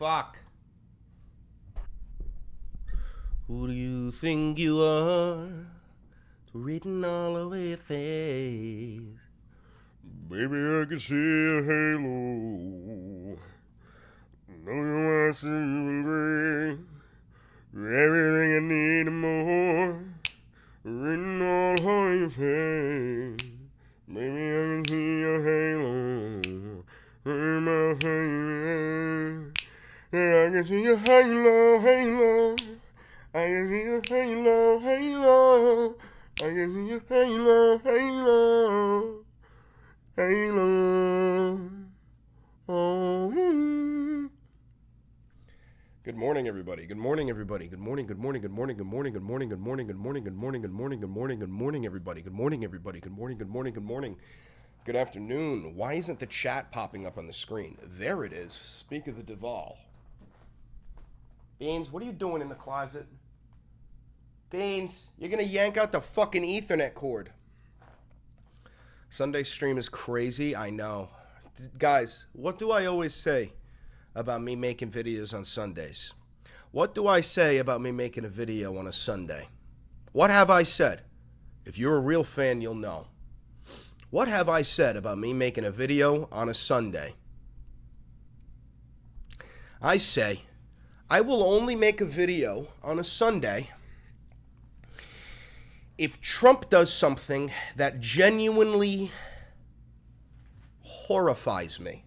fuck? Who do you think you are? Written all over your face. Baby, I can see a halo. Know you want to see you in gray. Everything I need and more. Written all over your face. Baby, I can see your halo. In my face. Yeah, I can see your halo, halo. I can see your halo, halo. I can see your halo, halo. Halo. Oh. Good morning, everybody. Good morning, everybody. Good morning, good morning, good morning, good morning, good morning, good morning, good morning, good morning, good morning, good morning, good morning, everybody. Good morning, everybody. Good morning, good morning, good morning. Good afternoon. Why isn't the chat popping up on the screen? There it is. Speak of the Duval. Beans, what are you doing in the closet? Beans, you're gonna yank out the fucking Ethernet cord. Sunday stream is crazy, I know. Guys, what do I always say about me making videos on Sundays? What do I say about me making a video on a Sunday? What have I said? If you're a real fan, you'll know. What have I said about me making a video on a Sunday? I say, I will only make a video on a Sunday if Trump does something that genuinely horrifies me.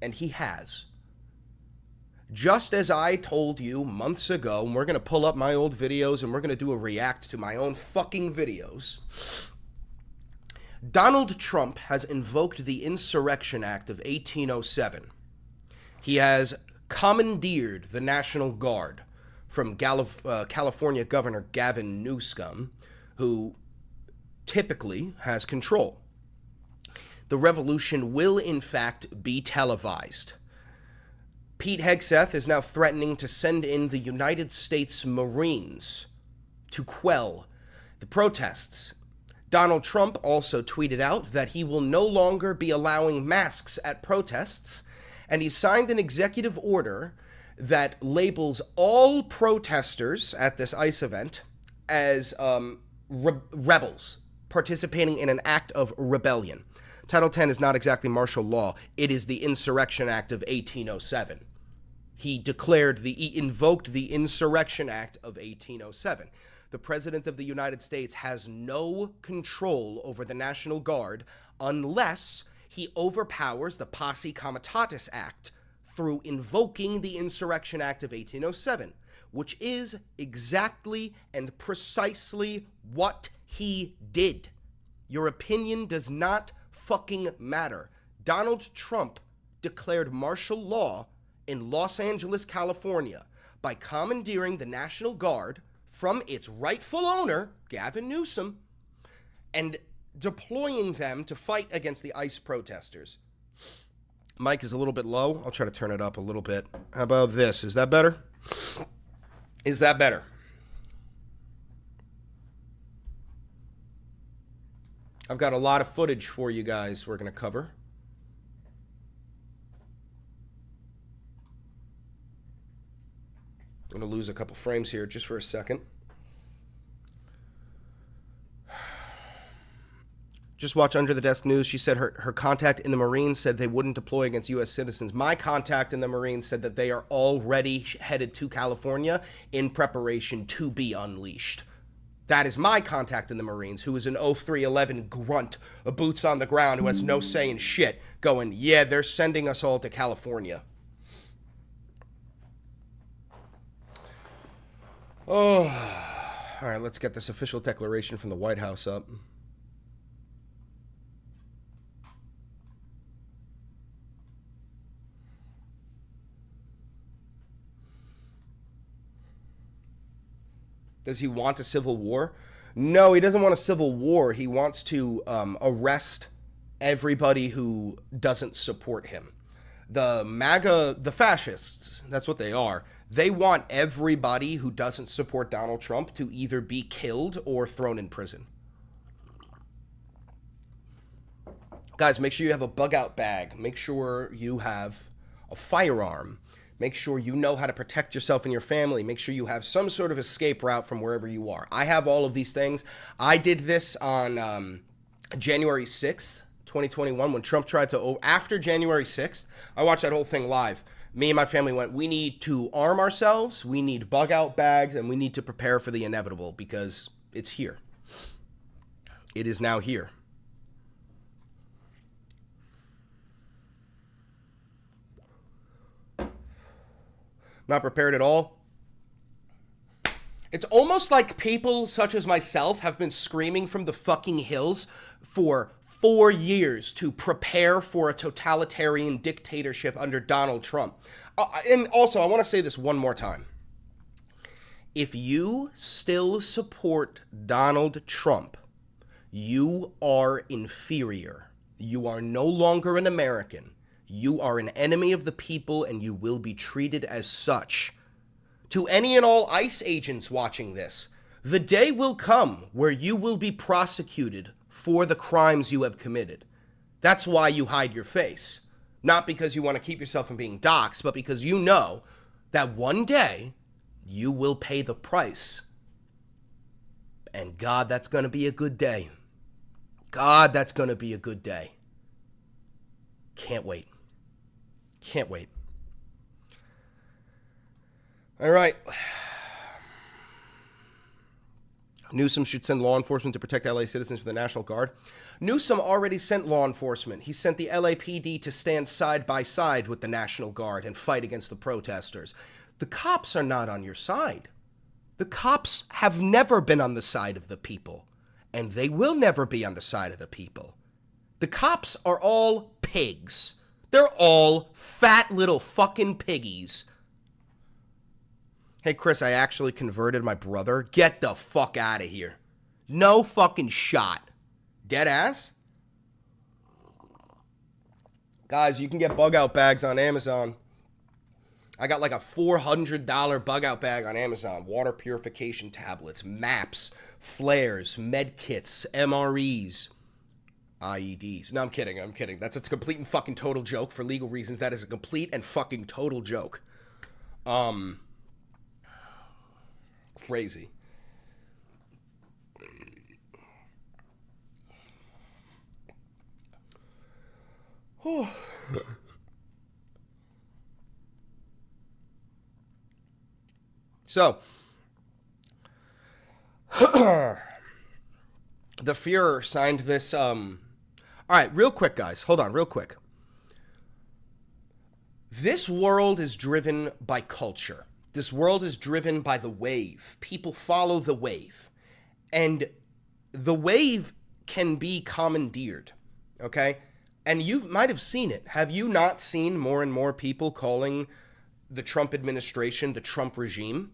And he has. Just as I told you months ago, and we're going to pull up my old videos and we're going to do a react to my own fucking videos. Donald Trump has invoked the Insurrection Act of 1807. He has commandeered the National Guard from California Governor Gavin Newsom, who typically has control. The revolution will, in fact, be televised. Pete Hegseth is now threatening to send in the United States Marines to quell the protests. Donald Trump also tweeted out that he will no longer be allowing masks at protests, and he signed an executive order that labels all protesters at this ICE event as rebels participating in an act of rebellion. Title 10 is not exactly martial law. It is the Insurrection Act of 1807. He invoked the Insurrection Act of 1807. The President of the United States has no control over the National Guard unless he overpowers the Posse Comitatus Act through invoking the Insurrection Act of 1807, which is exactly and precisely what he did. Your opinion does not fucking matter. Donald Trump declared martial law in Los Angeles, California, by commandeering the National Guard from its rightful owner, Gavin Newsom, and deploying them to fight against the ICE protesters. Mic is a little bit low. I'll try to turn it up a little bit. How about this? Is that better? Is that better? I've got a lot of footage for you guys we're going to cover. I'm going to lose a couple frames here just for a second. Just watch Under the Desk News. She said her contact in the Marines said they wouldn't deploy against U.S. citizens. My contact in the Marines said that they are already headed to California in preparation to be unleashed. That is my contact in the Marines, who is an 0311 grunt, a boots on the ground, who has no say in shit, going, yeah, they're sending us all to California. Oh, all right, let's get this official declaration from the White House up. Does he want a civil war? No, he doesn't want a civil war. He wants to arrest everybody who doesn't support him. The MAGA, the fascists, that's what they are. They want everybody who doesn't support Donald Trump to either be killed or thrown in prison. Guys, make sure you have a bug out bag. Make sure you have a firearm. Make sure you know how to protect yourself and your family. Make sure you have some sort of escape route from wherever you are. I have all of these things. I did this on January 6th, 2021, when Trump tried to, after January 6th, I watched that whole thing live. Me and my family went, we need to arm ourselves, we need bug out bags, and we need to prepare for the inevitable because it's here. It is now here. Not prepared at all. It's almost like people such as myself have been screaming from the fucking hills for 4 years to prepare for a totalitarian dictatorship under Donald Trump. And also, I want to say this one more time. If you still support Donald Trump, you are inferior. You are no longer an American. You are an enemy of the people, and you will be treated as such. To any and all ICE agents watching this, the day will come where you will be prosecuted for the crimes you have committed. That's why you hide your face. Not because you want to keep yourself from being doxxed, but because you know that one day you will pay the price. And God, that's going to be a good day. God, that's going to be a good day. Can't wait. Can't wait. All right. Newsom should send law enforcement to protect LA citizens for the National Guard. Newsom already sent law enforcement. He sent the LAPD to stand side by side with the National Guard and fight against the protesters. The cops are not on your side. The cops have never been on the side of the people, and they will never be on the side of the people. The cops are all pigs. They're all fat little fucking piggies. Hey, Chris, I actually converted my brother. Get the fuck out of here. No fucking shot. Dead ass? Guys, you can get bug out bags on Amazon. I got like a $400 bug out bag on Amazon. Water purification tablets, maps, flares, med kits, MREs. IEDs. No, I'm kidding. That's a complete and fucking total joke for legal reasons. That is a complete and fucking total joke. Crazy. So, the Fuhrer signed this, all right, real quick, guys. Hold on, real quick. This world is driven by culture. This world is driven by the wave. People follow the wave. And the wave can be commandeered, okay? And you might have seen it. Have you not seen more and more people calling the Trump administration the Trump regime?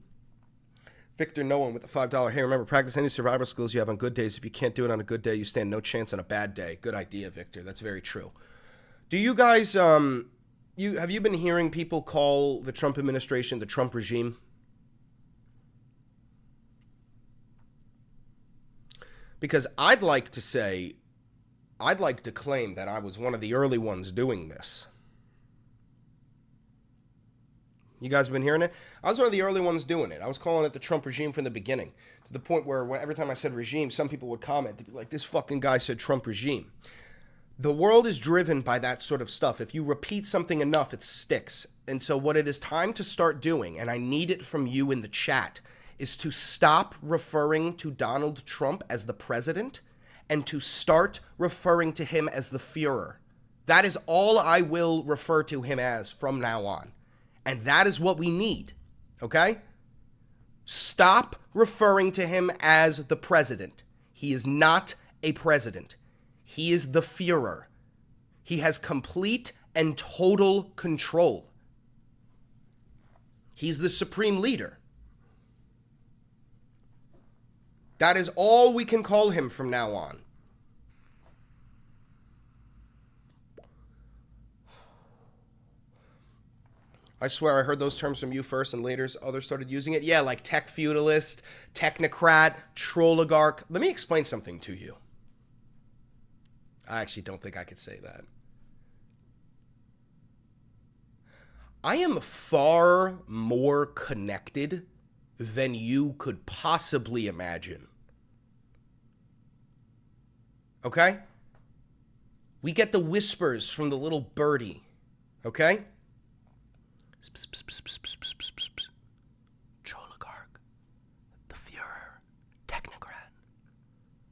Victor Nolan with the $5. Hey, remember, practice any survival skills you have on good days. If you can't do it on a good day, you stand no chance on a bad day. Good idea, Victor. That's very true. Do you guys, have you been hearing people call the Trump administration the Trump regime? Because I'd like to claim that I was one of the early ones doing this. You guys have been hearing it? I was one of the early ones doing it. I was calling it the Trump regime from the beginning, to the point where every time I said regime, some people would comment. They'd be like, this fucking guy said Trump regime. The world is driven by that sort of stuff. If you repeat something enough, it sticks. And so what it is time to start doing, and I need it from you in the chat, is to stop referring to Donald Trump as the president and to start referring to him as the Fuhrer. That is all I will refer to him as from now on. And that is what we need, okay? Stop referring to him as the president. He is not a president. He is the Fuhrer. He has complete and total control. He's the supreme leader. That is all we can call him from now on. I swear I heard those terms from you first and later others started using it. Yeah, like tech feudalist, technocrat, troll oligarch. Let me explain something to you. I actually don't think I could say that. I am far more connected than you could possibly imagine. Okay? We get the whispers from the little birdie. Okay? Choligarch, the Fuhrer, technocrat.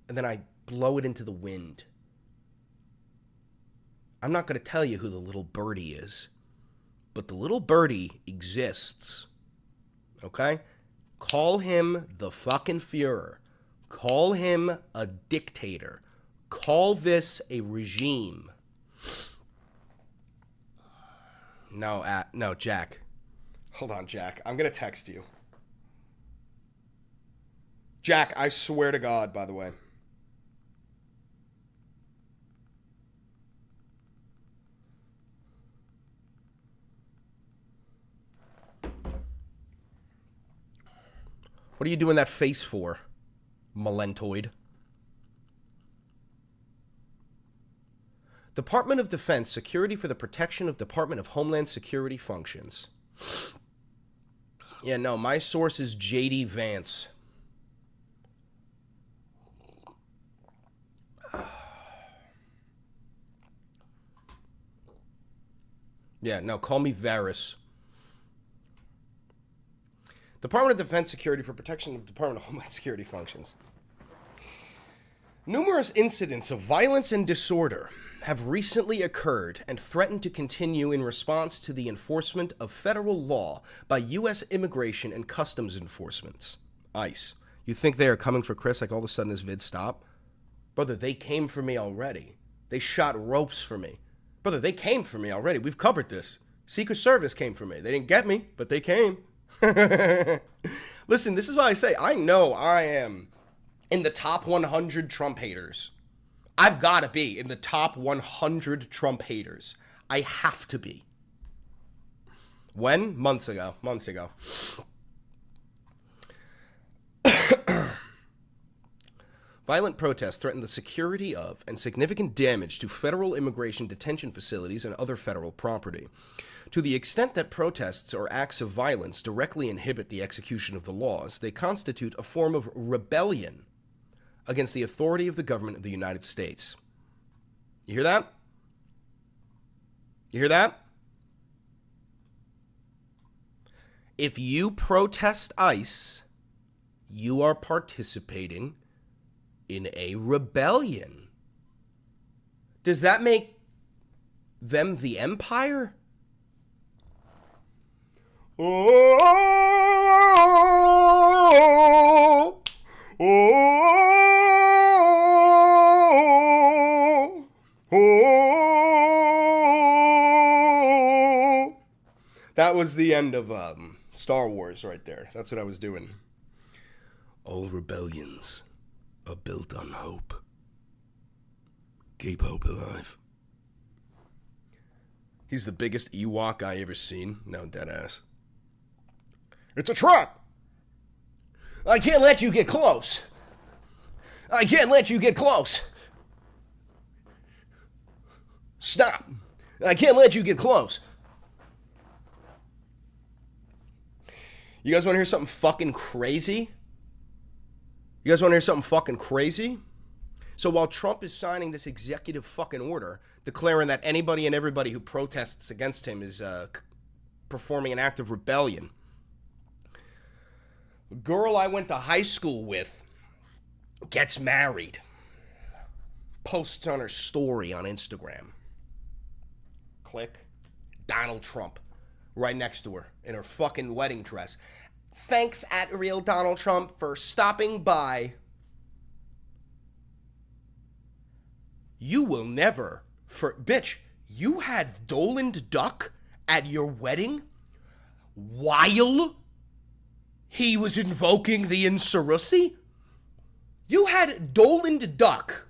And then I blow it into the wind. I'm not going to tell you who the little birdie is, but the little birdie exists. Okay? Call him the fucking Fuhrer. Call him a dictator. Call this a regime. No, Jack. Hold on, Jack. I'm going to text you. Jack, I swear to God, by the way. What are you doing that face for, Malentoid? Department of Defense, Security for the Protection of Department of Homeland Security Functions. Yeah, no, my source is J.D. Vance. Yeah, no, call me Varys. Department of Defense, Security for Protection of Department of Homeland Security Functions. Numerous incidents of violence and disorder have recently occurred and threaten to continue in response to the enforcement of federal law by U.S. Immigration and Customs Enforcement, ICE. You think they are coming for Chris, like all of a sudden this vid stopped? Brother, they came for me already. They shot ropes for me. Brother, they came for me already. We've covered this. Secret Service came for me. They didn't get me, but they came. Listen, this is why I say I know I am in the top 100 Trump haters. I've got to be in the top 100 Trump haters. I have to be. When? Months ago. Violent protests threaten the security of and significant damage to federal immigration detention facilities and other federal property. To the extent that protests or acts of violence directly inhibit the execution of the laws, they constitute a form of rebellion against the authority of the government of the United States. You hear that? You hear that? If you protest ICE, you are participating in a rebellion. Does that make them the empire? Oh, that was the end of Star Wars right there. That's what I was doing. All rebellions are built on hope. Keep hope alive. He's the biggest Ewok I ever seen. No, deadass. It's a trap! I can't let you get close. I can't let you get close. Stop. I can't let you get close. You guys want to hear something fucking crazy? So while Trump is signing this executive fucking order declaring that anybody and everybody who protests against him is performing an act of rebellion, the girl I went to high school with gets married, posts on her story on Instagram. Click. Donald Trump right next to her in her fucking wedding dress. Thanks at Real Donald Trump for stopping by. You will never, bitch, you had Doland Duck at your wedding while he was invoking the insurrection? You had Doland Duck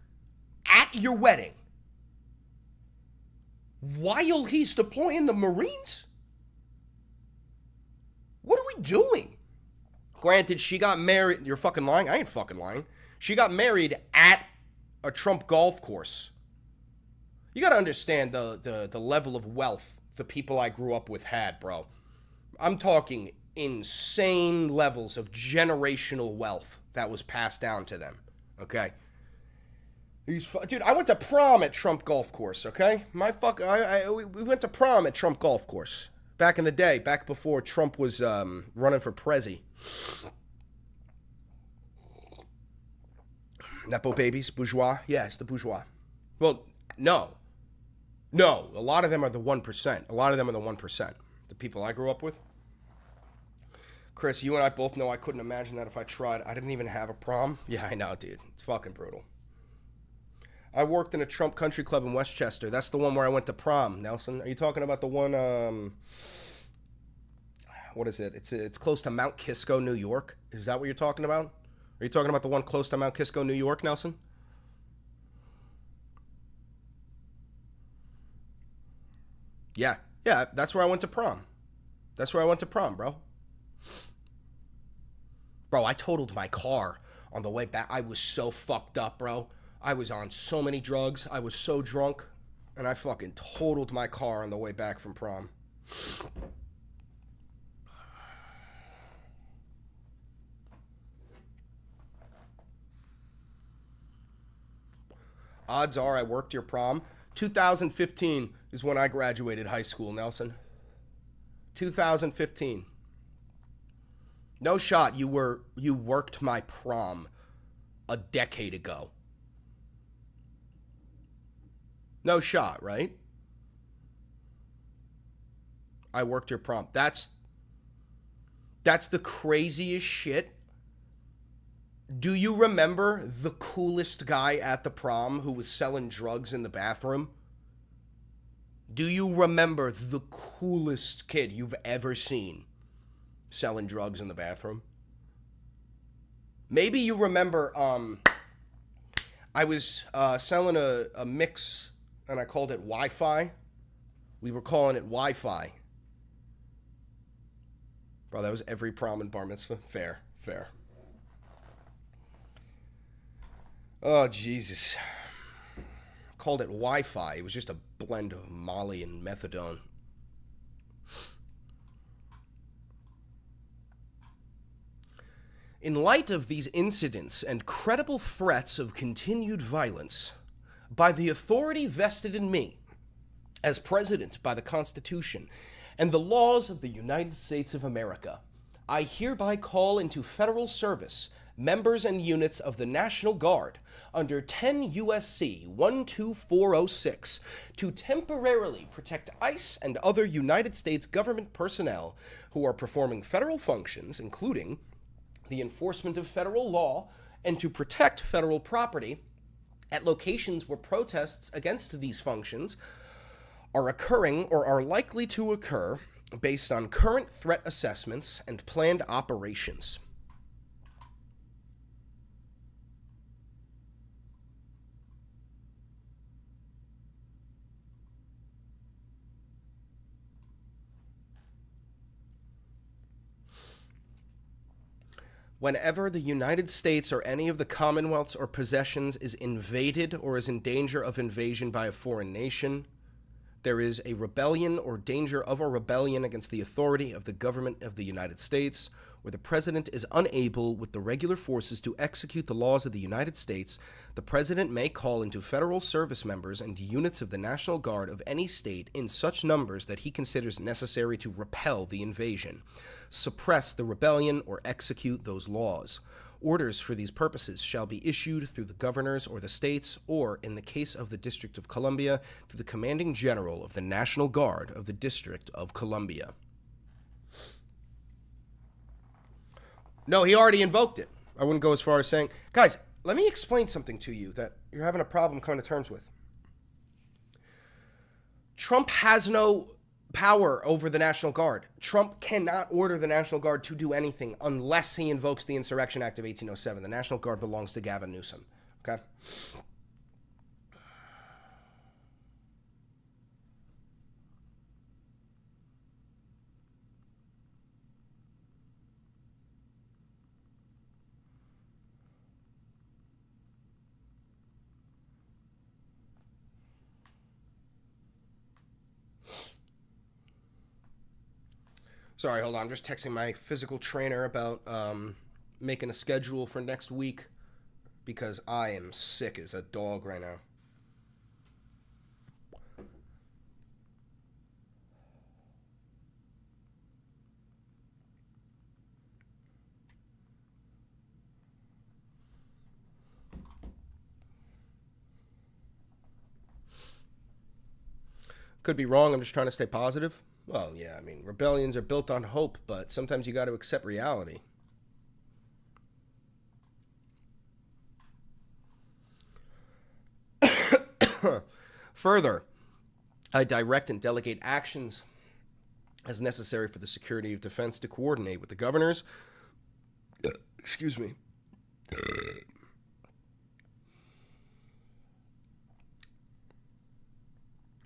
at your wedding while he's deploying the Marines? What are we doing? Granted, she got married. You're fucking lying? I ain't fucking lying. She got married at a Trump golf course. You got to understand the level of wealth the people I grew up with had, bro. I'm talking insane levels of generational wealth that was passed down to them. Okay? Dude, I went to prom at Trump Golf Course, okay? We went to prom at Trump Golf Course. Back in the day, back before Trump was running for prezi. Nepo babies, bourgeois? Yes, the bourgeois. Well, no. No, a lot of them are the 1%. A lot of them are the 1%. The people I grew up with. Chris, you and I both know I couldn't imagine that if I tried. I didn't even have a prom. Yeah, I know, dude. It's fucking brutal. I worked in a Trump country club in Westchester. That's the one where I went to prom, Nelson. Are you talking about the one, what is it? It's close to Mount Kisco, New York. Is that what you're talking about? Are you talking about the one close to Mount Kisco, New York, Nelson? Yeah, that's where I went to prom. That's where I went to prom, bro. Bro, I totaled my car on the way back. I was so fucked up, bro. I was on so many drugs. I was so drunk. And I fucking totaled my car on the way back from prom. Odds are I worked your prom. 2015 is when I graduated high school, Nelson. 2015. No shot you worked my prom a decade ago. No shot, right? I worked your prom. That's the craziest shit. Do you remember the coolest guy at the prom who was selling drugs in the bathroom? Do you remember the coolest kid you've ever seen selling drugs in the bathroom? Maybe you remember I was selling a mix and I called it Wi-Fi. We were calling it Wi-Fi. Bro, that was every prom and bar mitzvah. Fair. Oh, Jesus. Called it Wi-Fi. It was just a blend of Molly and methadone. In light of these incidents and credible threats of continued violence, by the authority vested in me as president by the Constitution and the laws of the United States of America, I hereby call into federal service members and units of the National Guard under 10 U.S.C. 12406 to temporarily protect ICE and other United States government personnel who are performing federal functions, including the enforcement of federal law, and to protect federal property at locations where protests against these functions are occurring or are likely to occur based on current threat assessments and planned operations. Whenever the United States or any of the commonwealths or possessions is invaded or is in danger of invasion by a foreign nation, there is a rebellion or danger of a rebellion against the authority of the government of the United States, where the President is unable with the regular forces to execute the laws of the United States, the President may call into federal service members and units of the National Guard of any state in such numbers that he considers necessary to repel the invasion, suppress the rebellion, or execute those laws. Orders for these purposes shall be issued through the governors or the states, or, in the case of the District of Columbia, through the commanding general of the National Guard of the District of Columbia. No, he already invoked it. I wouldn't go as far as saying, guys, let me explain something to you that you're having a problem coming to terms with. Trump has no power over the National Guard. Trump cannot order the National Guard to do anything unless he invokes the Insurrection Act of 1807. The National Guard belongs to Gavin Newsom. Okay? Sorry, hold on. I'm just texting my physical trainer about making a schedule for next week because I am sick as a dog right now. Could be wrong. I'm just trying to stay positive. Well, yeah, I mean, rebellions are built on hope, but sometimes you got to accept reality. Further, I direct and delegate actions as necessary for the security of defense to coordinate with the governors. Excuse me.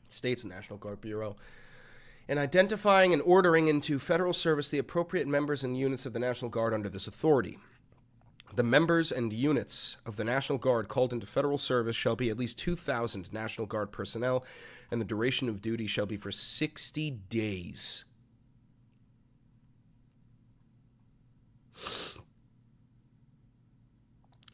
States and National Guard Bureau, and identifying and ordering into federal service the appropriate members and units of the National Guard under this authority. The members and units of the National Guard called into federal service shall be at least 2,000 National Guard personnel, and the duration of duty shall be for 60 days.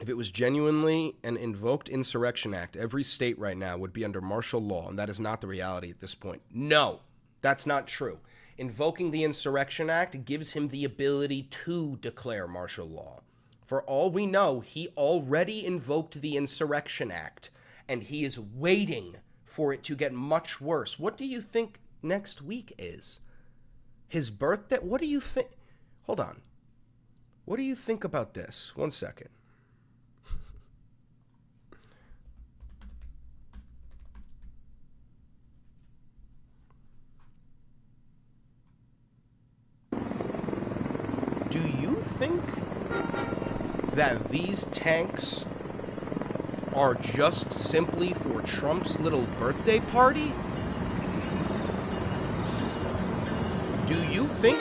If it was genuinely an Invoked Insurrection Act, every state right now would be under martial law, and that is not the reality at this point. No, that's not true. Invoking the Insurrection Act gives him the ability to declare martial law. For all we know, he already invoked the Insurrection Act, and he is waiting for it to get much worse. What do you think next week is? His birthday? What do you think? Hold on. What do you think about this? One second. Do you think that these tanks are just simply for Trump's little birthday party? Do you think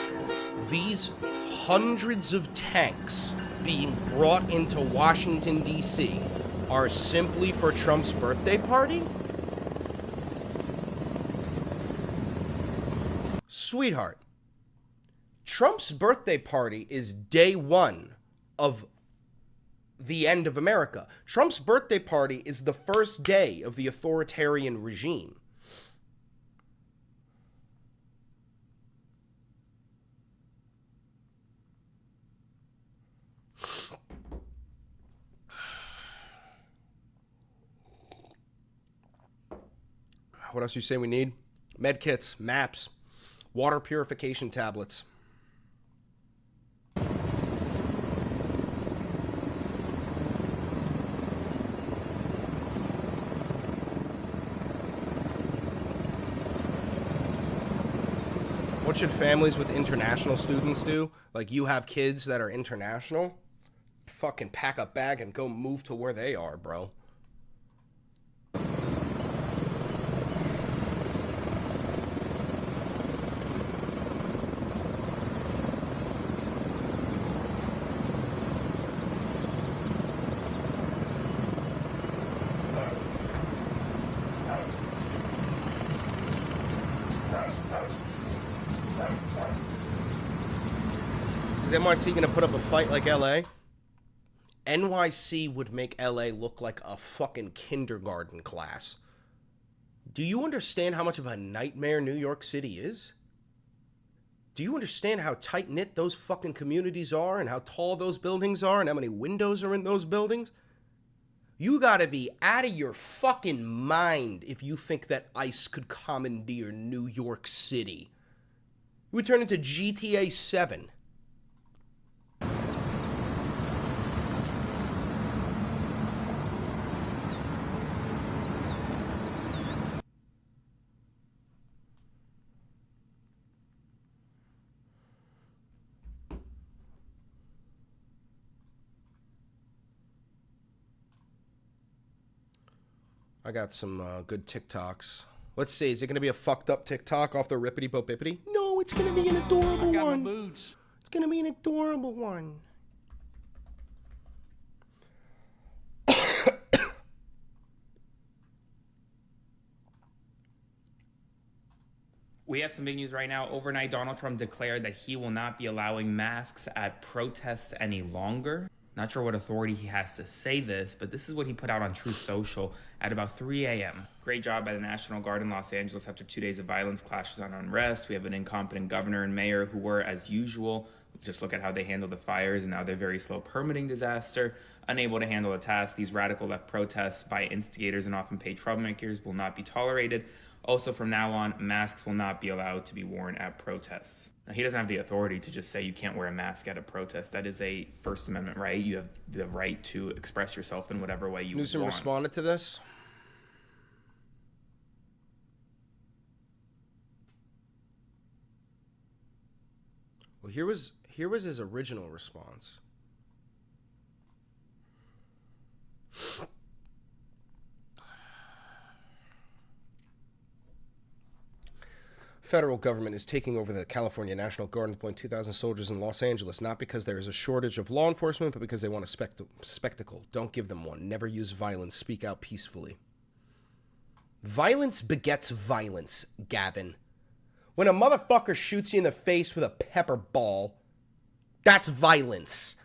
these hundreds of tanks being brought into Washington, D.C. are simply for Trump's birthday party? Sweetheart, Trump's birthday party is day one of the end of America. Trump's birthday party is the first day of the authoritarian regime. What else you say we need? Med kits, maps, water purification tablets. What should families with international students do? Like, you have kids that are international? Fucking pack a bag and go move to where they are, bro. Is NYC going to put up a fight like LA? NYC would make LA look like a fucking kindergarten class. Do you understand how much of a nightmare New York City is? Do you understand how tight-knit those fucking communities are and how tall those buildings are and how many windows are in those buildings? You gotta be out of your fucking mind if you think that ICE could commandeer New York City. It would turn into GTA 7. I got some good TikToks. Let's see, is it going to be a fucked up TikTok off the rippity boppity? No, it's going to be an adorable one. I got my boots. It's going to be an adorable one. We have some big news right now. Overnight, Donald Trump declared that he will not be allowing masks at protests any longer. Not sure what authority he has to say this, but this is what he put out on Truth Social at about 3 a.m. Great job by the National Guard in Los Angeles after 2 days of violence, clashes, and unrest. We have an incompetent governor and mayor who were, as usual, just look at how they handled the fires and now their very slow permitting disaster, unable to handle the task. These radical left protests by instigators and often paid troublemakers will not be tolerated. Also, from now on, masks will not be allowed to be worn at protests. Now, he doesn't have the authority to just say you can't wear a mask at a protest. That is a First Amendment right. You have the right to express yourself in whatever way you Newsom want. responded to this. Well, here was his original response. Federal government is taking over the California National Guard and deploying 2,000 soldiers in Los Angeles, not because there is a shortage of law enforcement, but because they want a spectacle. Don't give them one. Never use violence. Speak out peacefully. Violence begets violence, Gavin. When a motherfucker shoots you in the face with a pepper ball, that's violence.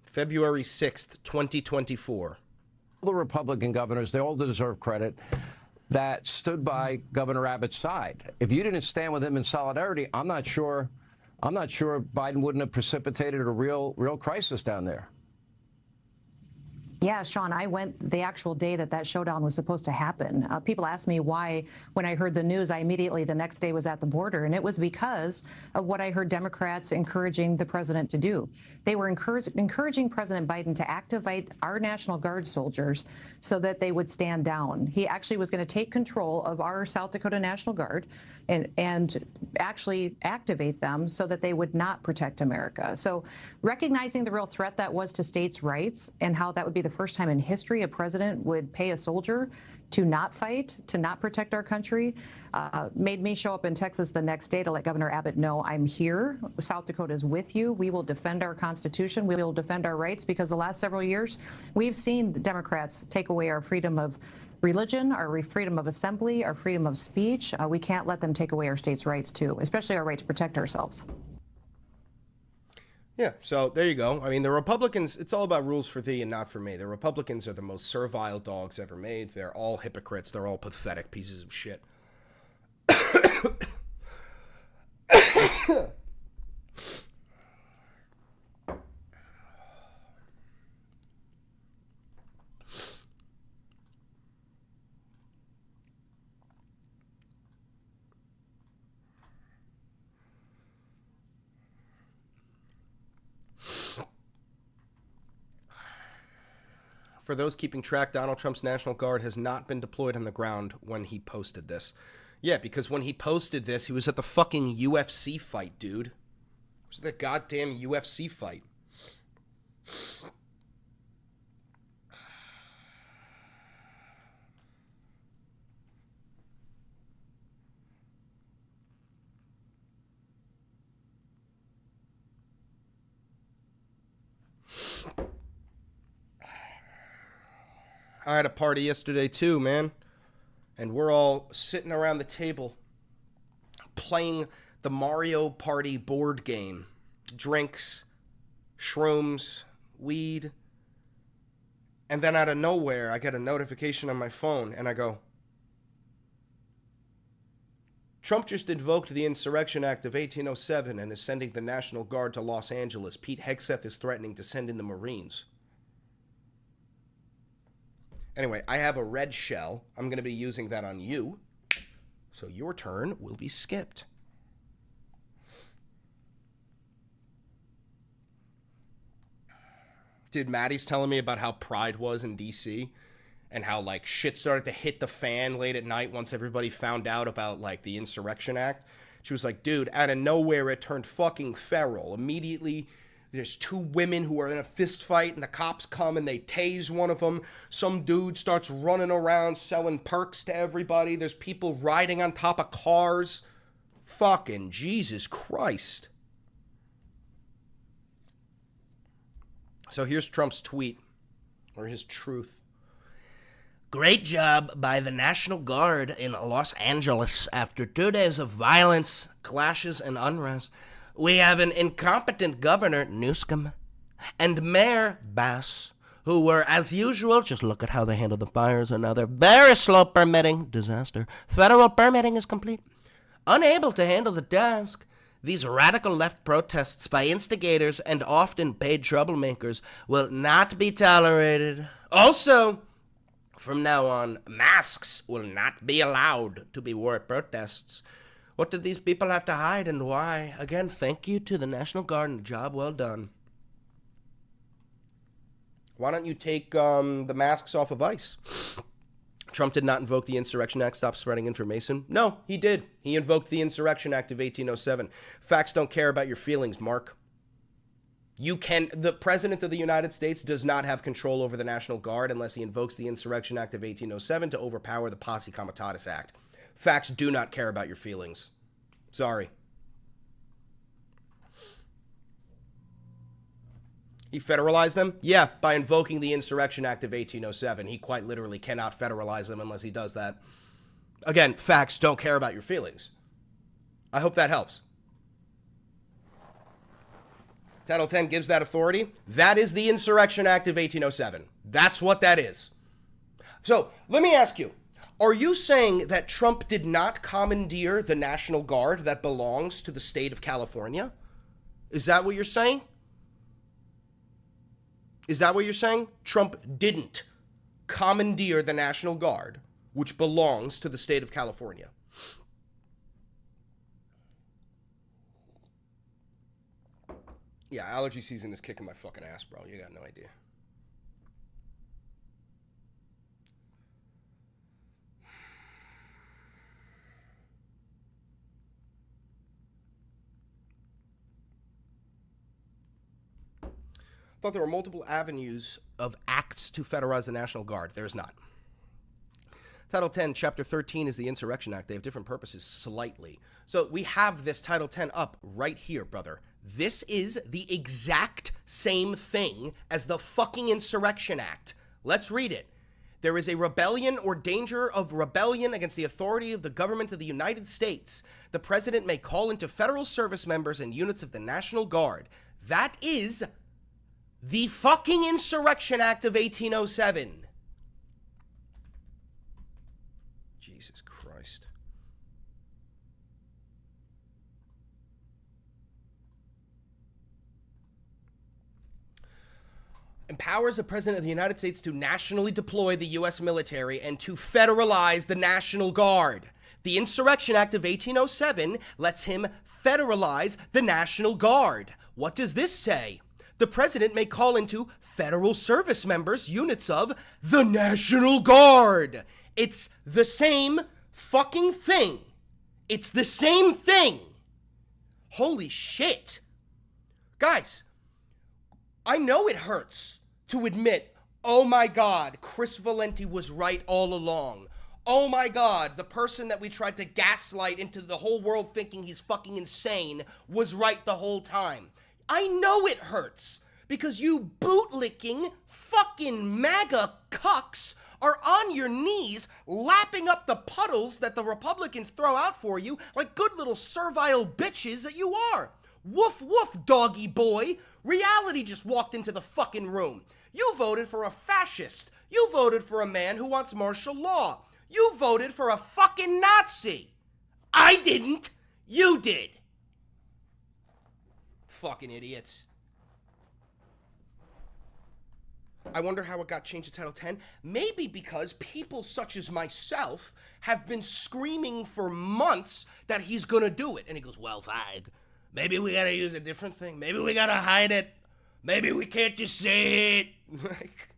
February 6th, 2024. The Republican governors, they all deserve credit, that stood by Governor Abbott's side. If you didn't stand with him in solidarity, I'm not sure Biden wouldn't have precipitated a real crisis down there. Yeah, Sean, I went the actual day that showdown was supposed to happen. People asked me why, when I heard the news, I immediately the next day was at the border. And it was because of what I heard Democrats encouraging the president to do. They were encouraging President Biden to activate our National Guard soldiers so that they would stand down. He actually was going to take control of our South Dakota National Guard and actually activate them so that they would not protect America. So recognizing the real threat that was to states' rights and how that would be the first time in history a president would pay a soldier to not fight, to not protect our country, made me show up in Texas the next day to let Governor Abbott know I'm here. South Dakota is with you. We will defend our Constitution. We will defend our rights, because the last several years we've seen the Democrats take away our freedom of religion, our freedom of assembly, our freedom of speech. We can't let them take away our states' rights too, especially our right to protect ourselves. Yeah, so there you go. I mean, the Republicans, it's all about rules for thee and not for me. The Republicans are the most servile dogs ever made. They're all hypocrites. They're all pathetic pieces of shit. For those keeping track, Donald Trump's National Guard has not been deployed on the ground when he posted this. Yeah, because when he posted this, he was at the fucking UFC fight, dude. It was the goddamn UFC fight. I had a party yesterday too, man. And we're all sitting around the table playing the Mario Party board game. Drinks, shrooms, weed. And then out of nowhere, I get a notification on my phone and I go, Trump just invoked the Insurrection Act of 1807 and is sending the National Guard to Los Angeles. Pete Hegseth is threatening to send in the Marines. Anyway, I have a red shell. I'm going to be using that on you. So your turn will be skipped. Dude, Maddie's telling me about how Pride was in D.C. and how, like, shit started to hit the fan late at night once everybody found out about, like, the Insurrection Act. She was like, dude, out of nowhere it turned fucking feral. Immediately, There's two women who are in a fist fight, and the cops come and they tase one of them. Some dude starts running around selling perks to everybody. There's people riding on top of cars. Fucking Jesus Christ. So here's Trump's tweet, or his truth. Great job by the National Guard in Los Angeles after 2 days of violence, clashes, and unrest. We have an incompetent governor, Newsom, and Mayor Bass, who were, as usual, just look at how they handled the fires, another very slow permitting disaster. Federal permitting is complete. Unable to handle the task, these radical left protests by instigators and often paid troublemakers will not be tolerated. Also, from now on, masks will not be allowed to be worn at protests. What did these people have to hide and why? Again, thank you to the National Guard and job well done. Why don't you take the masks off of ICE? Trump did not invoke the Insurrection Act, stop spreading information. No, he did. He invoked the Insurrection Act of 1807. Facts don't care about your feelings, Mark. The President of the United States does not have control over the National Guard unless he invokes the Insurrection Act of 1807 to overpower the Posse Comitatus Act. Facts do not care about your feelings. Sorry. He federalized them? Yeah, by invoking the Insurrection Act of 1807. He quite literally cannot federalize them unless he does that. Again, facts don't care about your feelings. I hope that helps. Title 10 gives that authority. That is the Insurrection Act of 1807. That's what that is. So, let me ask you. Are you saying that Trump did not commandeer the National Guard that belongs to the state of California? Is that what you're saying? Is that what you're saying? Trump didn't commandeer the National Guard, which belongs to the state of California. Yeah, allergy season is kicking my fucking ass, bro. You got no idea. Thought there were multiple avenues of acts to federalize the National Guard. There's not. Title 10, Chapter 13 is the Insurrection Act. They have different purposes slightly. So we have this Title 10 up right here, brother. This is the exact same thing as the fucking Insurrection Act. Let's read it. There is a rebellion or danger of rebellion against the authority of the government of the United States. The president may call into federal service members and units of the National Guard. That is the fucking Insurrection Act of 1807. Jesus Christ. Empowers the President of the United States to nationally deploy the U.S. military and to federalize the National Guard. The Insurrection Act of 1807 lets him federalize the National Guard. What does this say? The president may call into federal service members, units of the National Guard. It's the same fucking thing. It's the same thing. Holy shit. Guys, I know it hurts to admit, oh my God, Chris Valenti was right all along. Oh my God, the person that we tried to gaslight into the whole world thinking he's fucking insane was right the whole time. I know it hurts because you bootlicking fucking MAGA cucks are on your knees lapping up the puddles that the Republicans throw out for you like good little servile bitches that you are. Woof woof, doggy boy. Reality just walked into the fucking room. You voted for a fascist. You voted for a man who wants martial law. You voted for a fucking Nazi. I didn't. You did. Fucking idiots. I wonder how it got changed to Title 10. Maybe because people such as myself have been screaming for months that he's gonna do it. And he goes, well, fag, maybe we gotta use a different thing. Maybe we gotta hide it. Maybe we can't just say it. Like,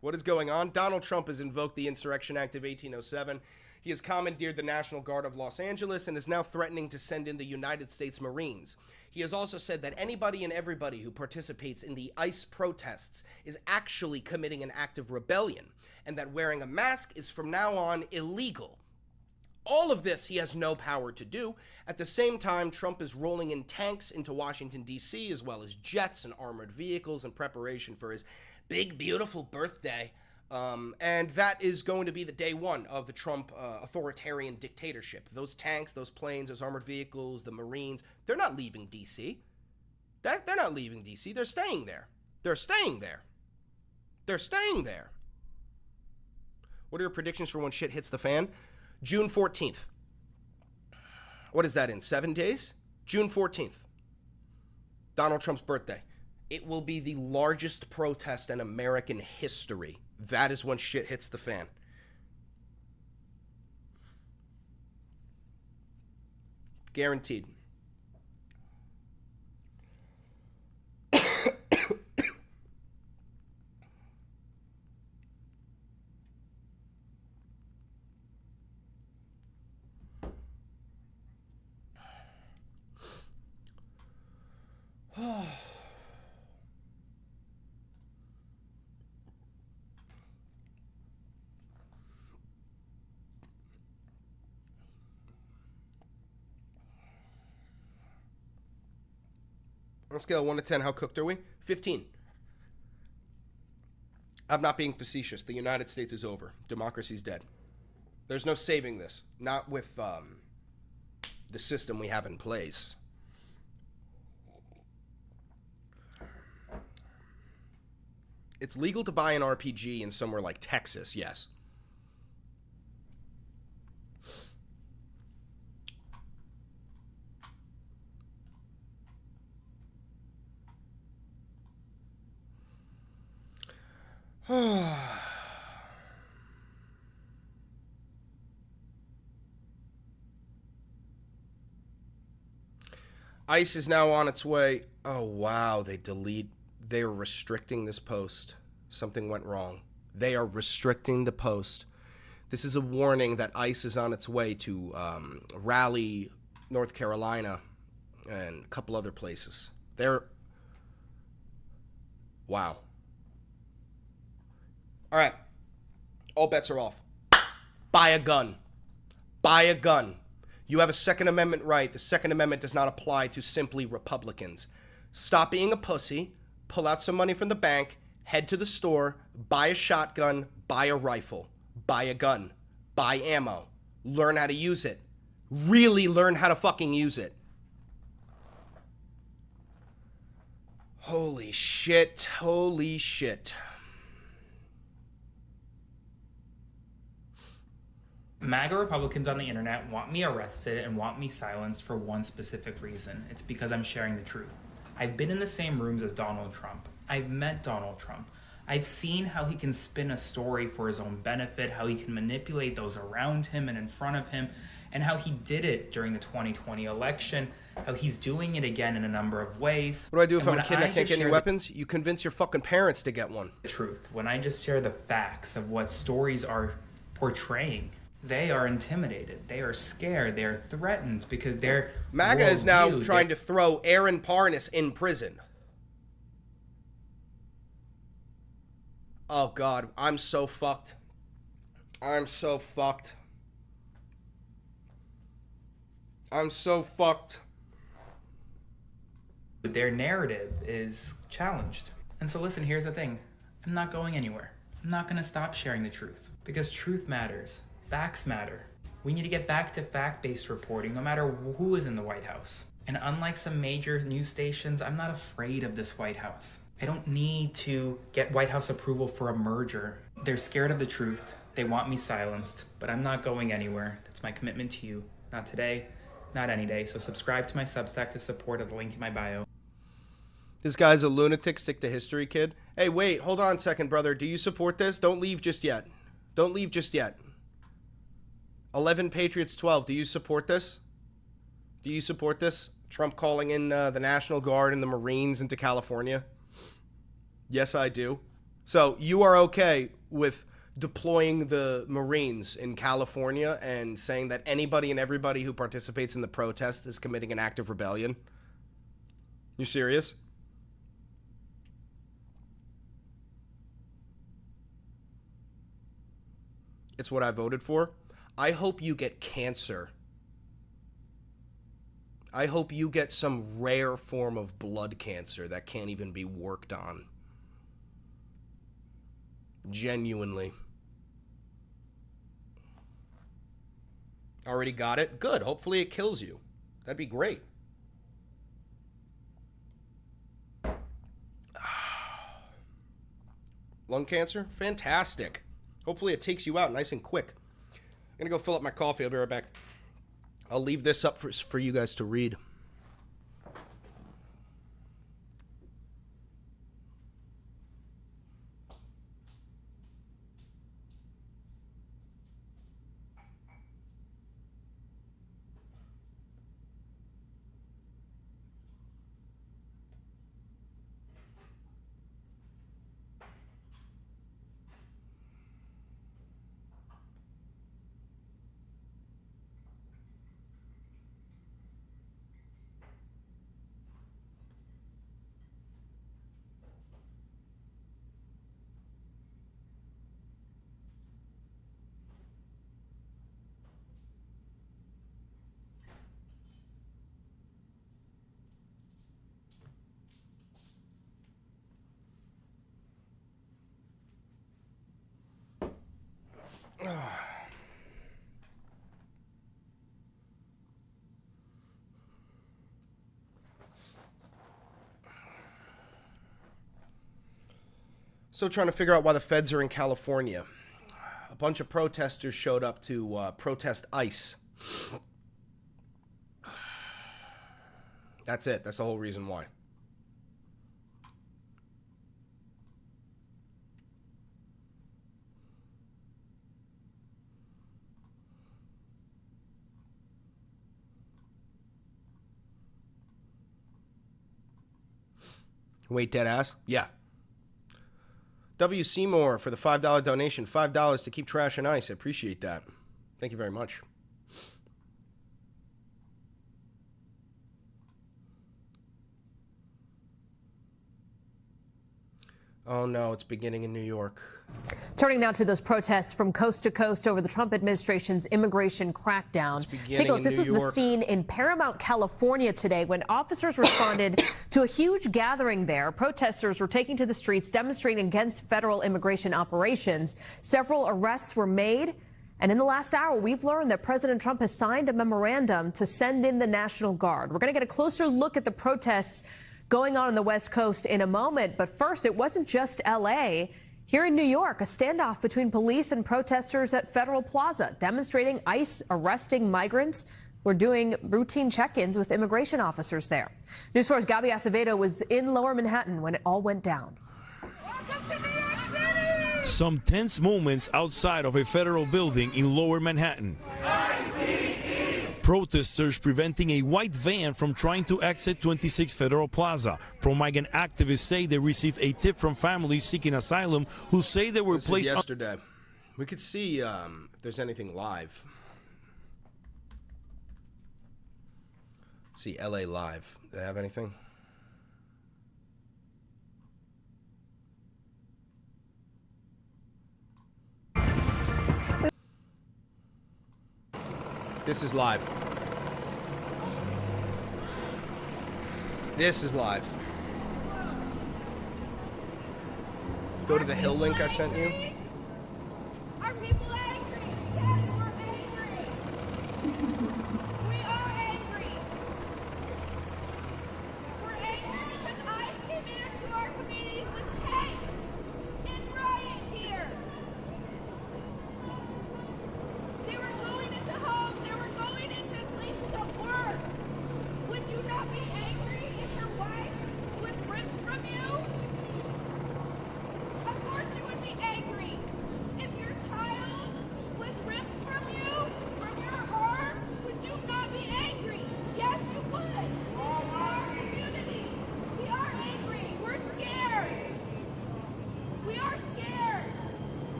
what is going on? Donald Trump has invoked the Insurrection Act of 1807. He has commandeered the National Guard of Los Angeles and is now threatening to send in the United States Marines. He has also said that anybody and everybody who participates in the ICE protests is actually committing an act of rebellion, and that wearing a mask is from now on illegal. All of this he has no power to do. At the same time, Trump is rolling in tanks into Washington, D.C., as well as jets and armored vehicles in preparation for his big, beautiful birthday. And that is going to be the day one of the Trump authoritarian dictatorship. Those tanks, those planes, those armored vehicles, the Marines, they're not leaving D.C. They're not leaving D.C. They're staying there. They're staying there. They're staying there. What are your predictions for when shit hits the fan? June 14th. What is that in 7 days? June 14th. Donald Trump's birthday. It will be the largest protest in American history. That is when shit hits the fan. Guaranteed. On a scale of 1 to 10, how cooked are we? 15. I'm not being facetious. The United States is over. Democracy's dead. There's no saving this. Not with the system we have in place. It's legal to buy an RPG in somewhere like Texas, yes. ICE is now on its way. Oh, wow. They are restricting this post. Something went wrong. They are restricting the post. This is a warning that ICE is on its way to Raleigh, North Carolina, and a couple other places. Wow. All right. All bets are off. Buy a gun. Buy a gun. You have a Second Amendment right. The Second Amendment does not apply to simply Republicans. Stop being a pussy. Pull out some money from the bank. Head to the store. Buy a shotgun. Buy a rifle. Buy a gun. Buy ammo. Learn how to use it. Really learn how to fucking use it. Holy shit. Holy shit. MAGA Republicans on the internet want me arrested and want me silenced for one specific reason. It's because I'm sharing the truth. I've been in the same rooms as Donald Trump. I've met Donald Trump. I've seen how he can spin a story for his own benefit, how he can manipulate those around him and in front of him, and how he did it during the 2020 election, how he's doing it again in a number of ways. What do I do if I'm a kid that can't get any weapons? You convince your fucking parents to get one. The truth. When I just share the facts of what stories are portraying, they are intimidated. They are scared. They are threatened because they're MAGA is now trying to throw Aaron Parnas in prison. Oh, God. I'm so fucked. I'm so fucked. I'm so fucked. Their narrative is challenged. And so listen, here's the thing. I'm not going anywhere. I'm not going to stop sharing the truth because truth matters. Facts matter. We need to get back to fact-based reporting no matter who is in the White House. And unlike some major news stations, I'm not afraid of this White House. I don't need to get White House approval for a merger. They're scared of the truth. They want me silenced, but I'm not going anywhere. That's my commitment to you. Not today, not any day. So subscribe to my Substack to support at the link in my bio. This guy's a lunatic, stick to history kid. Hey, wait, hold on a second, brother. Do you support this? Don't leave just yet. Don't leave just yet. 11 Patriots 12. Do you support this? Do you support this? Trump calling in the National Guard and the Marines into California? Yes, I do. So you are okay with deploying the Marines in California and saying that anybody and everybody who participates in the protest is committing an act of rebellion? You serious? It's what I voted for. I hope you get cancer. I hope you get some rare form of blood cancer that can't even be worked on. Genuinely. Already got it? Good. Hopefully it kills you. That'd be great. Lung cancer? Fantastic. Hopefully it takes you out nice and quick. I'm going to go fill up my coffee. I'll be right back. I'll leave this up for you guys to read. So trying to figure out why the feds are in California. A bunch of protesters showed up to protest ICE. That's it. That's the whole reason why. Wait, dead ass? Yeah. W. Seymour for the $5 donation. $5 to keep trashing ICE. I appreciate that. Thank you very much. Oh no, it's beginning in New York. Turning now to those protests from coast to coast over the Trump administration's immigration crackdown. Take a look. This was the scene in Paramount, California today when officers responded to a huge gathering there. Protesters were taking to the streets demonstrating against federal immigration operations. Several arrests were made. And in the last hour, we've learned that President Trump has signed a memorandum to send in the National Guard. We're going to get a closer look at the protests going on the West Coast in a moment. But first, it wasn't just L.A. Here in New York, a standoff between police and protesters at Federal Plaza, demonstrating ICE arresting migrants. We're doing routine check-ins with immigration officers there. News 4's Gabby Acevedo was in Lower Manhattan when it all went down. Welcome to New York City! Some tense moments outside of a federal building in Lower Manhattan. Protesters preventing a white van from trying to exit 26 Federal Plaza. Pro-migrant activists say they received a tip from families seeking asylum who say they were placed yesterday. We could see if there's anything live. Let's see LA Live. Do they have anything? This is live. This is live. Go to the Hill link I sent you. Are people angry? Yes, we're angry. We are angry. We're angry because ICE came into our communities with tanks and riot gear. They were going into homes. They were going into places of work. Would you not be angry if your wife was ripped from you? Of course you would be angry. If your child was ripped from you, from your arms, would you not be angry?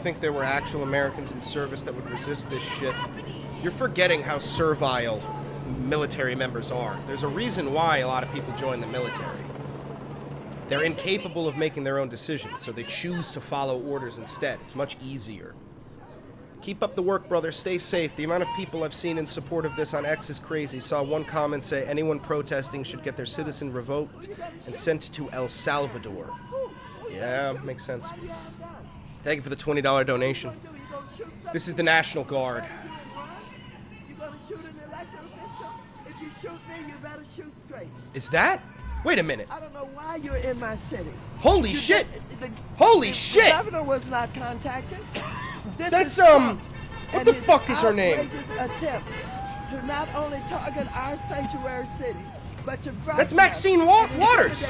think there were actual Americans in service that would resist this shit. You're forgetting how servile military members are. There's a reason why a lot of people join the military. They're incapable of making their own decisions, so they choose to follow orders instead. It's much easier. Keep up the work, brother. Stay safe. The amount of people I've seen in support of this on X is crazy. Saw one comment say anyone protesting should get their citizen revoked and sent to El Salvador. Yeah, makes sense. Thank you for the $20 donation. This is the National Guard. You're going to shoot an elected official? If you shoot me, you better shoot straight. Is that? Wait a minute. I don't know why you're in my city. Holy shit! Holy shit! The governor was not contacted. That's, what the fuck is her name? Attempt to not only target our sanctuary city, but to That's Maxine Waters!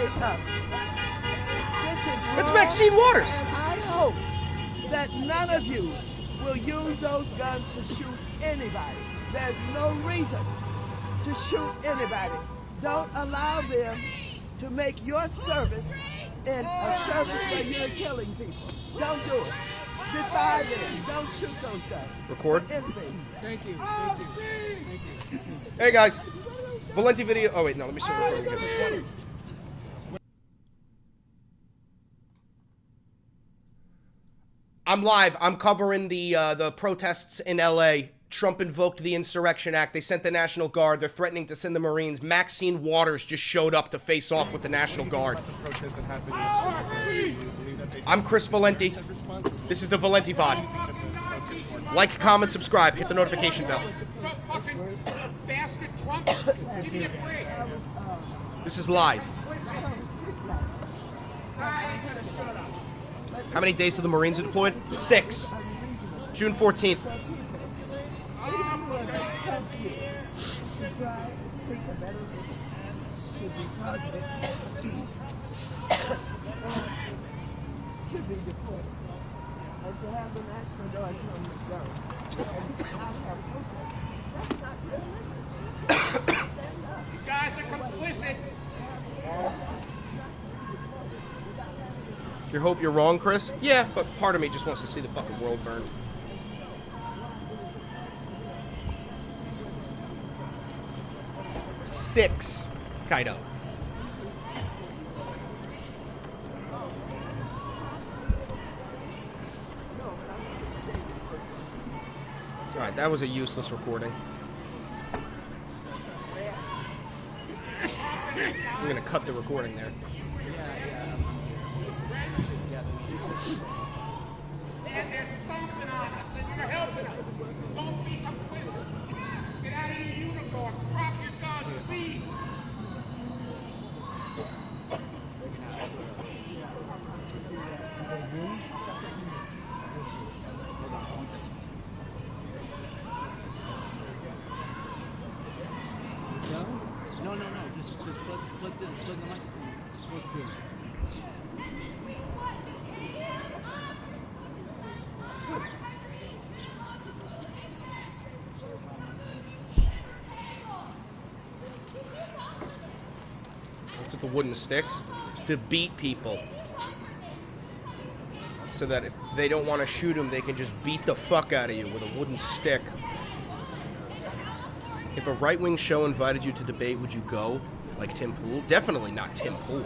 That's Maxine Waters! And I hope that none of you will use those guns to shoot anybody. There's no reason to shoot anybody. Don't allow them to make your service in a service where you're killing people. Don't do it. Defy them. Don't shoot those guns. Record. Anything. Thank you. Thank you. Thank you. Hey guys, Valenti video. Oh wait, no, let me start recording again. I'm live. I'm covering the protests in LA. Trump invoked the Insurrection Act. They sent the National Guard. They're threatening to send the Marines. Maxine Waters just showed up to face off with the National Guard. I'm Chris Valenti. This is the Valenti VOD. Like, comment, subscribe. Hit the notification bell. This is live. How many days till the Marines are deployed? 6. June 14th. Should be deported. And to have the National Guard come and go. And not have protest. That's not realistic. Stand up. You guys are complicit. You hope you're wrong, Chris? Yeah, but part of me just wants to see the fucking world burn. Six, Kaido. Alright, that was a useless recording. We're gonna cut the recording there. There's something on us, and you're helping us. Don't be complicit. Get out of your uniform. Drop your guns, please. No. Just plug this. Plug the microphone. Plug this. What's with the wooden sticks? To beat people. So that if they don't want to shoot them, they can just beat the fuck out of you with a wooden stick. If a right-wing show invited you to debate, would you go? Like Tim Pool? Definitely not Tim Pool.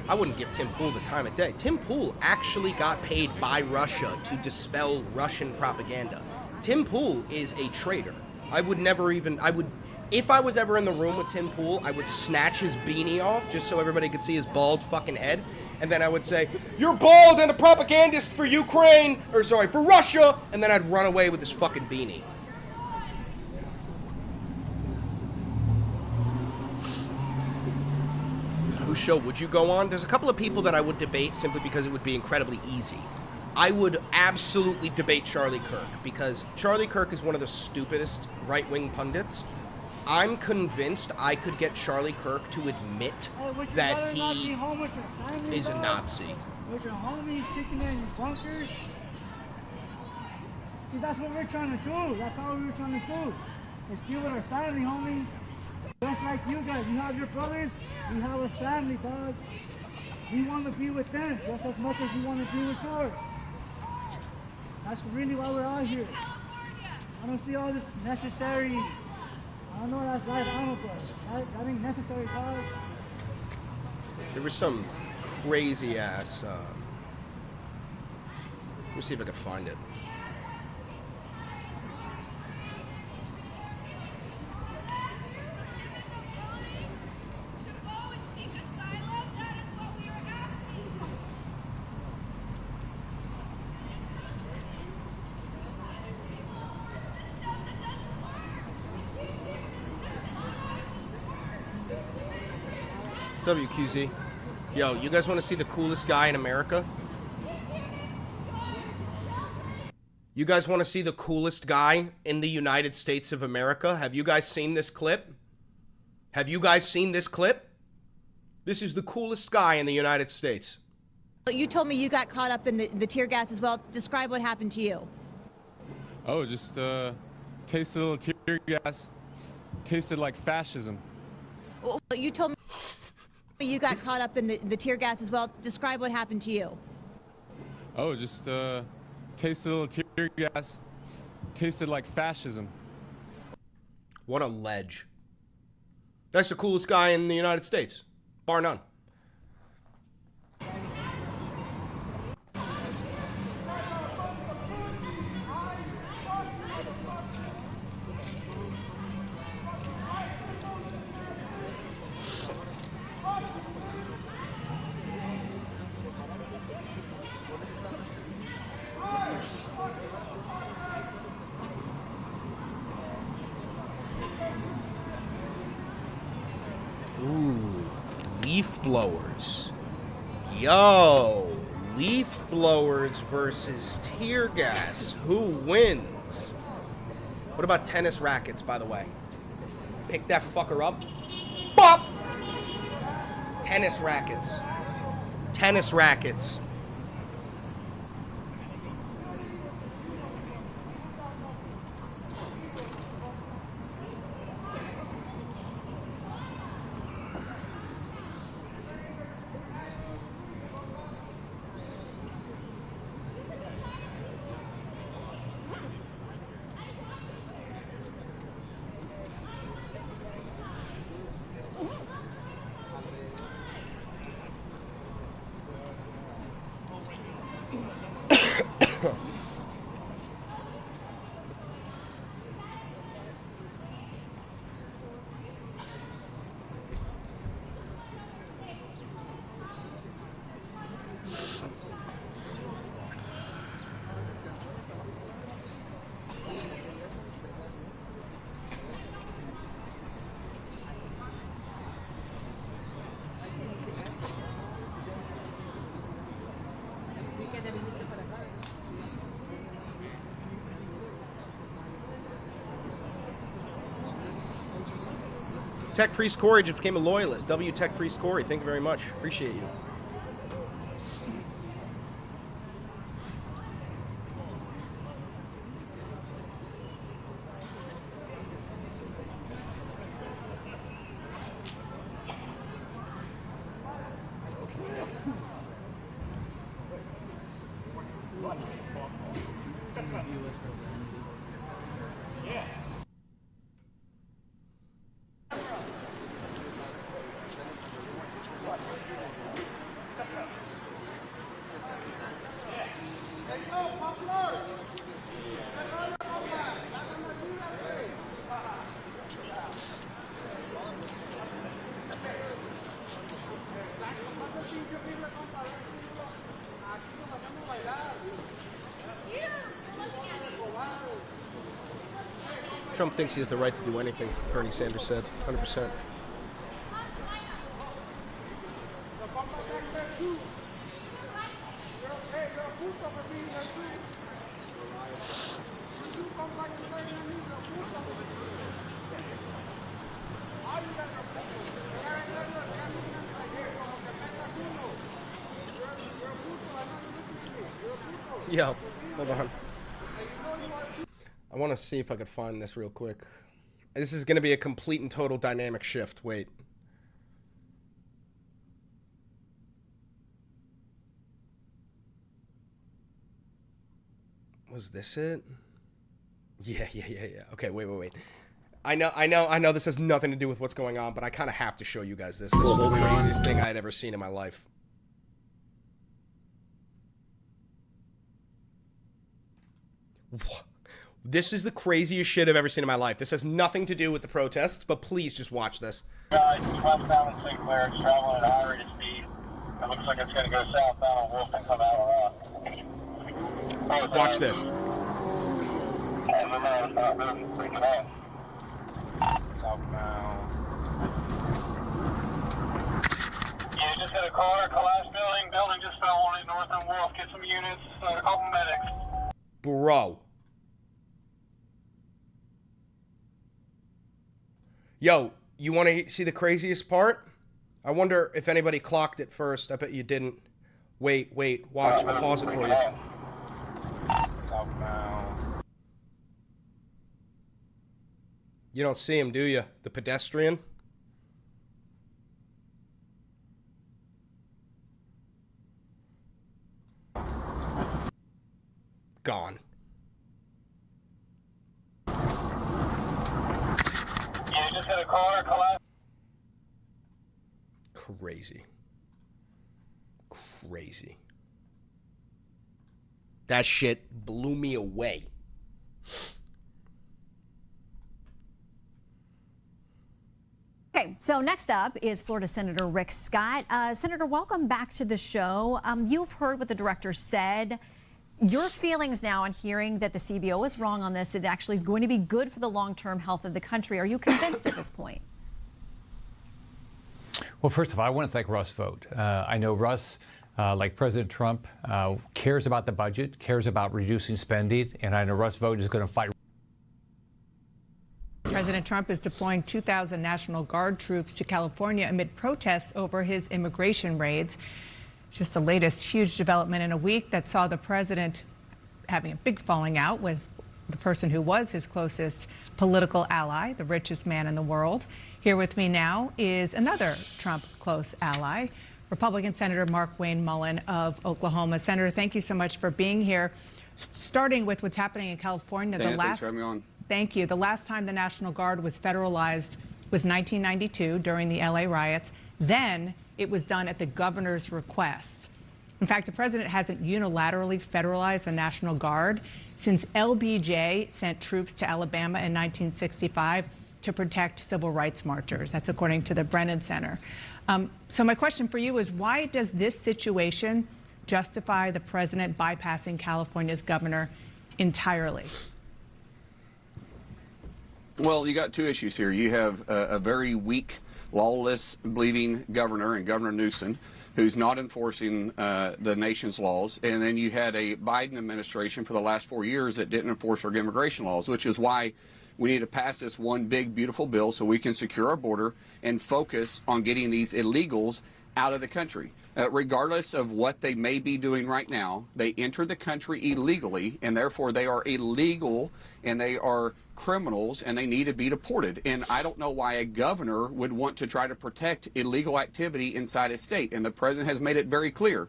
I wouldn't give Tim Pool the time of day. Tim Pool actually got paid by Russia to dispel Russian propaganda. Tim Pool is a traitor. I would never even, if I was ever in the room with Tim Pool, I would snatch his beanie off just so everybody could see his bald fucking head. And then I would say, "You're bald and a propagandist for Ukraine," or sorry, for Russia. And then I'd run away with his fucking beanie. Whose show would you go on? There's a couple of people that I would debate simply because it would be incredibly easy. I would absolutely debate Charlie Kirk because Charlie Kirk is one of the stupidest right-wing pundits. I'm convinced I could get Charlie Kirk to admit that he is a Nazi. With your homies sticking in your bunkers. See, that's what we're trying to do. That's all we were trying to do. Is deal with our family, homie. Just like you guys. You have your brothers, we have a family, dog. We want to be with them just as much as you want to be with yours. That's really why we're out here. I don't see all this necessary. I don't know what that's like. I don't know, but that ain't necessary, dog. There was some crazy ass. Let me see if I can find it. WQZ. Yo, you guys want to see the coolest guy in America? You guys want to see the coolest guy in the United States of America? Have you guys seen this clip? Have you guys seen this clip? This is the coolest guy in the United States. You told me you got caught up in the tear gas as well. Describe what happened to you. Oh, just tasted a little tear gas. Tasted like fascism. Well, you told me you got caught up in the tear gas as well. Describe what happened to you. Oh, just tasted a little tear gas. Tasted like fascism. What a ledge. That's the coolest guy in the United States, bar none. Ooh, leaf blowers. Yo, leaf blowers versus tear gas. Who wins? What about tennis rackets, by the way? Pick that fucker up. Bop! Tennis rackets. Tennis rackets. Tech Priest Corey just became a loyalist. W Tech Priest Corey, thank you very much. Appreciate you. Trump thinks he has the right to do anything, Bernie Sanders said. 100%. Yo, hold on. I want to see if I could find this real quick. This is going to be a complete and total dynamic shift. Wait. Was this it? Yeah. Okay, wait. I know this has nothing to do with what's going on, but I kind of have to show you guys this. This is the craziest thing I had ever seen in my life. This is the craziest shit I've ever seen in my life. This has nothing to do with the protests, but please just watch this. Guys, westbound in Sinclair, it's traveling at a high rate of speed. It looks like it's going to go southbound on Wolf and come out Watch this. Southbound. Yeah, just hit a car, collapsed building. Building just fell on it, north of Wolf. Get some units, a couple medics. Bro. Yo, you want to see the craziest part? I wonder if anybody clocked it first. I bet you didn't. Wait, watch. I'll pause it for you. Southbound. You don't see him, do you? The pedestrian? Gone. Yeah, just hit a car, collapsed. Crazy. That shit blew me away. Okay, so next up is Florida Senator Rick Scott. Senator, welcome back to the show. You've heard what the director said. Your feelings now on hearing that the CBO is wrong on this, it actually is going to be good for the long-term health of the country. Are you convinced at this point? Well, first of all, I want to thank Russ Vought. I know Russ, like President Trump, cares about the budget, cares about reducing spending, and I know Russ Vought is going to fight. President Trump is deploying 2,000 National Guard troops to California amid protests over his immigration raids. Just the latest huge development in a week that saw the president having a big falling out with the person who was his closest political ally, the richest man in the world. Here with me now is another Trump close ally, Republican Senator Mark Wayne Mullen of Oklahoma. Senator, thank you so much for being here. Starting with what's happening in California, Thanks for having me on. Thank you. The last time the National Guard was federalized was 1992 during the LA riots. Then it was done at the governor's request. In fact, the president hasn't unilaterally federalized the National Guard since LBJ sent troops to Alabama in 1965 to protect civil rights marchers. That's according to the Brennan Center. So my question for you is, why does this situation justify the president bypassing California's governor entirely? Well, you got two issues here. You have a very weak, lawless, bleeding governor and Governor Newsom, who's not enforcing the nation's laws. And then you had a Biden administration for the last 4 years that didn't enforce our immigration laws, which is why we need to pass this one big, beautiful bill so we can secure our border and focus on getting these illegals out of the country. Regardless of what they may be doing right now, they entered the country illegally, and therefore they are illegal and they are criminals and they need to be deported. And I don't know why a governor would want to try to protect illegal activity inside his state. And the president has made it very clear.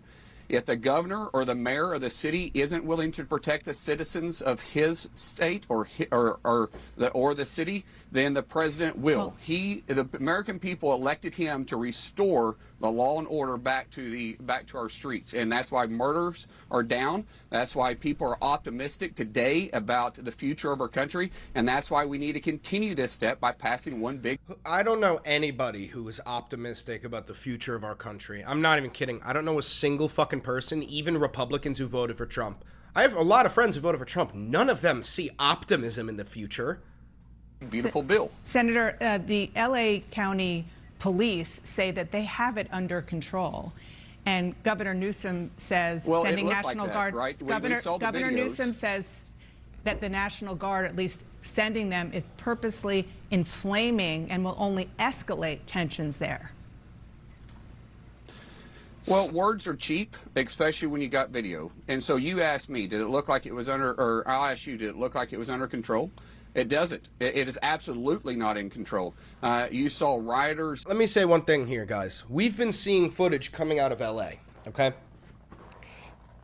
If the governor or the mayor of the city isn't willing to protect the citizens of his state or the city, then the president will. The American people elected him to restore the law and order back to our streets, and that's why murders are down. That's why people are optimistic today about the future of our country, and that's why we need to continue this step by passing one big. I don't know anybody who is optimistic about the future of our country. I'm not even kidding. I don't know a single fucking person, even Republicans who voted for Trump. I have a lot of friends who voted for Trump. None of them see optimism in the future. Beautiful bill. Senator, the LA County police say that they have it under control. And Governor Newsom says sending National Guard. Right? Governor Newsom says that the National Guard, at least sending them, is purposely inflaming and will only escalate tensions there. Well, words are cheap, especially when you got video. And so you asked me, did it look like it was under, or I'll ask you, did it look like it was under control? It doesn't. It is absolutely not in control. You saw rioters. Let me say one thing here, guys. We've been seeing footage coming out of LA, okay?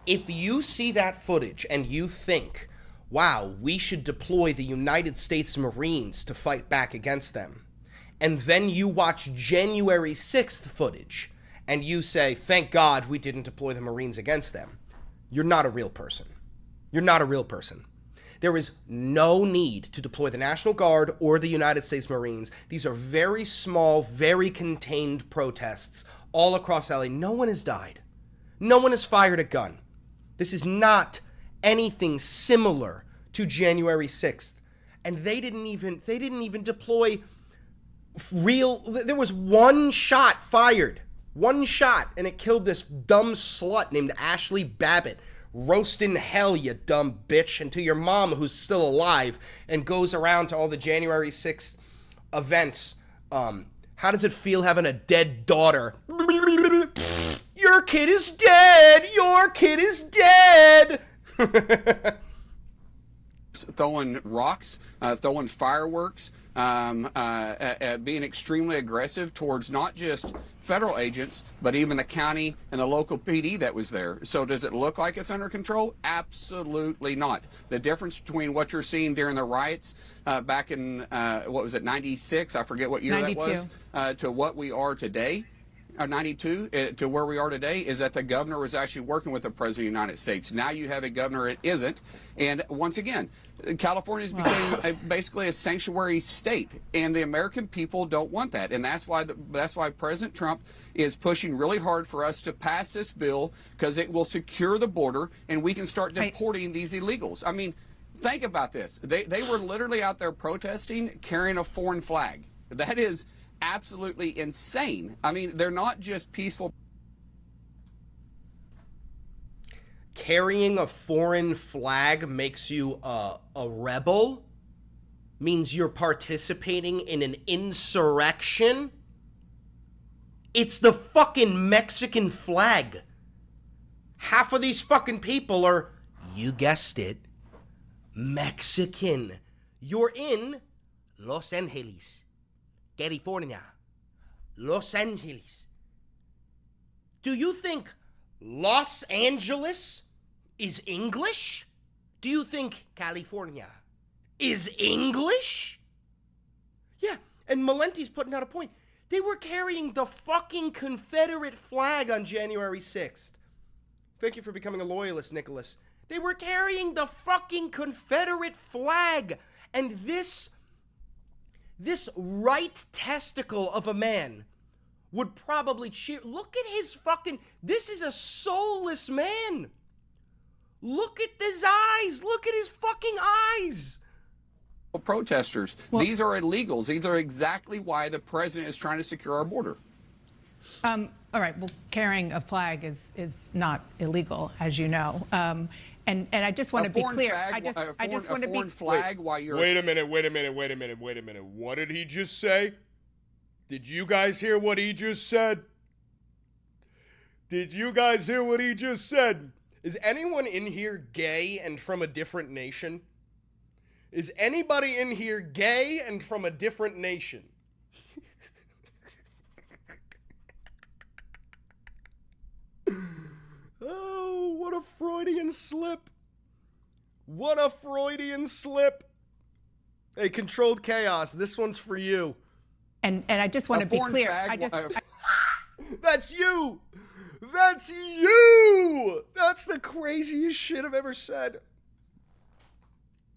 If you see that footage and you think wow, we should deploy the United States Marines to fight back against them. And then you watch January 6th footage and you say, thank God we didn't deploy the Marines against them. You're not a real person. You're not a real person. There is no need to deploy the National Guard or the United States Marines. These are very small, very contained protests all across LA. No one has died. No one has fired a gun. This is not anything similar to January 6th. And they didn't even deploy real. There was one shot fired. One shot, and it killed this dumb slut named Ashley Babbitt. Roast in hell, you dumb bitch. And to your mom, who's still alive and goes around to all the January 6th events. How does it feel having a dead daughter? Your kid is dead. Your kid is dead. Throwing rocks, throwing fireworks, being extremely aggressive towards not just federal agents, but even the county and the local PD that was there. So does it look like it's under control? Absolutely not. The difference between what you're seeing during the riots back in, what was it, 96? I forget what year 92. that was, to what we are today. 92 to where we are today is that the governor was actually working with the president of the United States. Now you have a governor that isn't. And once again, California has become basically a sanctuary state, and the American people don't want that. And that's why President Trump is pushing really hard for us to pass this bill, because it will secure the border and we can start deporting these illegals. I mean, think about this. They were literally out there protesting, carrying a foreign flag. That is absolutely insane. I mean, they're not just peaceful. Carrying a foreign flag makes you a rebel? Means you're participating in an insurrection? It's the fucking Mexican flag. Half of these fucking people are, you guessed it, Mexican. You're in Los Angeles, California, Los Angeles. Do you think Los Angeles is English? Do you think California is English? Yeah, and Malenti's putting out a point. They were carrying the fucking Confederate flag on January 6th. Thank you for becoming a loyalist, Nicholas. They were carrying the fucking Confederate flag. And this right testicle of a man would probably cheer. Look at his fucking, this is a soulless man. Look at his eyes. Look at his fucking eyes. Protesters. Well, these are illegals. These are exactly why the president is trying to secure our border. All right. Well, carrying a flag is not illegal, as you know. And I just want to be clear. I just want to be flag while you're. Wait a minute. What did he just say? Did you guys hear what he just said? Did you guys hear what he just said? Is anyone in here gay and from a different nation? Is anybody in here gay and from a different nation? Oh, what a Freudian slip. What a Freudian slip. Hey, Controlled Chaos, this one's for you. And I just want to be clear. That's you. That's you. That's the craziest shit I've ever said.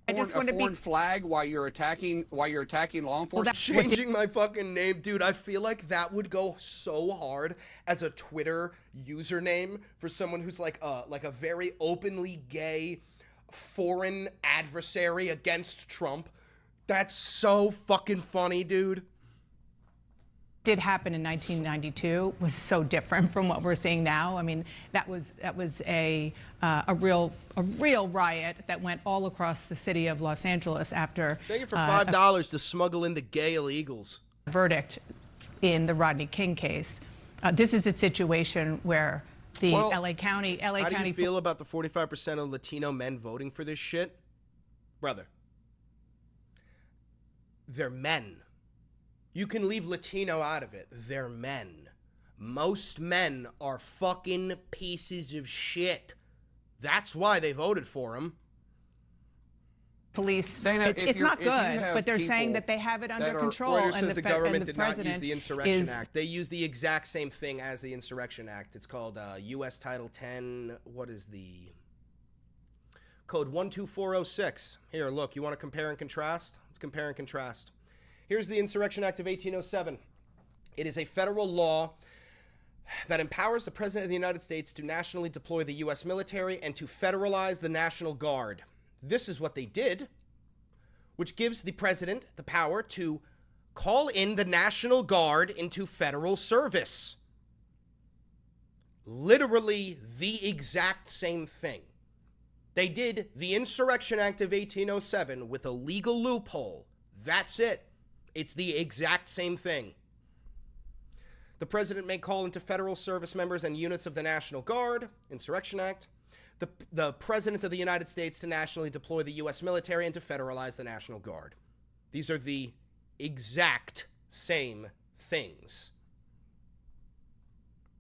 I just want to be flag while you're attacking law enforcement. Well, changing my fucking name, dude. I feel like that would go so hard as a Twitter username for someone who's like a very openly gay foreign adversary against Trump. That's so fucking funny, dude. Did happen in 1992 was so different from what we're seeing now. I mean, that was a real riot that went all across the city of Los Angeles after. Thank you for $5 to smuggle in the gay illegals. Verdict in the Rodney King case. This is a situation where the LA County. How do you feel about the 45% of Latino men voting for this shit, brother? They're men. You can leave Latino out of it. They're men. Most men are fucking pieces of shit. That's why they voted for him. police. Dana, it's not good, but they're saying that they have it under control. Reuters and says the government did not use president the Insurrection Act. They use the exact same thing as the Insurrection Act. It's called U.S. Title 10. What is the code? 12406. Here, look. You want to compare and contrast? Let's compare and contrast. Here's the Insurrection Act of 1807. It is a federal law that empowers the President of the United States to nationally deploy the U.S. military and to federalize the National Guard. This is what they did, which gives the president the power to call in the National Guard into federal service. Literally the exact same thing. They did the Insurrection Act of 1807 with a legal loophole. That's it. It's the exact same thing. The president may call into federal service members and units of the National Guard, Insurrection Act. The President of the United States to nationally deploy the U.S. military and to federalize the National Guard. These are the exact same things.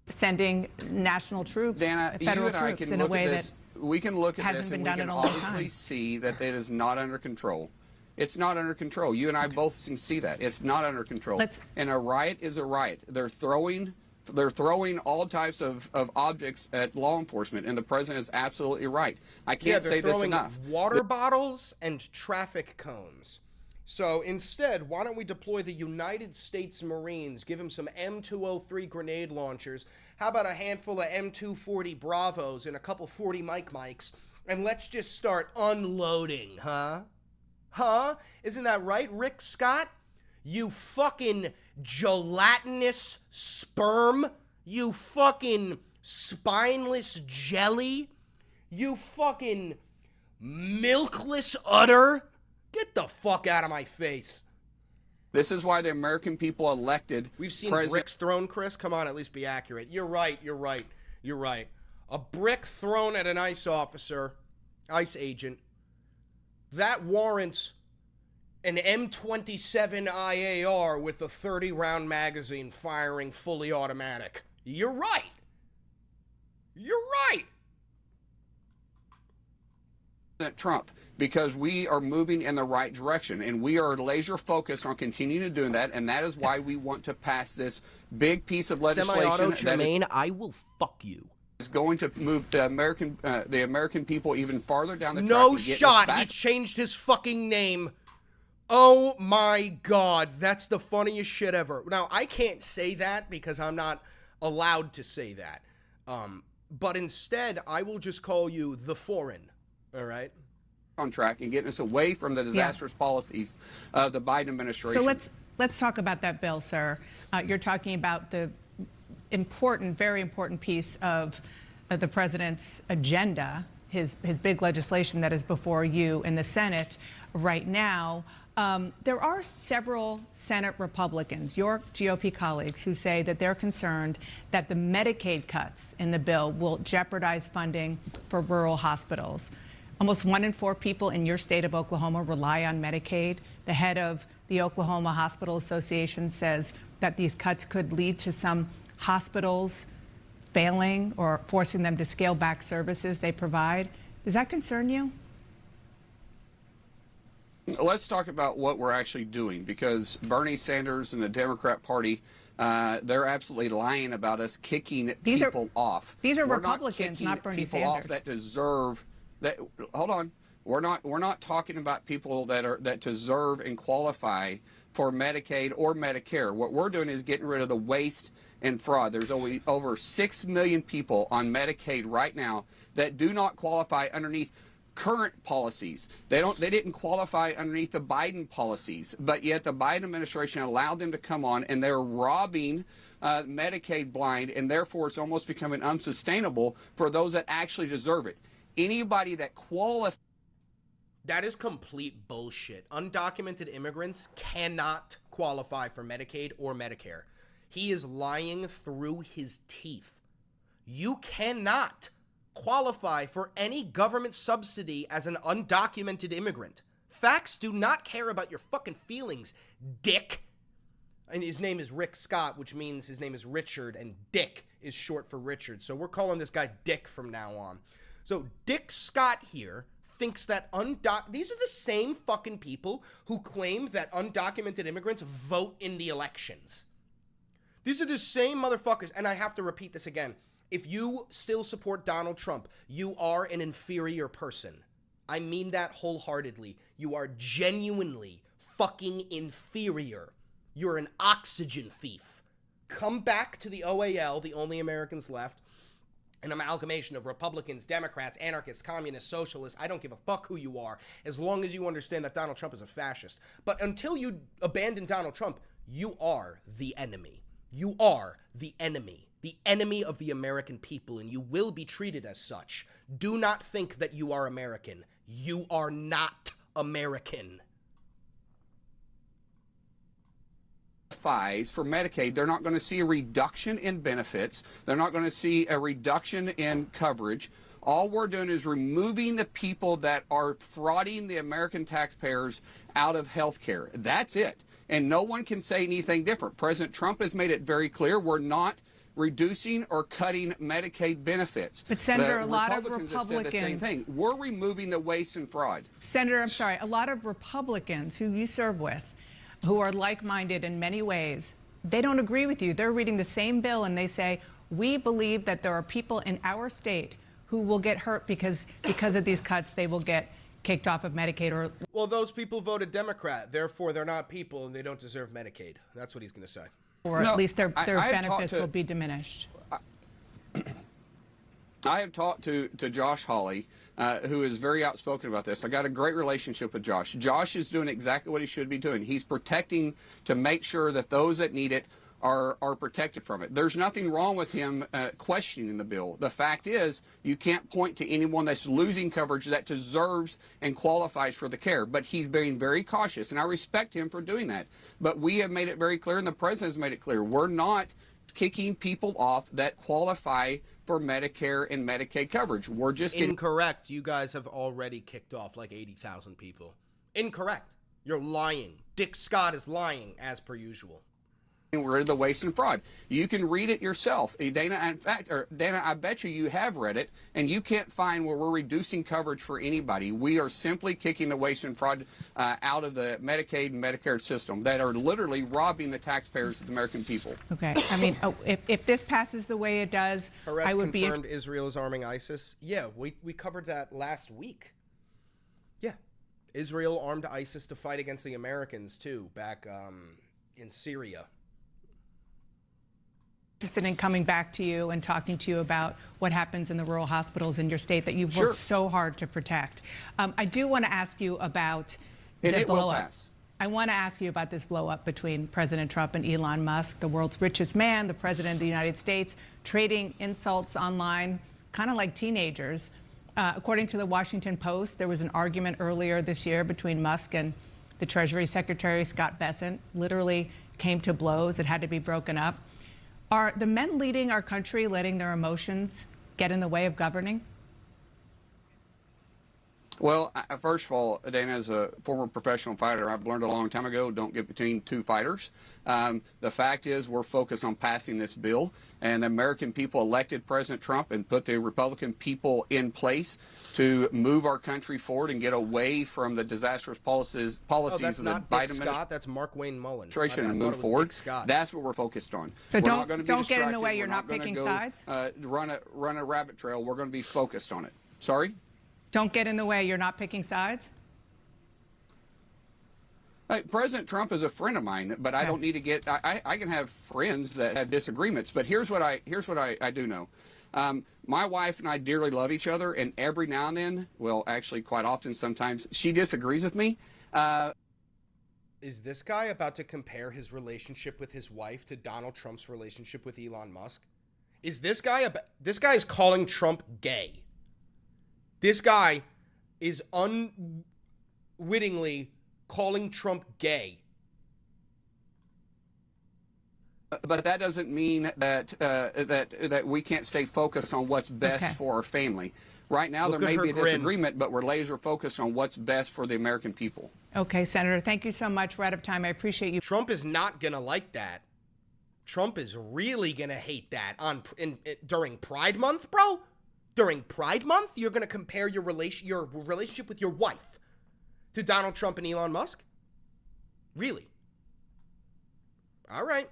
Sending national troops, Dana, federal you and I troops, can in a look way at this. We can look at this and we can obviously time. see that it is not under control. It's not under control. You and I both can see that. It's not under control. And a riot is a riot. They're throwing all types of objects at law enforcement, and the president is absolutely right. I can't say this enough. Water bottles and traffic cones. So instead, why don't we deploy the United States Marines, give them some M203 grenade launchers, how about a handful of M240 Bravos and a couple 40 Mikes, and let's just start unloading, huh? Huh? Isn't that right, Rick Scott? You fucking gelatinous sperm? You fucking spineless jelly? You fucking milkless udder? Get the fuck out of my face. This is why the American people elected. We've seen bricks thrown, Chris. Come on, at least be accurate. You're right. A brick thrown at an ICE officer, ICE agent, that warrants an M27 IAR with a 30-round magazine firing fully automatic. You're right. Trump, because we are moving in the right direction, and we are laser focused on continuing to do that, and that is why we want to pass this big piece of legislation. Semi-auto Tremaine, I will fuck you. Is going to move the American people even farther down the track. No shot. He changed his fucking name. Oh my God, that's the funniest shit ever. Now, I can't say that because I'm not allowed to say that. But instead, I will just call you the foreign. All right? On track and getting us away from the disastrous policies of the Biden administration. So let's talk about that bill, sir. You're talking about the important, very important piece of the president's agenda, his big legislation that is before you in the Senate right now. There are several Senate Republicans, your GOP colleagues, who say that they're concerned that the Medicaid cuts in the bill will jeopardize funding for rural hospitals. Almost 1 in 4 people in your state of Oklahoma rely on Medicaid. The head of the Oklahoma Hospital Association says that these cuts could lead to some hospitals failing or forcing them to scale back services they provide. Does that concern you? Let's talk about what we're actually doing, because Bernie Sanders and the Democrat Party, they're absolutely lying about us kicking people off. These are Republicans, not Bernie Sanders. Off that deserve that. Hold on, we're not talking about people that deserve and qualify for Medicaid or Medicare. What we're doing is getting rid of the waste and fraud. There's over 6 million people on Medicaid right now that do not qualify underneath current policies. They didn't qualify underneath the Biden policies, but yet the Biden administration allowed them to come on, and they're robbing Medicaid blind, and therefore it's almost becoming unsustainable for those that actually deserve it. Anybody that qualifies. That is complete bullshit. Undocumented immigrants cannot qualify for Medicaid or Medicare. He is lying through his teeth. You cannot qualify for any government subsidy as an undocumented immigrant. Facts do not care about your fucking feelings, dick. And his name is Rick Scott, which means his name is Richard, and Dick is short for Richard. So we're calling this guy Dick from now on. So Dick Scott here thinks that these are the same fucking people who claim that undocumented immigrants vote in the elections. These are the same motherfuckers, and I have to repeat this again. If you still support Donald Trump, you are an inferior person. I mean that wholeheartedly. You are genuinely fucking inferior. You're an oxygen thief. Come back to the OAL, the only Americans left, an amalgamation of Republicans, Democrats, anarchists, communists, socialists. I don't give a fuck who you are, as long as you understand that Donald Trump is a fascist. But until you abandon Donald Trump, you are the enemy. You are the enemy of the American people, and you will be treated as such. Do not think that you are American. You are not American. For Medicaid, they're not going to see a reduction in benefits. They're not going to see a reduction in coverage. All we're doing is removing the people that are frauding the American taxpayers out of health care. That's it. And no one can say anything different. President Trump has made it very clear we're not reducing or cutting Medicaid benefits. But Senator, the a lot of Republicans have said the same thing. We're removing the waste and fraud. Senator, I'm sorry, a lot of Republicans who you serve with, who are like-minded in many ways, they don't agree with you. They're reading the same bill and they say, we believe that there are people in our state who will get hurt because of these cuts. They will get kicked off of Medicaid. Or well, those people voted Democrat, therefore they're not people and they don't deserve Medicaid. That's what he's going to say. Or at least their benefits will be diminished. I have talked to Josh Hawley, who is very outspoken about this. I got a great relationship with Josh. Josh is doing exactly what he should be doing. He's protecting to make sure that those that need it are protected from it. There's nothing wrong with him questioning the bill. The fact is, you can't point to anyone that's losing coverage that deserves and qualifies for the care. But he's being very cautious, and I respect him for doing that. But we have made it very clear, and the president has made it clear, we're not kicking people off that qualify for Medicare and Medicaid coverage. We're just incorrect. You guys have already kicked off like 80,000 people. Incorrect. You're lying. Dick Scott is lying, as per usual. We're in the waste and fraud. You can read it yourself. Dana, I bet you have read it, and you can't find where we're reducing coverage for anybody. We are simply kicking the waste and fraud out of the Medicaid and Medicare system that are literally robbing the taxpayers of the American people. Okay. I mean, if this passes the way it does, I would be... confirmed Israel is arming ISIS. Yeah, we covered that last week. Yeah. Israel armed ISIS to fight against the Americans, too, back in Syria. Interested in coming back to you and talking to you about what happens in the rural hospitals in your state that you've worked so hard to protect. I do want to ask you about the blow-up. I want to ask you about this blow-up between President Trump and Elon Musk, the world's richest man, the president of the United States, trading insults online, kind of like teenagers. According to the Washington Post, there was an argument earlier this year between Musk and the Treasury Secretary, Scott Bessent. Literally came to blows. It had to be broken up. Are the men leading our country letting their emotions get in the way of governing? Well, first of all, Dana, as a former professional fighter, I've learned a long time ago, don't get between two fighters. The fact is we're focused on passing this bill, and the American people elected President Trump and put the Republican people in place to move our country forward and get away from the disastrous policies that's of the not Biden Dick Scott, that's Mark Wayne Mullen. administration and move forward. That's what we're focused on. So don't get in the way. You're not picking sides? Run a rabbit trail. We're going to be focused on it. Sorry? Don't get in the way. You're not picking sides? President Trump is a friend of mine, but I don't need to get. I can have friends that have disagreements, but here's what I do know. My wife and I dearly love each other, and every now and then, well, actually quite often sometimes, she disagrees with me. Is this guy about to compare his relationship with his wife to Donald Trump's relationship with Elon Musk? Is this guy is calling Trump gay? This guy is unwittingly calling Trump gay. But that doesn't mean that we can't stay focused on what's best for our family. Right now, there may be a disagreement, but we're laser focused on what's best for the American people. Okay, Senator, thank you so much. We're out of time. I appreciate you. Trump is not going to like that. Trump is really going to hate that during Pride Month, bro. During Pride Month, you're going to compare your relationship with your wife to Donald Trump and Elon Musk? Really? All right.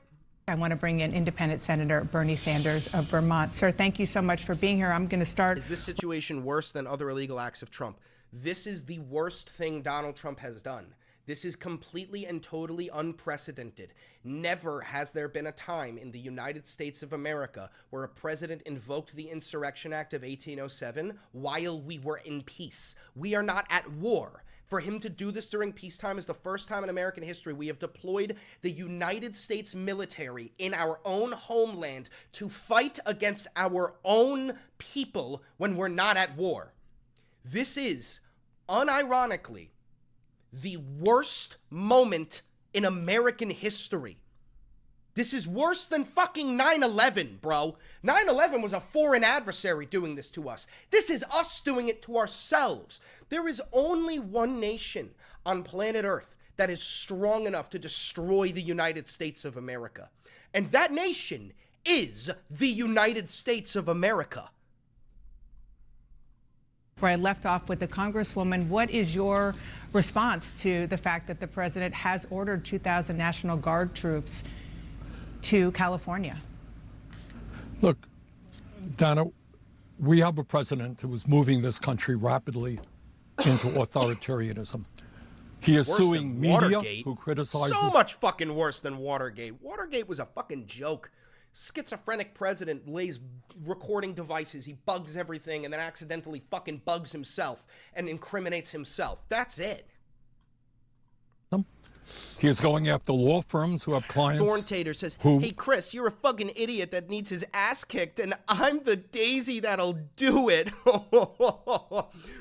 I want to bring in independent Senator Bernie Sanders of Vermont. Sir, thank you so much for being here. I'm going to start. Is this situation worse than other illegal acts of Trump? This is the worst thing Donald Trump has done. This is completely and totally unprecedented. Never has there been a time in the United States of America where a president invoked the Insurrection Act of 1807 while we were in peace. We are not at war. For him to do this during peacetime is the first time in American history we have deployed the United States military in our own homeland to fight against our own people when we're not at war. This is, unironically, the worst moment in American history. This is worse than fucking 9/11, bro. 9/11 was a foreign adversary doing this to us. This is us doing it to ourselves. There is only one nation on planet Earth that is strong enough to destroy the United States of America. And that nation is the United States of America. Where I left off with the Congresswoman, what is your response to the fact that the president has ordered 2,000 National Guard troops to California? Look, Dana, we have a president who is moving this country rapidly into authoritarianism. He is suing media who criticizes... So much fucking worse than Watergate. Watergate was a fucking joke. Schizophrenic president lays recording devices, he bugs everything, and then accidentally fucking bugs himself and incriminates himself. That's it. He is going after law firms who have clients. Thorn Tater says, hey, Chris, you're a fucking idiot that needs his ass kicked, and I'm the daisy that'll do it.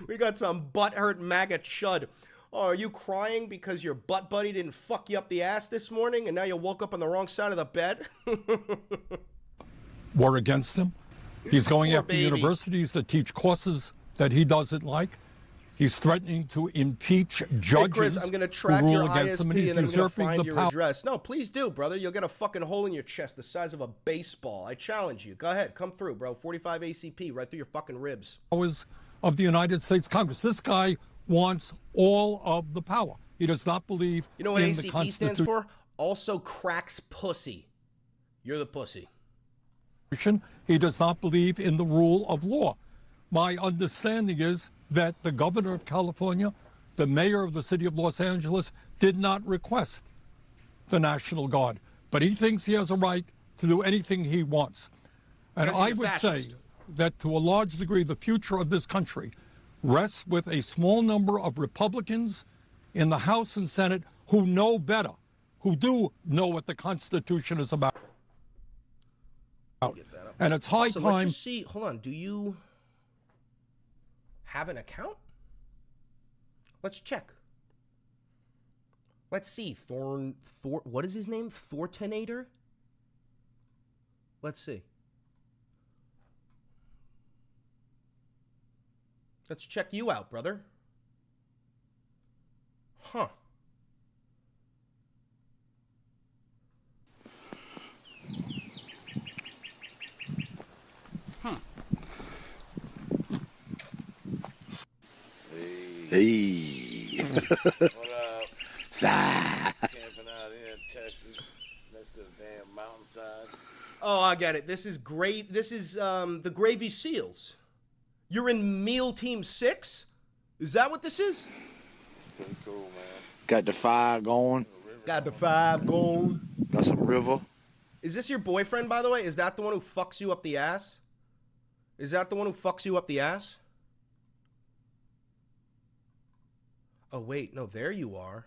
We got some butthurt MAGA chud. Oh, are you crying because your butt buddy didn't fuck you up the ass this morning, and now you woke up on the wrong side of the bed? We're against him. He's going after universities that teach courses that he doesn't like. He's threatening to impeach judges. Hey, Chris, I'm going to track your ISP him, and he's and then I'm going to find your power. address. No, please do, brother. You'll get a fucking hole in your chest the size of a baseball. I challenge you. Go ahead. Come through, bro. 45 ACP right through your fucking ribs. Powers of the United States Congress. This guy wants all of the power. He does not believe You know what in ACP the stands for? Also cracks pussy. You're the pussy. He does not believe in the rule of law. My understanding is that the governor of California, the mayor of the city of Los Angeles, did not request the National Guard. But he thinks he has a right to do anything he wants. And I would say that to a large degree, the future of this country rests with a small number of Republicans in the House and Senate who know better, who do know what the Constitution is about. And it's high time. Let's just see. Hold on. Do you have an account? Let's check. Let's see. What is his name? Thortonator? Let's see. Let's check you out, brother. Huh. Huh. Hey. What up? Camping out in Texas next to the damn mountainside. Oh, I get it. This is great. This is the Gravy Seals. You're in Meal Team 6? Is that what this is? Pretty cool, man. Got the fire going. Got the fire going. Got some river. Is this your boyfriend, by the way? Is that the one who fucks you up the ass? Is that the one who fucks you up the ass? Oh, wait. No, there you are.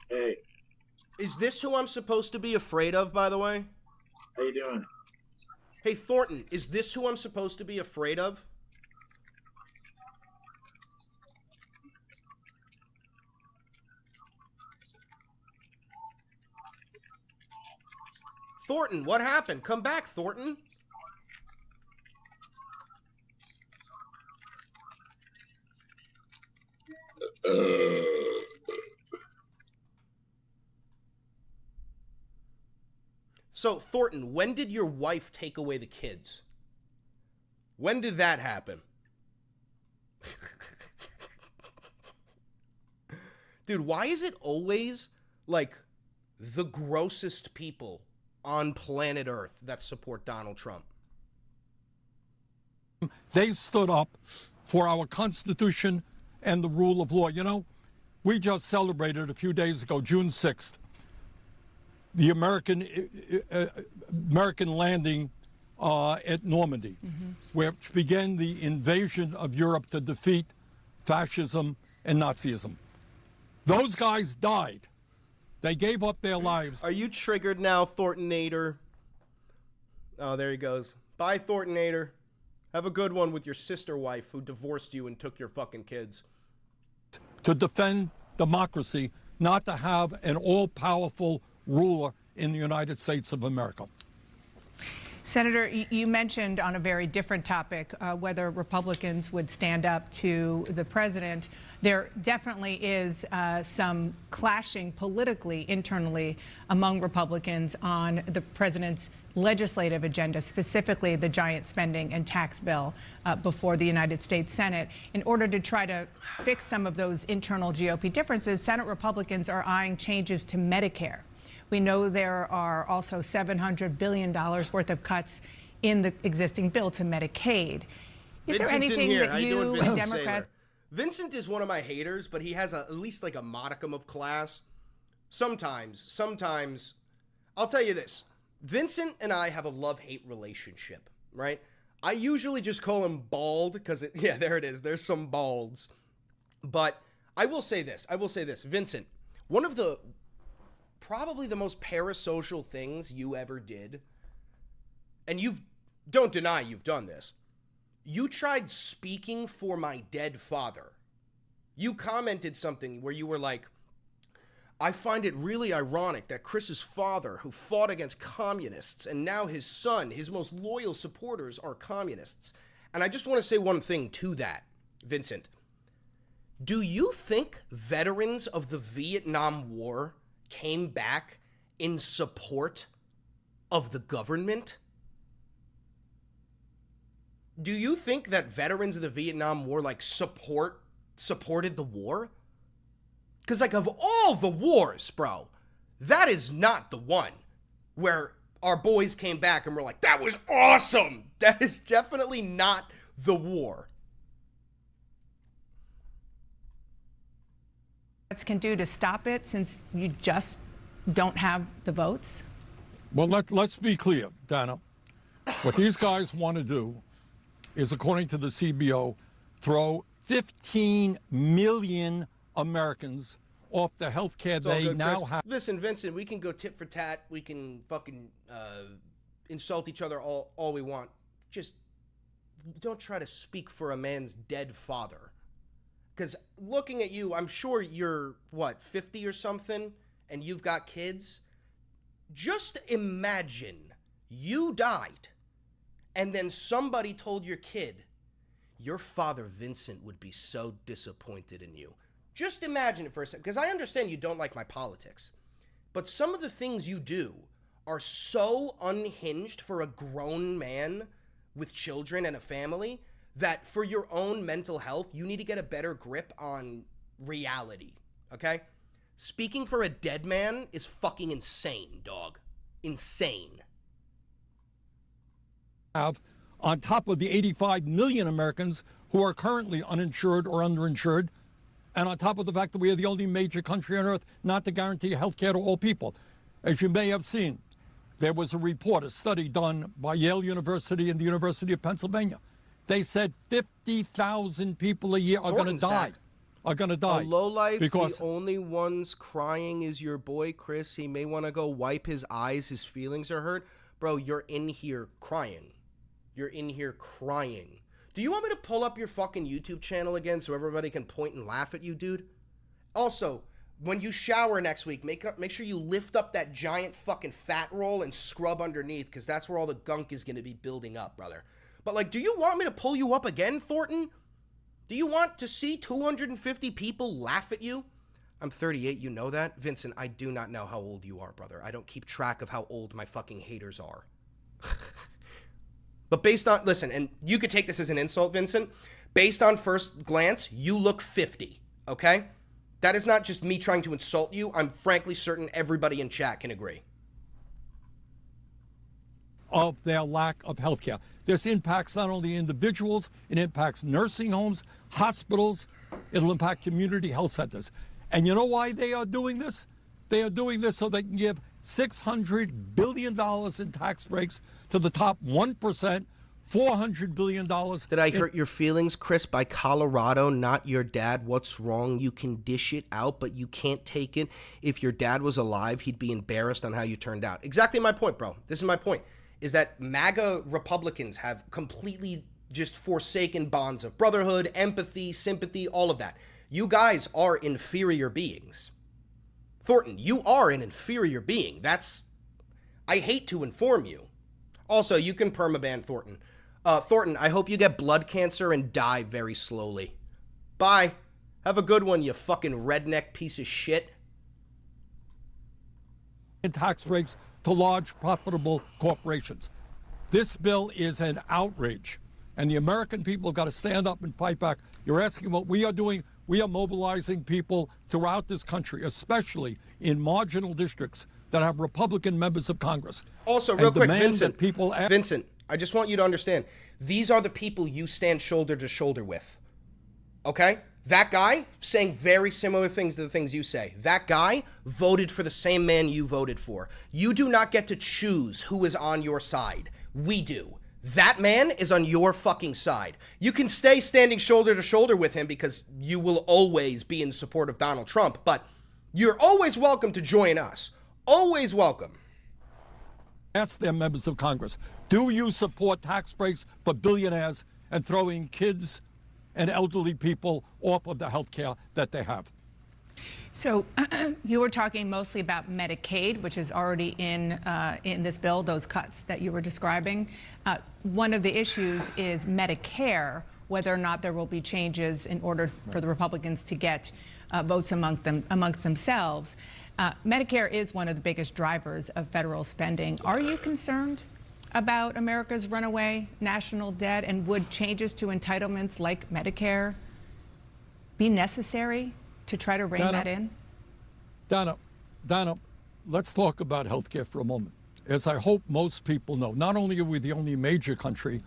Hey. Is this who I'm supposed to be afraid of, by the way? How you doing? Hey, Thornton, is this who I'm supposed to be afraid of? Thornton, what happened? Come back, Thornton. So, Thornton, when did your wife take away the kids? When did that happen? Dude, why is it always, like, the grossest people on planet Earth that support Donald Trump? They stood up for our Constitution and the rule of law. You know, we just celebrated a few days ago, June 6th, the American landing at Normandy, which began the invasion of Europe to defeat fascism and Nazism. Those guys died. They gave up their lives. Are you triggered now, Thorntonator? Oh, there he goes. Bye, Thorntonator. Have a good one with your sister wife who divorced you and took your fucking kids. To defend democracy, not to have an all-powerful ruler in the United States of America. Senator, you mentioned on a very different topic whether Republicans would stand up to the president. There definitely is some clashing politically, internally, among Republicans on the president's legislative agenda, specifically the giant spending and tax bill before the United States Senate. In order to try to fix some of those internal GOP differences, Senate Republicans are eyeing changes to Medicare. We know there are also $700 billion worth of cuts in the existing bill to Medicaid. Is there anything that you and Democrats... Vincent is one of my haters, but he has at least like a modicum of class. Sometimes, I'll tell you this. Vincent and I have a love-hate relationship, right? I usually just call him bald because, yeah, there it is. There's some balds. But I will say this. Vincent, one of the... probably the most parasocial things you ever did, and don't deny you've done this, you tried speaking for my dead father. You commented something where you were like, I find it really ironic that Chris's father, who fought against communists, and now his son, his most loyal supporters, are communists. And I just want to say one thing to that, Vincent. Do you think veterans of the Vietnam War came back in support of the government? Do you think that veterans of the Vietnam War like supported the war? Because like of all the wars, bro, that is not the one where our boys came back and were like, that was awesome. That is definitely not the war. Can do to stop it, since you just don't have the votes? Well, let's be clear, Dana. What these guys want to do is, according to the CBO, throw 15 million Americans off the health care they now have. Listen, Vincent, we can go tit for tat. We can fucking insult each other all we want. Just don't try to speak for a man's dead father. Because looking at you, I'm sure you're, 50 or something, and you've got kids? Just imagine you died, and then somebody told your kid, your father Vincent would be so disappointed in you. Just imagine it for a second, because I understand you don't like my politics, but some of the things you do are so unhinged for a grown man with children and a family that for your own mental health, you need to get a better grip on reality, okay? Speaking for a dead man is fucking insane, dog. Insane. On top of the 85 million Americans who are currently uninsured or underinsured, and on top of the fact that we are the only major country on earth not to guarantee health care to all people. As you may have seen, there was a report, a study done by Yale University and the University of Pennsylvania. They said 50,000 people a year are going to die. A lowlife, because the only ones crying is your boy Chris. He may want to go wipe his eyes. His feelings are hurt. Bro, you're in here crying. You're in here crying. Do you want me to pull up your fucking YouTube channel again so everybody can point and laugh at you, dude? Also, when you shower next week, make sure you lift up that giant fucking fat roll and scrub underneath, because that's where all the gunk is going to be building up, brother. But, like, do you want me to pull you up again, Thornton? Do you want to see 250 people laugh at you? I'm 38, you know that? Vincent, I do not know how old you are, brother. I don't keep track of how old my fucking haters are. But based on, listen, and you could take this as an insult, Vincent. Based on first glance, you look 50, okay? That is not just me trying to insult you. I'm frankly certain everybody in chat can agree. Of their lack of health care. This impacts not only individuals, it impacts nursing homes, hospitals, it'll impact community health centers. And you know why they are doing this? They are doing this so they can give $600 billion in tax breaks to the top 1%, $400 billion. Did I hurt your feelings, Chris? By Colorado, not your dad. What's wrong? You can dish it out, but you can't take it. If your dad was alive, he'd be embarrassed on how you turned out. Exactly my point, bro. This is my point, is that MAGA Republicans have completely just forsaken bonds of brotherhood, empathy, sympathy, all of that. You guys are inferior beings. Thornton, you are an inferior being. I hate to inform you. Also, you can permaban Thornton. Thornton, I hope you get blood cancer and die very slowly. Bye. Have a good one, you fucking redneck piece of shit. Tax breaks to large profitable corporations. This bill is an outrage, and the American people have got to stand up and fight back. You're asking what we are doing. We are mobilizing people throughout this country, especially in marginal districts that have Republican members of Congress. Also, real quick, Vincent, Vincent, I just want you to understand, these are the people you stand shoulder to shoulder with. Okay? That guy saying very similar things to the things you say. That guy voted for the same man you voted for. You do not get to choose who is on your side. We do. That man is on your fucking side. You can stay standing shoulder to shoulder with him because you will always be in support of Donald Trump, but you're always welcome to join us. Always welcome. Ask their members of Congress, do you support tax breaks for billionaires and throwing kids and elderly people off of the health care that they have? So you were talking mostly about Medicaid, which is already in this bill, those cuts that you were describing. One of the issues is Medicare, whether or not there will be changes in order for the Republicans to get votes amongst themselves. Medicare is one of the biggest drivers of federal spending. Are you concerned about America's runaway national debt, and would changes to entitlements like Medicare be necessary to try to rein that in? Donna, let's talk about health care for a moment. As I hope most people know, not only are we the only major country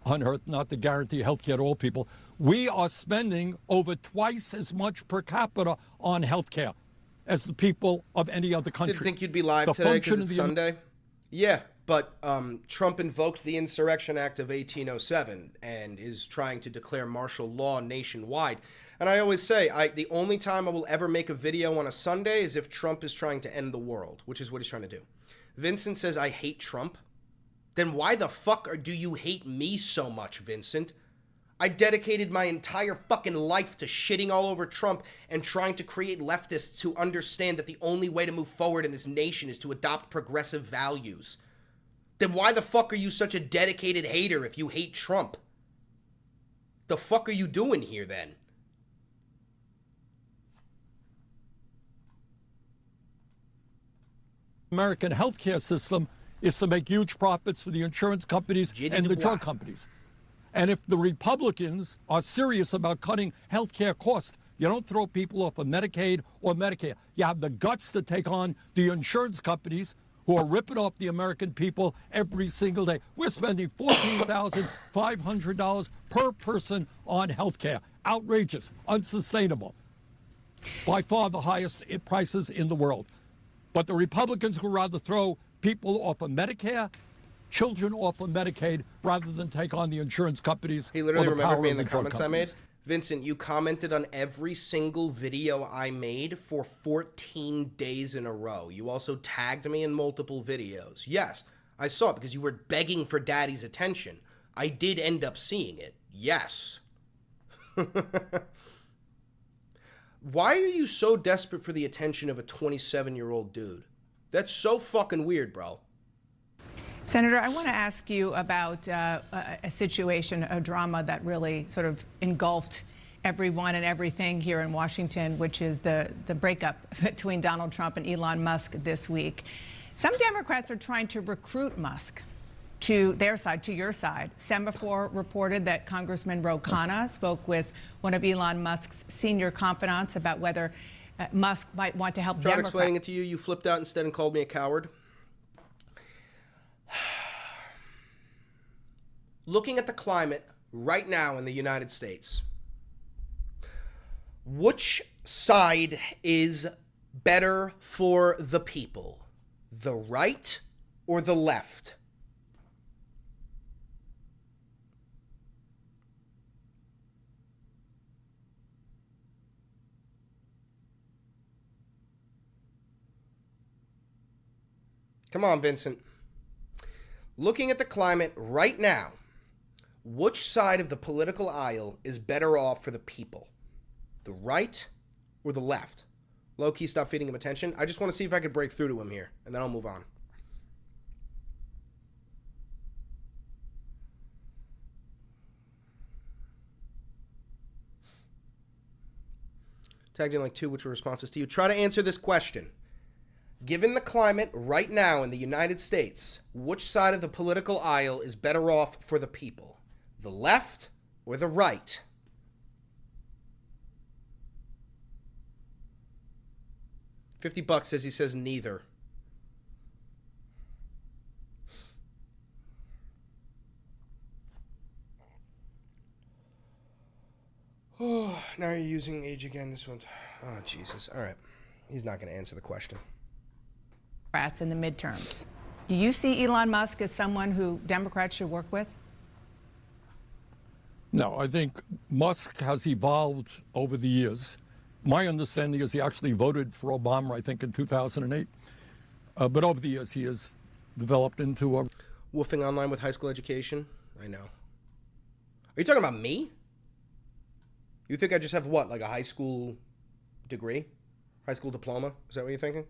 on earth not to guarantee health care to all people, we are spending over twice as much per capita on health care as the people of any other country. Didn't think you'd be live today because it's Sunday. Yeah, but Trump invoked the Insurrection Act of 1807 and is trying to declare martial law nationwide. And I always say, the only time I will ever make a video on a Sunday is if Trump is trying to end the world, which is what he's trying to do. Vincent says, I hate Trump. Then why the fuck do you hate me so much, Vincent? I dedicated my entire fucking life to shitting all over Trump and trying to create leftists who understand that the only way to move forward in this nation is to adopt progressive values. Then why the fuck are you such a dedicated hater if you hate Trump? The fuck are you doing here then? American healthcare system is to make huge profits for the insurance companies and the drug companies. And if the Republicans are serious about cutting healthcare costs, you don't throw people off of Medicaid or Medicare. You have the guts to take on the insurance companies who are ripping off the American people every single day. We're spending $14,500 per person on healthcare. Outrageous, unsustainable. By far the highest prices in the world. But the Republicans would rather throw people off of Medicare, children off of Medicaid, rather than take on the insurance companies. He literally remembered me in the comments I made. Vincent, you commented on every single video I made for 14 days in a row. You also tagged me in multiple videos. Yes, I saw it because you were begging for daddy's attention. I did end up seeing it. Yes. Why are you so desperate for the attention of a 27-year-old dude? That's so fucking weird, bro. Senator, I want to ask you about a situation, a drama that really sort of engulfed everyone and everything here in Washington, which is the breakup between Donald Trump and Elon Musk this week. Some Democrats are trying to recruit Musk to their side, to your side. Semaphore reported that Congressman Ro Khanna spoke with one of Elon Musk's senior confidants about whether Musk might want to help Tried Democrats. explaining it to you. You flipped out instead and called me a coward. Looking at the climate right now in the United States, which side is better for the people? The right or the left? Come on, Vincent. Looking at the climate right now, which side of the political aisle is better off for the people? The right or the left? Low-key, stop feeding him attention. I just want to see if I could break through to him here, and then I'll move on. Tagged in like 2, which were responses to you. Try to answer this question. Given the climate right now in the United States, which side of the political aisle is better off for the people? The left or the right? $50 says he says neither. Oh, now you're using age again. This one. Oh, Jesus. All right. He's not going to answer the question. In the midterms. Do you see Elon Musk as someone who Democrats should work with? No, I think Musk has evolved over the years. My understanding is he actually voted for Obama, I think, in 2008. But over the years, he has developed into a... Woofing online with high school education? I know. Are you talking about me? You think I just have what, like a high school degree? High school diploma? Is that what you're thinking?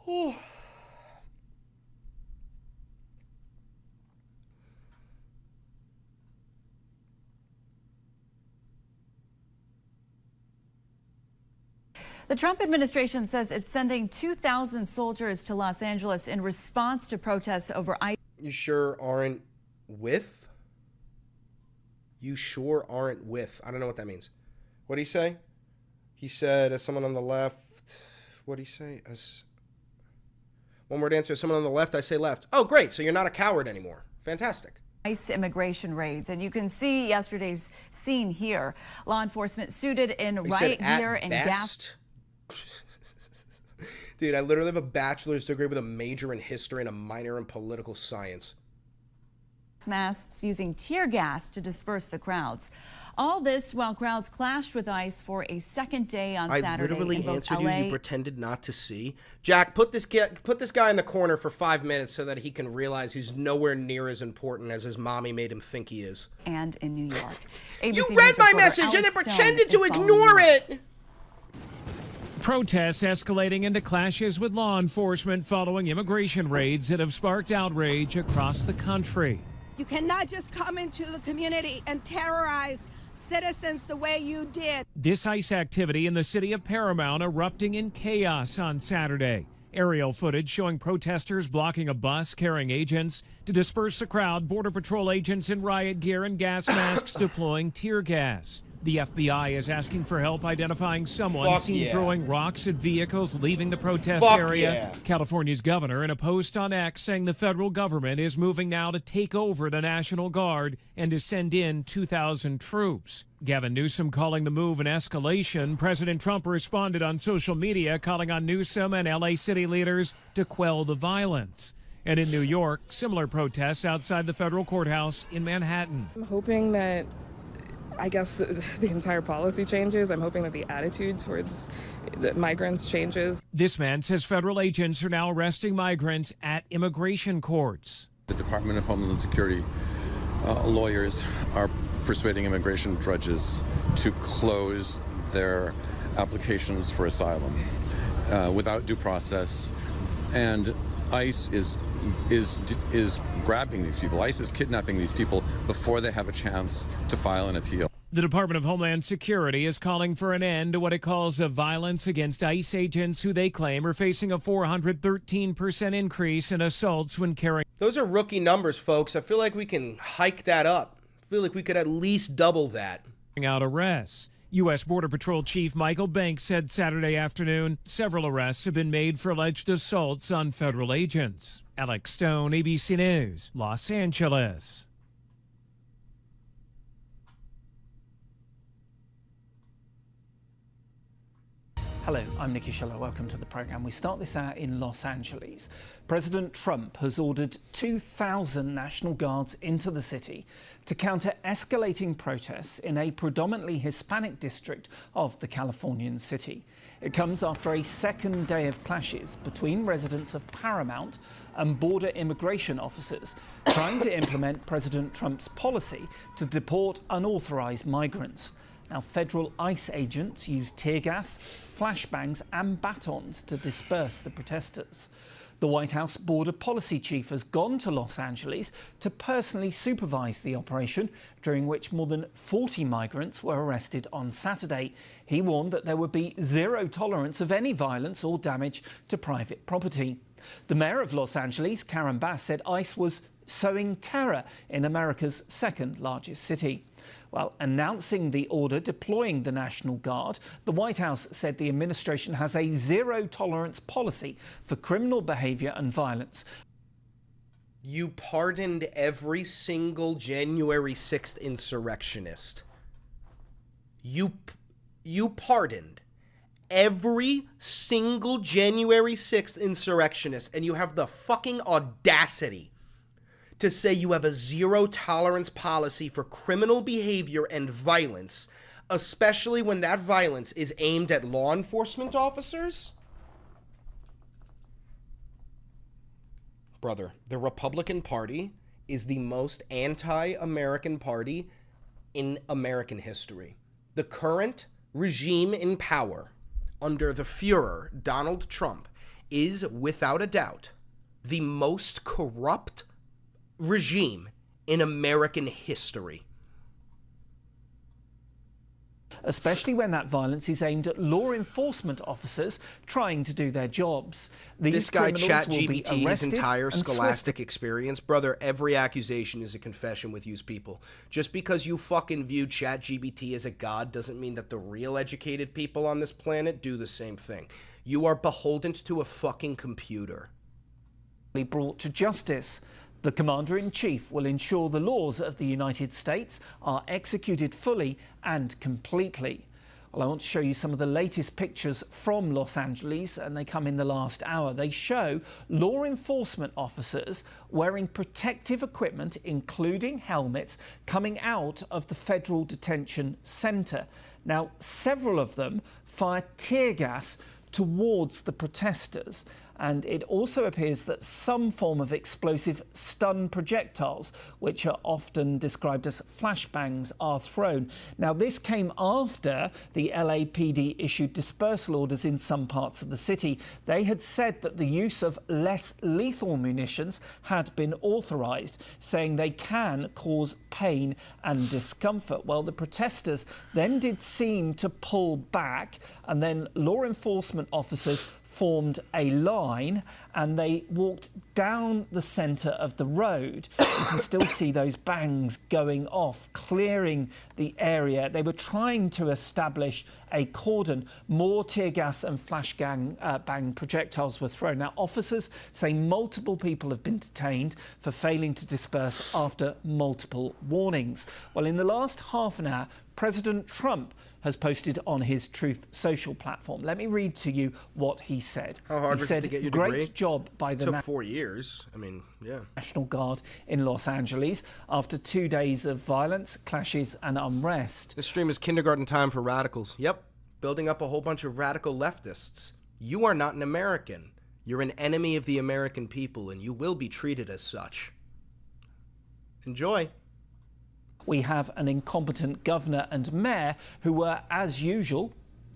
Oh. The Trump administration says it's sending 2,000 soldiers to Los Angeles in response to protests over ICE. You sure aren't with? You sure aren't with. I don't know what that means. What did he say? He said, as someone on the left, what did he say? As one word answer, as someone on the left, I say left. Oh, great. So you're not a coward anymore. Fantastic. ICE immigration raids, and you can see yesterday's scene here. Law enforcement suited in riot gear and gas. Dude, I literally have a bachelor's degree with a major in history and a minor in political science. Masks using tear gas to disperse the crowds. All this while crowds clashed with ICE for a second day on Saturday. I literally in both answered LA. you pretended not to see. Jack, put this guy in the corner for 5 minutes so that he can realize he's nowhere near as important as his mommy made him think he is. And in New York. You read my message and then pretended to ignore it. Protests escalating into clashes with law enforcement following immigration raids that have sparked outrage across the country. You cannot just come into the community and terrorize citizens the way you did. This ICE activity in the city of Paramount erupting in chaos on Saturday. Aerial footage showing protesters blocking a bus carrying agents. To disperse the crowd, Border Patrol agents in riot gear and gas masks deploying tear gas. The FBI is asking for help identifying someone seen throwing rocks at vehicles leaving the protest area. California's governor in a post on X saying the federal government is moving now to take over the National Guard and to send in 2,000 troops. Gavin Newsom calling the move an escalation. President Trump responded on social media calling on Newsom and LA city leaders to quell the violence. And in New York, similar protests outside the federal courthouse in Manhattan. I'm hoping that I guess the entire policy changes. I'm hoping that the attitude towards the migrants changes. This man says federal agents are now arresting migrants at immigration courts. The Department of Homeland Security lawyers are persuading immigration judges to close their applications for asylum. without due process, and ICE is grabbing these people. ICE is kidnapping these people before they have a chance to file an appeal. The Department of Homeland Security is calling for an end to what it calls a violence against ICE agents who they claim are facing a 413% increase in assaults when carrying. Those are rookie numbers, folks. I feel like we can hike that up. I feel like we could at least double that. Out arrests. U.S. Border Patrol Chief Michael Banks said Saturday afternoon several arrests have been made for alleged assaults on federal agents. Alex Stone, ABC News, Los Angeles. Hello, I'm Nikki Schiller. Welcome to the program. We start this hour in Los Angeles. President Trump has ordered 2,000 National Guards into the city to counter escalating protests in a predominantly Hispanic district of the Californian city. It comes after a second day of clashes between residents of Paramount and border immigration officers trying to implement President Trump's policy to deport unauthorized migrants. Now, federal ICE agents used tear gas, flashbangs and batons to disperse the protesters. The White House border policy chief has gone to Los Angeles to personally supervise the operation, during which more than 40 migrants were arrested on Saturday. He warned that there would be zero tolerance of any violence or damage to private property. The mayor of Los Angeles, Karen Bass, said ICE was sowing terror in America's second largest city. Well, announcing the order deploying the National Guard, the White House said the administration has a zero-tolerance policy for criminal behavior and violence. You pardoned every single January 6th insurrectionist. You pardoned every single January 6th insurrectionist, and you have the fucking audacity to say you have a zero-tolerance policy for criminal behavior and violence, especially when that violence is aimed at law enforcement officers? Brother, the Republican Party is the most anti-American party in American history. The current regime in power under the Führer, Donald Trump, is without a doubt the most corrupt regime in American history. Especially when that violence is aimed at law enforcement officers trying to do their jobs. This guy ChatGPT, his entire scholastic experience, brother, every accusation is a confession with you people. Just because you fucking view ChatGPT as a god doesn't mean that the real educated people on this planet do the same thing. You are beholden to a fucking computer. Brought to justice. The Commander-in-Chief will ensure the laws of the United States are executed fully and completely. Well, I want to show you some of the latest pictures from Los Angeles, and they come in the last hour. They show law enforcement officers wearing protective equipment, including helmets, coming out of the Federal Detention Center. Now, several of them fire tear gas towards the protesters. And it also appears that some form of explosive stun projectiles, which are often described as flashbangs, are thrown. Now, this came after the LAPD issued dispersal orders in some parts of the city. They had said that the use of less lethal munitions had been authorized, saying they can cause pain and discomfort. Well, the protesters then did seem to pull back, and then law enforcement officers formed a line and they walked down the centre of the road. You can still see those bangs going off, clearing the area. They were trying to establish a cordon. More tear gas and bang projectiles were thrown. Now, officers say multiple people have been detained for failing to disperse after multiple warnings. Well, in the last half an hour, President Trump has posted on his Truth Social platform. Let me read to you what he said. How hard was it to get your degree? Great job by the Took 4 years. I mean, yeah. National Guard in Los Angeles after 2 days of violence, clashes and unrest. This stream is kindergarten time for radicals. Yep, building up a whole bunch of radical leftists. You are not an American. You're an enemy of the American people, and you will be treated as such. Enjoy. We have an incompetent governor and mayor who were, as usual,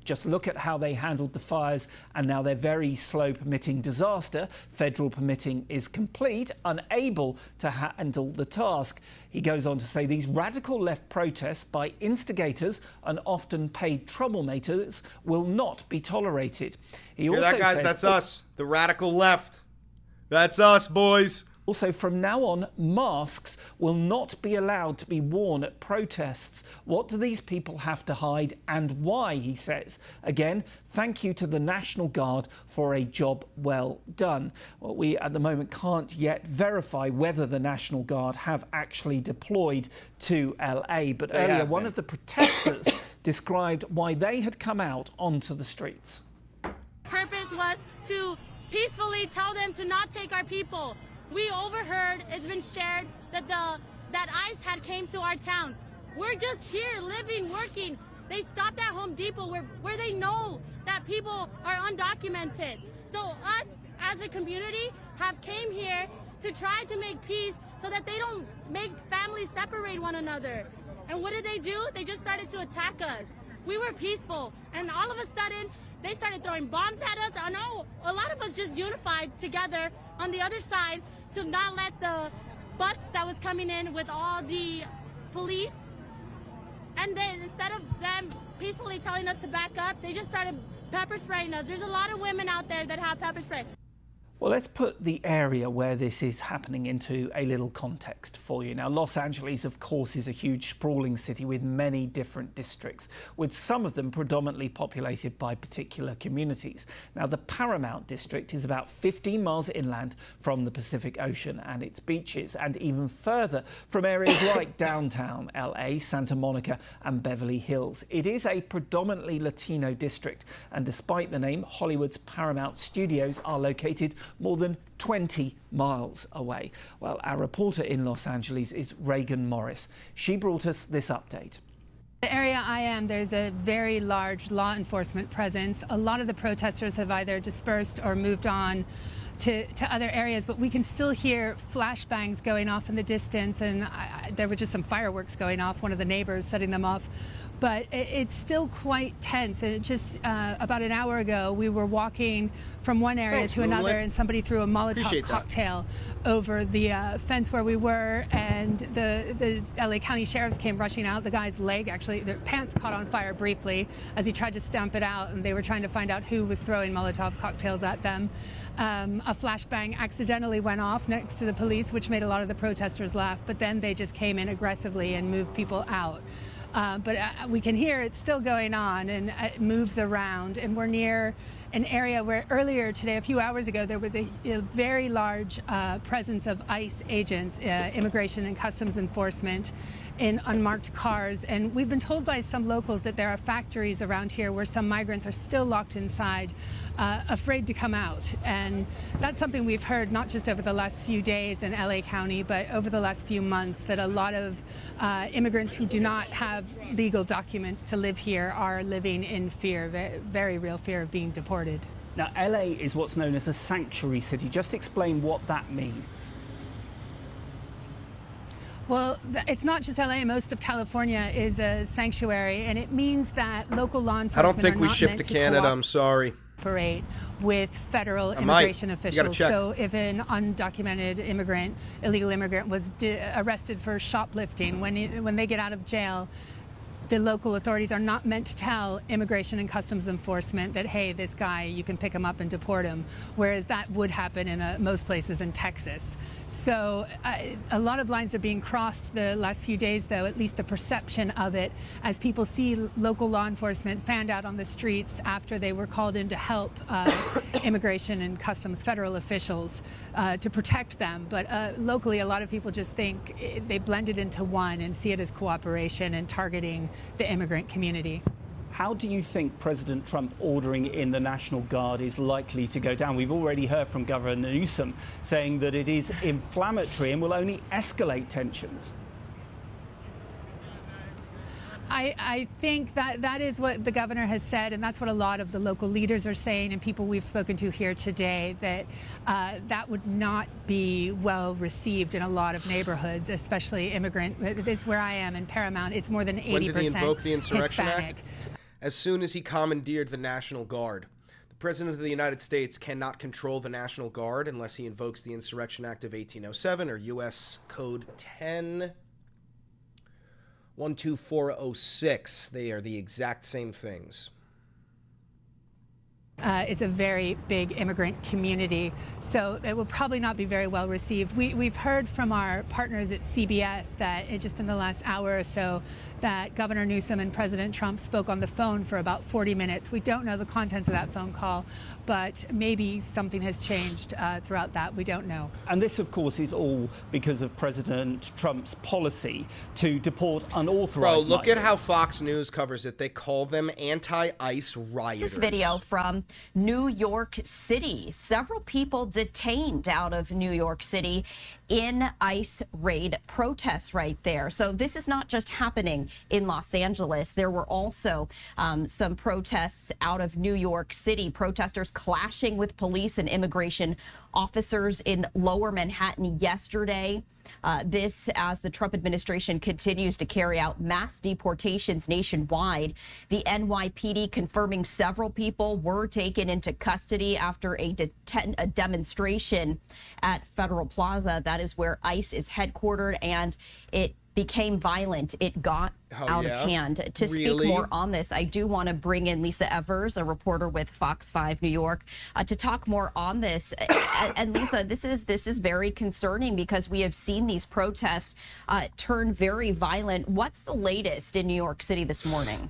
Just look at how they handled the fires, and now their very slow permitting disaster, federal permitting, is complete, unable to handle the task. He goes on to say these radical left protests by instigators and often paid troublemakers will not be tolerated. He Hear also that, guys? says, That's us, the radical left. That's us, boys. Also, from now on, masks will not be allowed to be worn at protests. What do these people have to hide and why, he says. Again, thank you to the National Guard for a job well done. Well, we at the moment can't yet verify whether the National Guard have actually deployed to LA, but earlier one of the protesters described why they had come out onto the streets. Purpose was to peacefully tell them to not take our people. We overheard, it's been shared, that ICE had came to our towns. We're just here living, working. They stopped at Home Depot where they know that people are undocumented. So us as a community have came here to try to make peace so that they don't make families separate one another. And what did they do? They just started to attack us. We were peaceful, and all of a sudden they started throwing bombs at us. I know a lot of us just unified together on the other side to not let the bus that was coming in with all the police, and then instead of them peacefully telling us to back up, they just started pepper spraying us. There's a lot of women out there that have pepper spray. Well, let's put the area where this is happening into a little context for you. Now, Los Angeles, of course, is a huge sprawling city with many different districts, with some of them predominantly populated by particular communities. Now, the Paramount district is about 15 miles inland from the Pacific Ocean and its beaches, and even further from areas like downtown LA, Santa Monica and Beverly Hills. It is a predominantly Latino district, and despite the name, Hollywood's Paramount Studios are located more than 20 miles away. Well, our reporter in Los Angeles is Reagan Morris. She brought us this update. The area I am, there's a very large law enforcement presence. A lot of the protesters have either dispersed or moved on to other areas, but we can still hear flashbangs going off in the distance, and there were just some fireworks going off, one of the neighbors setting them off. But it's still quite tense. And just about an hour ago, we were walking from one area to another, and somebody threw a Molotov cocktail over the fence where we were, and the LA County sheriffs came rushing out. The guy's leg, actually, their pants caught on fire briefly as he tried to stamp it out, and they were trying to find out who was throwing Molotov cocktails at them. A flashbang accidentally went off next to the police, which made a lot of the protesters laugh, but then they just came in aggressively and moved people out. But we can hear it's still going on, and it moves around, and we're near an area where earlier today, a few hours ago, there was a very large presence of ICE agents, Immigration and Customs Enforcement, in unmarked cars. And we've been told by some locals that there are factories around here where some migrants are still locked inside, afraid to come out. And that's something we've heard not just over the last few days in LA County, but over the last few months, that a lot of immigrants who do not have legal documents to live here are living in fear, very real fear of being deported. Now, LA is what's known as a sanctuary city. Just explain what that means. Well, it's not just LA. Most of California is a sanctuary, and it means that local law enforcement I don't think we ship to Canada. I'm sorry. Cooperate with federal immigration officials. So if an undocumented immigrant, illegal immigrant, was arrested for shoplifting, when they get out of jail, the local authorities are not meant to tell Immigration and Customs Enforcement that, hey, this guy, you can pick him up and deport him, whereas that would happen in most places in Texas. So a lot of lines are being crossed the last few days, though, at least the perception of it, as people see local law enforcement fanned out on the streets after they were called in to help Immigration and Customs federal officials to protect them. But locally, a lot of people just think they blended into one and see it as cooperation and targeting the immigrant community. How do you think President Trump ordering in the National Guard is likely to go down? We've already heard from Governor Newsom saying that it is inflammatory and will only escalate tensions. I think that is what the governor has said, and that's what a lot of the local leaders are saying, and people we've spoken to here today, that that would not be well received in a lot of neighborhoods, especially immigrant. This is where I am in Paramount. It's more than 80% When did he invoke the Insurrection Hispanic. Act? as soon as he commandeered the National Guard. The President of the United States cannot control the National Guard unless he invokes the Insurrection Act of 1807 or U.S. Code 12406. They are the exact same things. It's a very big immigrant community, so it will probably not be very well received. We've heard from our partners at CBS that just in the last hour or so that Governor Newsom and President Trump spoke on the phone for about 40 minutes. We don't know the contents of that phone call, but maybe something has changed throughout that. We don't know. And this, of course, is all because of President Trump's policy to deport unauthorized Bro, look at how Fox News covers it. They call them anti-ICE rioters. This video from New York City. Several people detained out of New York City in ICE raid protests right there. So this is not just happening in Los Angeles. There were also some protests out of New York City, protesters clashing with police and immigration officers in Lower Manhattan yesterday. This as the Trump administration continues to carry out mass deportations nationwide. The NYPD confirming several people were taken into custody after a demonstration at Federal Plaza. That is where ICE is headquartered, and it became violent. It got out of hand. To speak more on this, I do want to bring in Lisa Evers, a reporter with Fox 5 New York, to talk more on this. And Lisa, this is very concerning because we have seen these protests turn very violent. What's the latest in New York City this morning?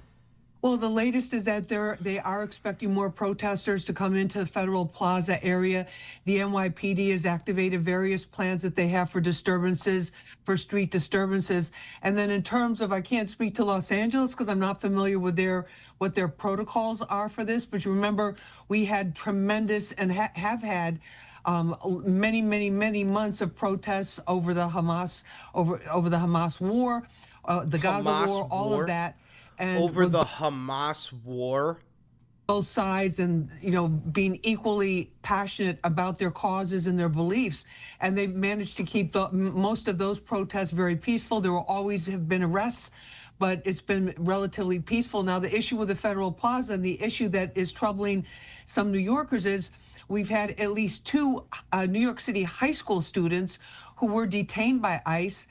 Well, the latest is that they are expecting more protesters to come into the Federal Plaza area. The NYPD has activated various plans that they have for disturbances, for street disturbances. And then in terms of, I can't speak to Los Angeles because I'm not familiar with what their protocols are for this. But you remember, we had tremendous and have had many months of protests over the Hamas, over the Hamas war, the Gaza war, all of that. And over the Hamas war, both sides, and being equally passionate about their causes and their beliefs, and they managed to keep most of those protests very peaceful. There will always have been arrests, but it's been relatively peaceful. Now, the issue with the Federal Plaza and the issue that is troubling some New Yorkers is we've had at least two New York City high school students who were detained by ICE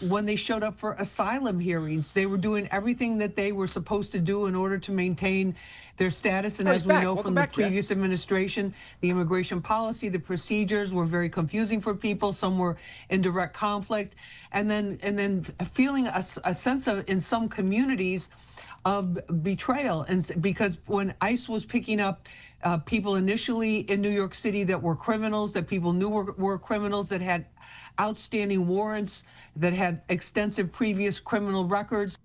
when they showed up for asylum hearings. They were doing everything that they were supposed to do in order to maintain their status. And as we know from the previous administration, the immigration policy, the procedures were very confusing for people. Some were in direct conflict. And then feeling a sense of, in some communities, of betrayal. And because when ICE was picking up people initially in New York City that were criminals, that people knew were criminals, that had outstanding warrants, that had extensive previous criminal records.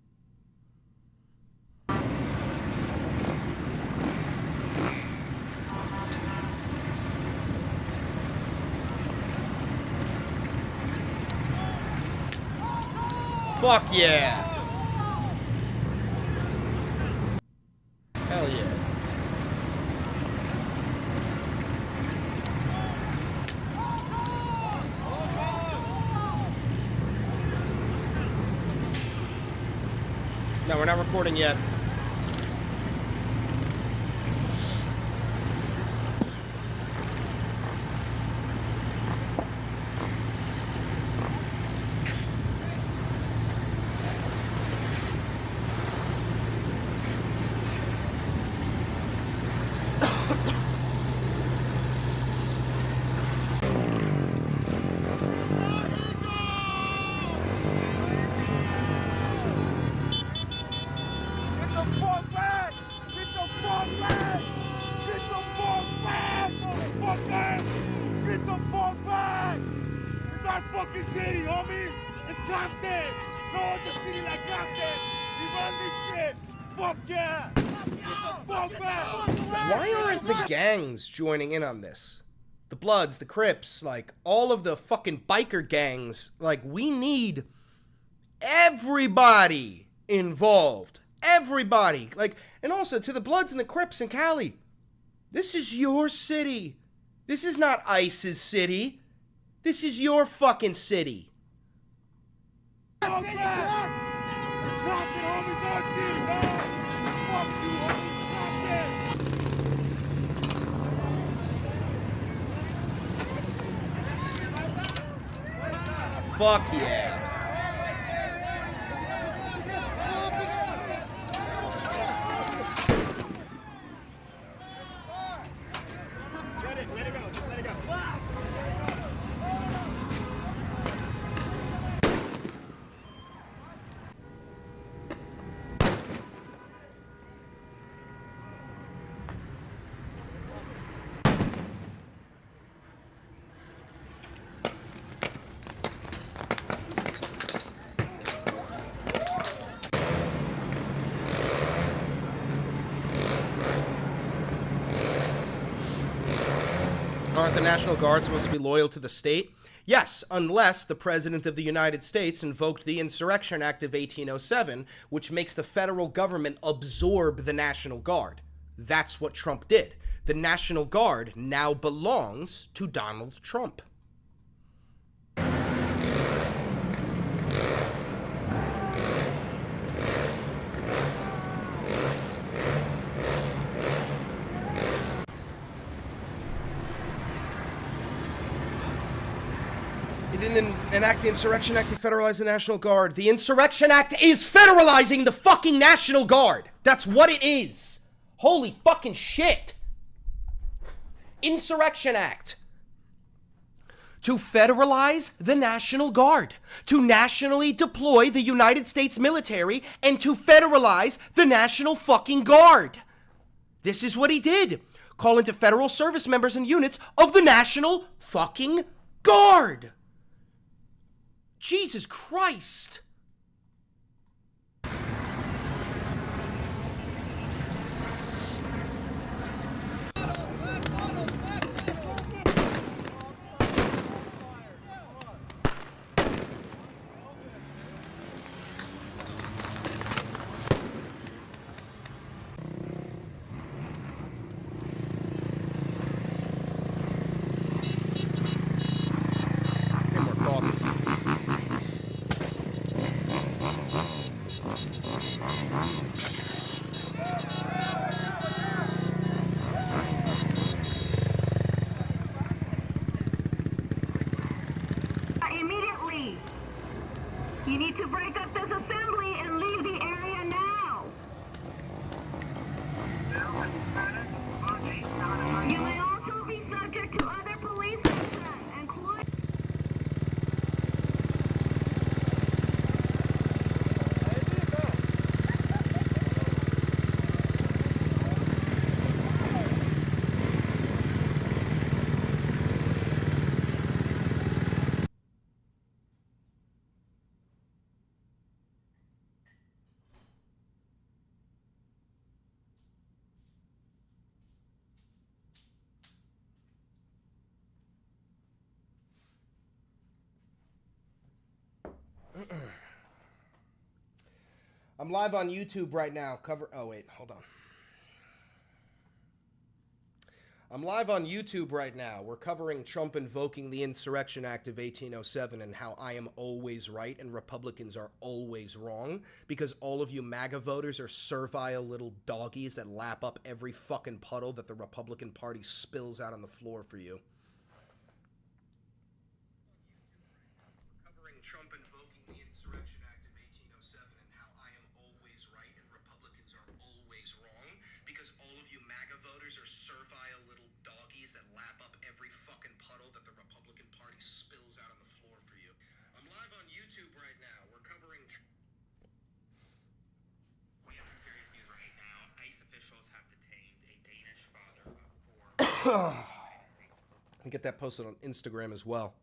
Fuck yeah. Hell yeah. No, we're not recording yet. Why aren't the gangs joining in on this? The Bloods, the Crips, like all of the fucking biker gangs. Like, we need everybody involved. Everybody. Like, and also to the Bloods and the Crips in Cali. This is your city. This is not ICE's city. This is your fucking city. Fuck yeah. Aren't the National Guard supposed to be loyal to the state? Yes, unless the President of the United States invoked the Insurrection Act of 1807, which makes the federal government absorb the National Guard. That's what Trump did. The National Guard now belongs to Donald Trump. He didn't enact the Insurrection Act to federalize the National Guard. The Insurrection Act is federalizing the fucking National Guard. That's what it is. Holy fucking shit. Insurrection Act. To federalize the National Guard. To nationally deploy the United States military and to federalize the National fucking Guard. This is what he did. Call into federal service members and units of the National fucking Guard. Jesus Christ. Get more coffee. Immediately! You need to break up this assembly and leave the area now! You may also be subject to other police action and court. I'm live on YouTube right now. Oh, wait, hold on. I'm live on YouTube right now. We're covering Trump invoking the Insurrection Act of 1807 and how I am always right and Republicans are always wrong because all of you MAGA voters are servile little doggies that lap up every fucking puddle that the Republican Party spills out on the floor for you. Covering Trump invoking the Insurrection Act of 1807 and how I am always right and Republicans are always wrong because all of you MAGA voters are servile little doggies that lap up every fucking puddle that the Republican Party spills out on the floor for you. I'm live on YouTube right now. We're covering... We have some serious news right now. ICE officials have detained a Danish father of 4. We get that posted on Instagram as well.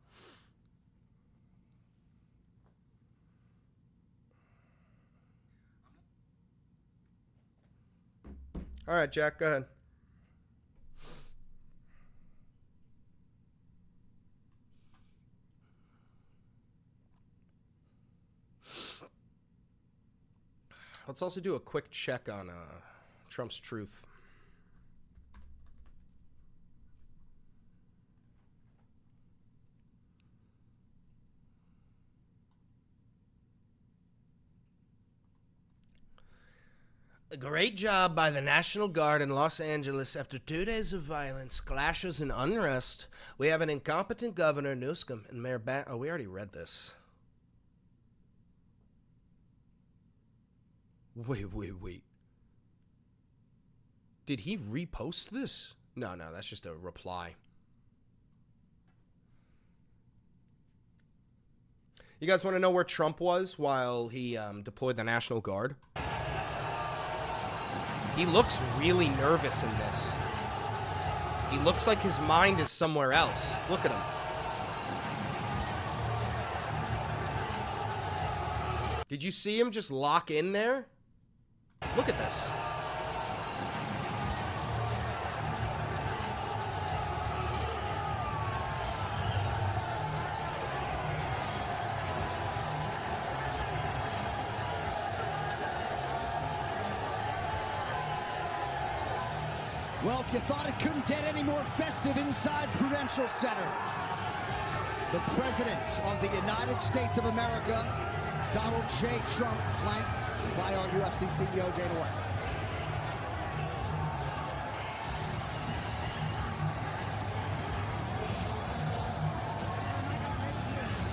All right, Jack, go ahead. Let's also do a quick check on Trump's truth. A great job by the National Guard in Los Angeles after 2 days of violence, clashes, and unrest. We have an incompetent Governor Newsom and Mayor Oh, we already read this. Wait. Did he repost this? No, that's just a reply. You guys want to know where Trump was while he deployed the National Guard? He looks really nervous in this. He looks like his mind is somewhere else. Look at him. Did you see him just lock in there? Look at this. Well, if you thought it couldn't get any more festive inside Prudential Center, the President of the United States of America, Donald J. Trump, flanked by our UFC CEO, Dana White.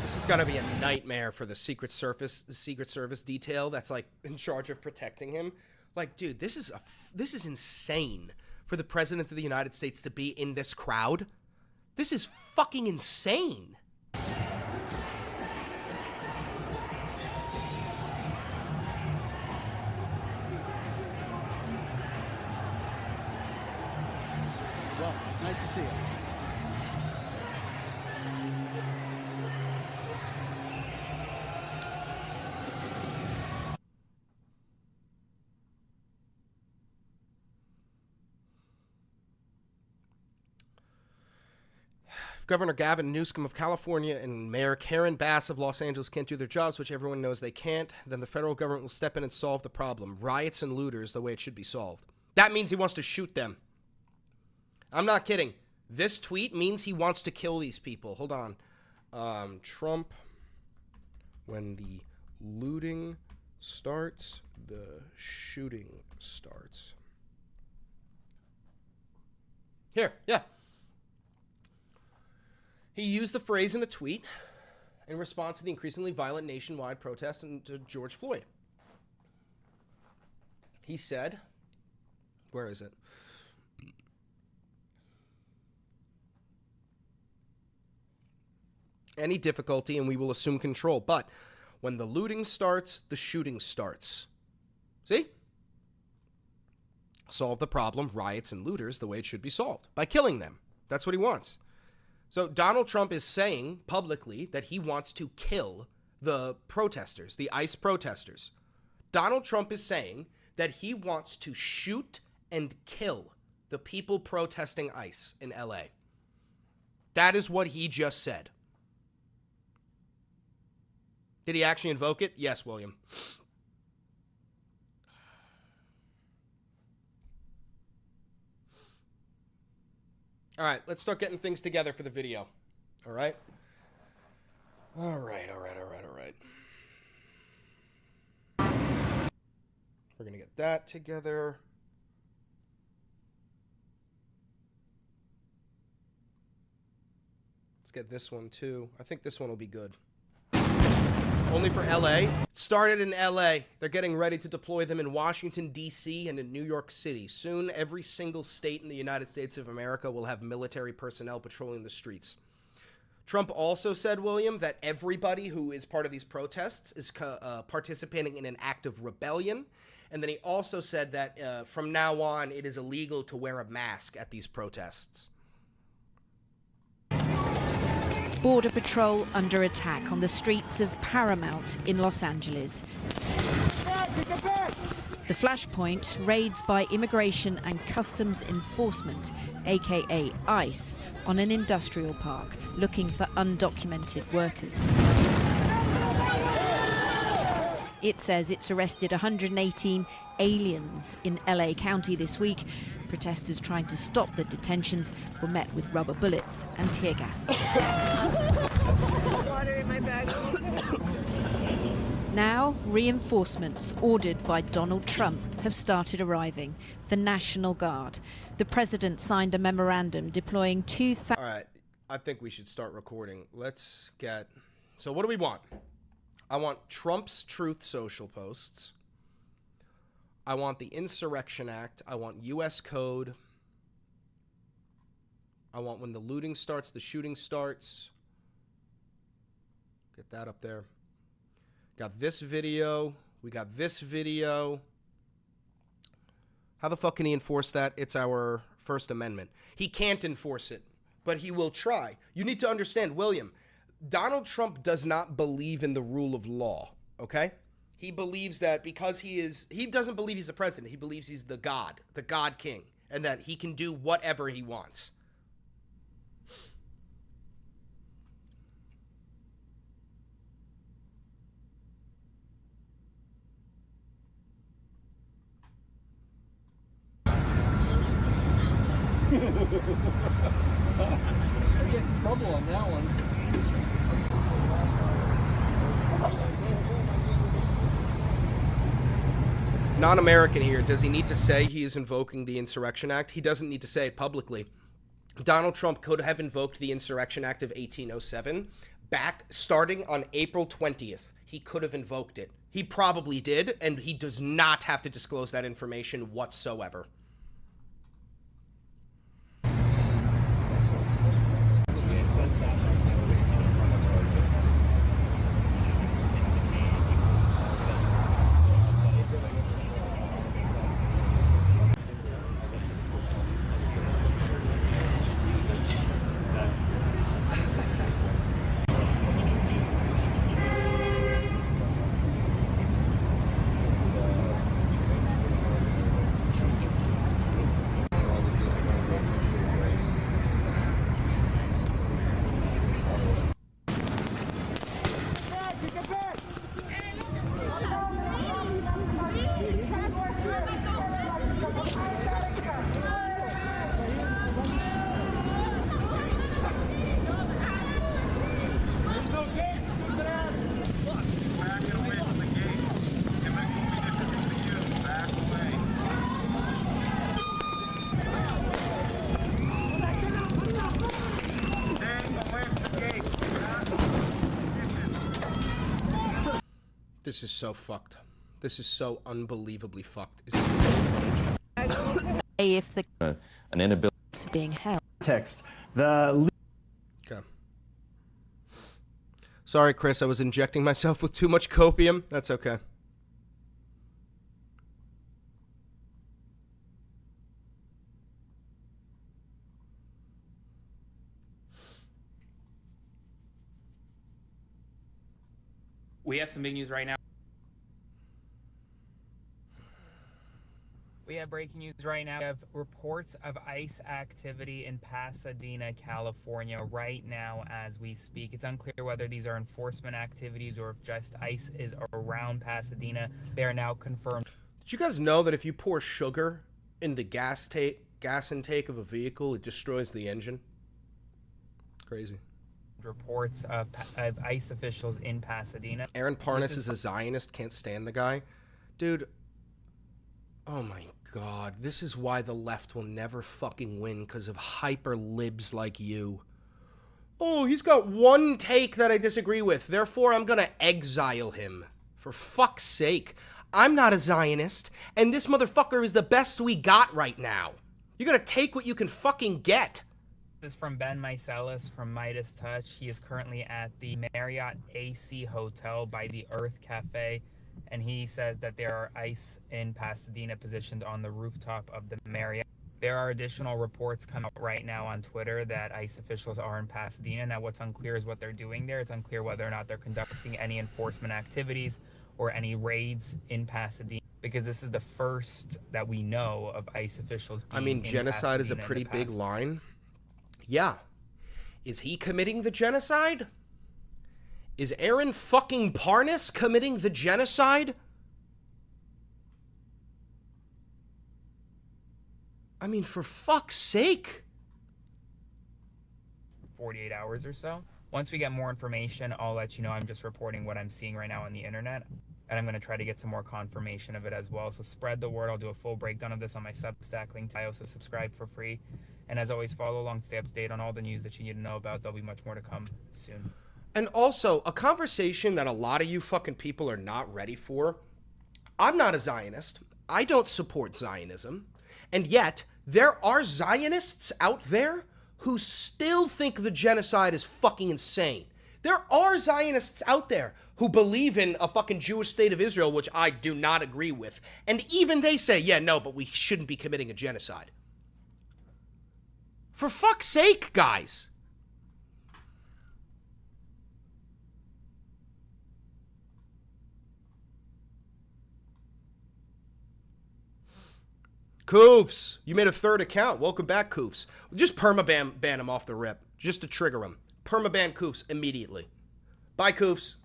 This is gonna be a nightmare for the Secret Service detail that's like in charge of protecting him. Like, dude, this is insane for the President of the United States to be in this crowd. This is fucking insane. Well, nice to see you. Governor Gavin Newsom of California and Mayor Karen Bass of Los Angeles can't do their jobs, which everyone knows they can't, then the federal government will step in and solve the problem. Riots and looters, the way it should be solved. That means he wants to shoot them. I'm not kidding. This tweet means he wants to kill these people. Hold on. Trump, when the looting starts, the shooting starts. Here, yeah. He used the phrase in a tweet in response to the increasingly violent nationwide protests into George Floyd. He said, where is it? Any difficulty and we will assume control. But when the looting starts, the shooting starts. See? Solve the problem, riots and looters, the way it should be solved. By killing them. That's what he wants. So Donald Trump is saying publicly that he wants to kill the protesters, the ICE protesters. Donald Trump is saying that he wants to shoot and kill the people protesting ICE in LA. That is what he just said. Did he actually invoke it? Yes, William. All right, let's start getting things together for the video. All right? All right. We're going to get that together. Let's get this one, too. I think this one will be good. Only for LA. It started in LA. They're getting ready to deploy them in Washington, D.C. and in New York City. Soon, every single state in the United States of America will have military personnel patrolling the streets. Trump also said, William, that everybody who is part of these protests is participating in an act of rebellion. And then he also said that from now on, it is illegal to wear a mask at these protests. Border Patrol under attack on the streets of Paramount in Los Angeles. The flashpoint, raids by Immigration and Customs Enforcement, aka ICE, on an industrial park looking for undocumented workers. It says it's arrested 118 aliens in LA County this week. Protesters trying to stop the detentions were met with rubber bullets and tear gas. Water in my bag. Now, reinforcements ordered by Donald Trump have started arriving. The National Guard. The president signed a memorandum deploying 2,000... All right, I think we should start recording. Let's get... So what do we want? I want Trump's Truth Social posts. I want the Insurrection Act. I want U.S. Code. I want when the looting starts, the shooting starts. Get that up there. Got this video. We got this video. How the fuck can he enforce that? It's our First Amendment. He can't enforce it, but he will try. You need to understand, William, Donald Trump does not believe in the rule of law, okay? He believes that because he doesn't believe he's the president. He believes he's the God king, and that he can do whatever he wants. I get in trouble on that one. Non-American here, does he need to say he is invoking the Insurrection Act? He doesn't need to say it publicly. Donald Trump could have invoked the Insurrection Act of 1807 back starting on April 20th. He could have invoked it. He probably did, and he does not have to disclose that information whatsoever. This is so fucked. This is so unbelievably fucked. Is this the same footage? If the an inability is being held. Text the. Okay. Sorry, Chris. I was injecting myself with too much copium. That's okay. We have some big news right now. We have breaking news right now. We have reports of ICE activity in Pasadena, California right now as we speak. It's unclear whether these are enforcement activities or if just ICE is around Pasadena. They are now confirmed. Did you guys know that if you pour sugar into gas intake of a vehicle, it destroys the engine? Crazy. Reports of ICE officials in Pasadena. Aaron Parnas is a Zionist, can't stand the guy. Dude, oh my God, this is why the left will never fucking win, because of hyper libs like you. Oh, he's got one take that I disagree with, therefore I'm gonna exile him. For fuck's sake. I'm not a Zionist, and this motherfucker is the best we got right now. You gotta take what you can fucking get. This is from Ben Meiselas from Midas Touch. He is currently at the Marriott AC Hotel by the Earth Cafe, and he says that there are ICE in Pasadena positioned on the rooftop of the Marriott. There are additional reports coming out right now on Twitter that ICE officials are in Pasadena. Now, what's unclear is what they're doing there. It's unclear whether or not they're conducting any enforcement activities or any raids in Pasadena, because this is the first that we know of ICE officials being I mean, genocide is a pretty big line. Yeah. Is he committing the genocide? Is Aaron fucking Parnas committing the genocide? I mean, for fuck's sake. 48 hours or so. Once we get more information, I'll let you know. I'm just reporting what I'm seeing right now on the internet, and I'm going to try to get some more confirmation of it as well. So spread the word. I'll do a full breakdown of this on my Substack link. I also subscribe for free. And as always, follow along, stay up to date on all the news that you need to know about. There'll be much more to come soon. And also, a conversation that a lot of you fucking people are not ready for. I'm not a Zionist. I don't support Zionism. And yet, there are Zionists out there who still think the genocide is fucking insane. There are Zionists out there who believe in a fucking Jewish state of Israel, which I do not agree with. And even they say, yeah, no, but we shouldn't be committing a genocide. For fuck's sake, guys. Koofs, you made a third account. Welcome back, Koofs. Just permaban him off the rip, just to trigger him. Permaban Koofs immediately. Bye, Koofs.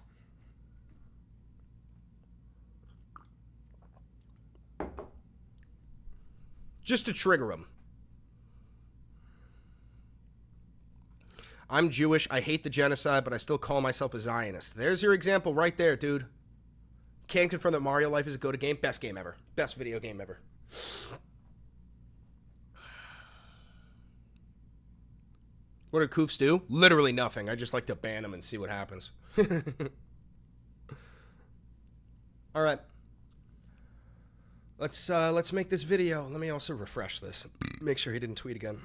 Just to trigger him. I'm Jewish. I hate the genocide, but I still call myself a Zionist. There's your example right there, dude. Can't confirm that Mario Life is a go-to game. Best game ever. Best video game ever. What did Koofs do? Literally nothing. I just like to ban him and see what happens. All right. Let's make this video. Let me also refresh this. Make sure he didn't tweet again.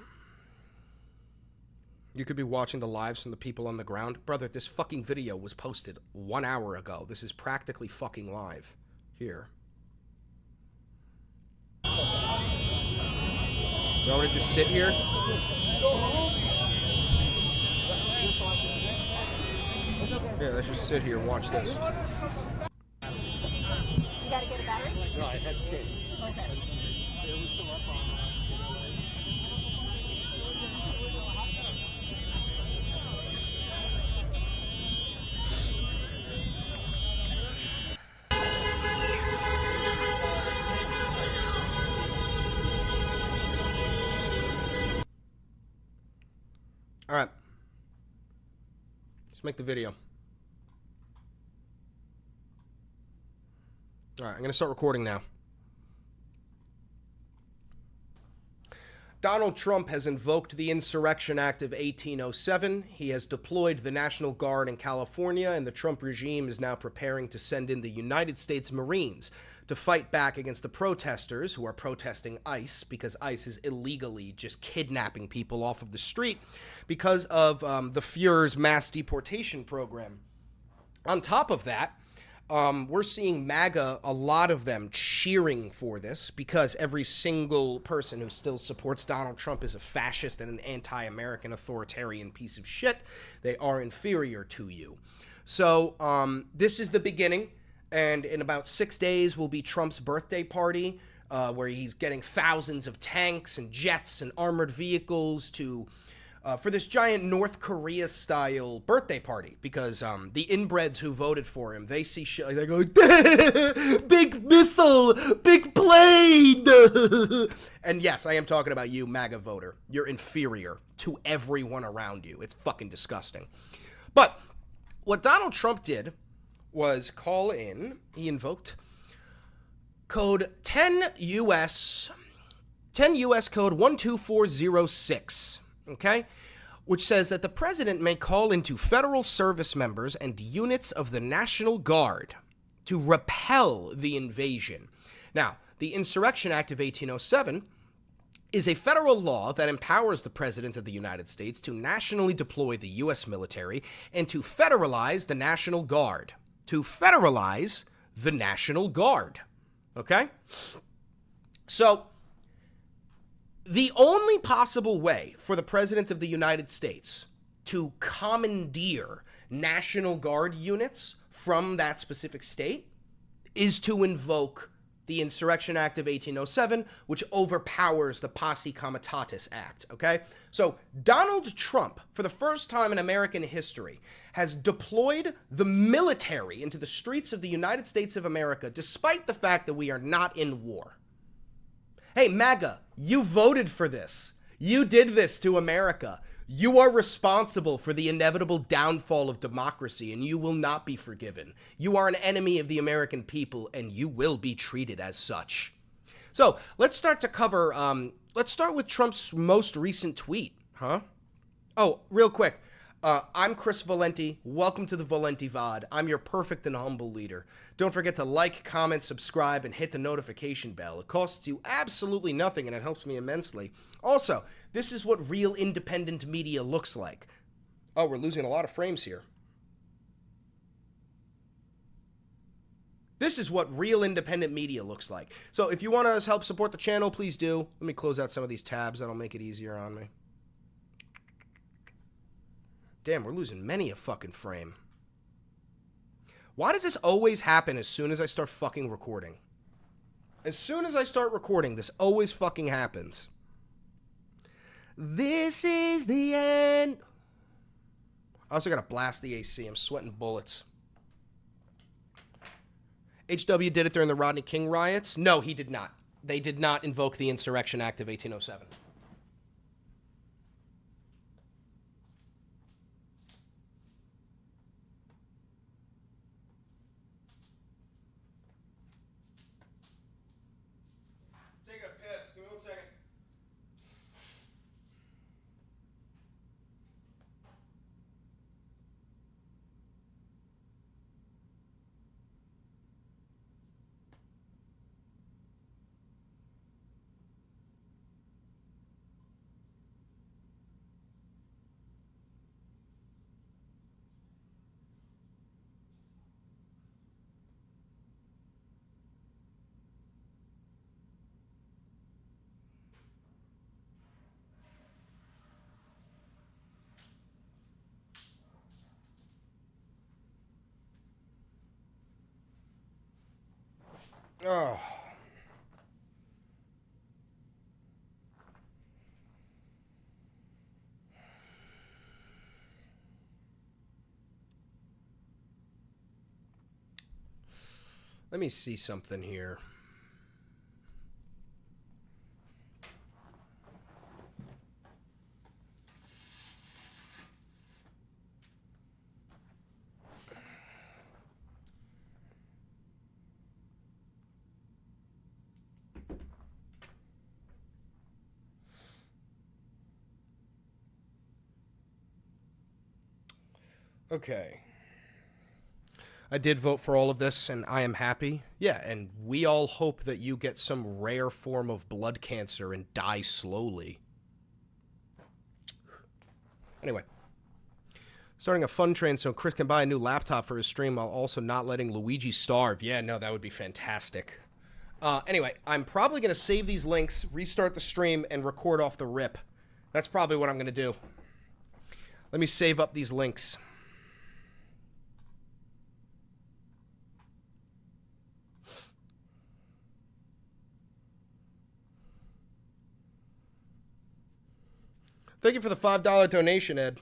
You could be watching the lives from the people on the ground. Brother, this fucking video was posted 1 hour ago. This is practically fucking live. Here. You want me to just sit here? Yeah, let's just sit here and watch this. You gotta get a battery? No, I had to change. Okay. All right. Let's make the video. All right, I'm going to start recording now. Donald Trump has invoked the Insurrection Act of 1807. He has deployed the National Guard in California, and the Trump regime is now preparing to send in the United States Marines to fight back against the protesters who are protesting ICE, because ICE is illegally just kidnapping people off of the street because of the Fuhrer's mass deportation program. On top of that, we're seeing MAGA, a lot of them cheering for this, because every single person who still supports Donald Trump is a fascist and an anti-American authoritarian piece of shit. They are inferior to you. So this is the beginning, and in about 6 days will be Trump's birthday party, where he's getting thousands of tanks and jets and armored vehicles to for this giant North Korea-style birthday party, because the inbreds who voted for him, they see shit like they go, big missile, big plane. And yes, I am talking about you, MAGA voter. You're inferior to everyone around you. It's fucking disgusting. But what Donald Trump did was call in, he invoked code 10 US code 12406. Okay, which says that the president may call into federal service members and units of the National Guard to repel the invasion. Now, the Insurrection Act of 1807 is a federal law that empowers the President of the United States to nationally deploy the U.S. military and to federalize the National Guard. To federalize the National Guard. Okay? So, the only possible way for the President of the United States to commandeer National Guard units from that specific state is to invoke the Insurrection Act of 1807, which overpowers the Posse Comitatus Act, okay? So Donald Trump, for the first time in American history, has deployed the military into the streets of the United States of America, despite the fact that we are not in war. Hey, MAGA, you voted for this. You did this to America. You are responsible for the inevitable downfall of democracy, and you will not be forgiven. You are an enemy of the American people, and you will be treated as such. So, let's start to cover, let's start with Trump's most recent tweet, huh? Oh, real quick. I'm Chris Valenti. Welcome to the Valenti VOD. I'm your perfect and humble leader. Don't forget to like, comment, subscribe, and hit the notification bell. It costs you absolutely nothing, and it helps me immensely. Also, this is what real independent media looks like. Oh, we're losing a lot of frames here. This is what real independent media looks like. So if you want to help support the channel, please do. Let me close out some of these tabs. That'll make it easier on me. Damn, we're losing many a fucking frame. Why does this always happen as soon as I start fucking recording? As soon as I start recording, this always fucking happens. This is the end. I also gotta blast the AC. I'm sweating bullets. HW did it during the Rodney King riots? No, he did not. They did not invoke the Insurrection Act of 1807. Take a piss. Give me 1 second. Oh. Let me see something here. Okay. I did vote for all of this, and I am happy. Yeah, and we all hope that you get some rare form of blood cancer and die slowly. Anyway. Starting a fun train so Chris can buy a new laptop for his stream while also not letting Luigi starve. Yeah, no, that would be fantastic. Anyway, I'm probably going to save these links, restart the stream, and record off the rip. That's probably what I'm going to do. Let me save up these links. Thank you for the $5 donation, Ed.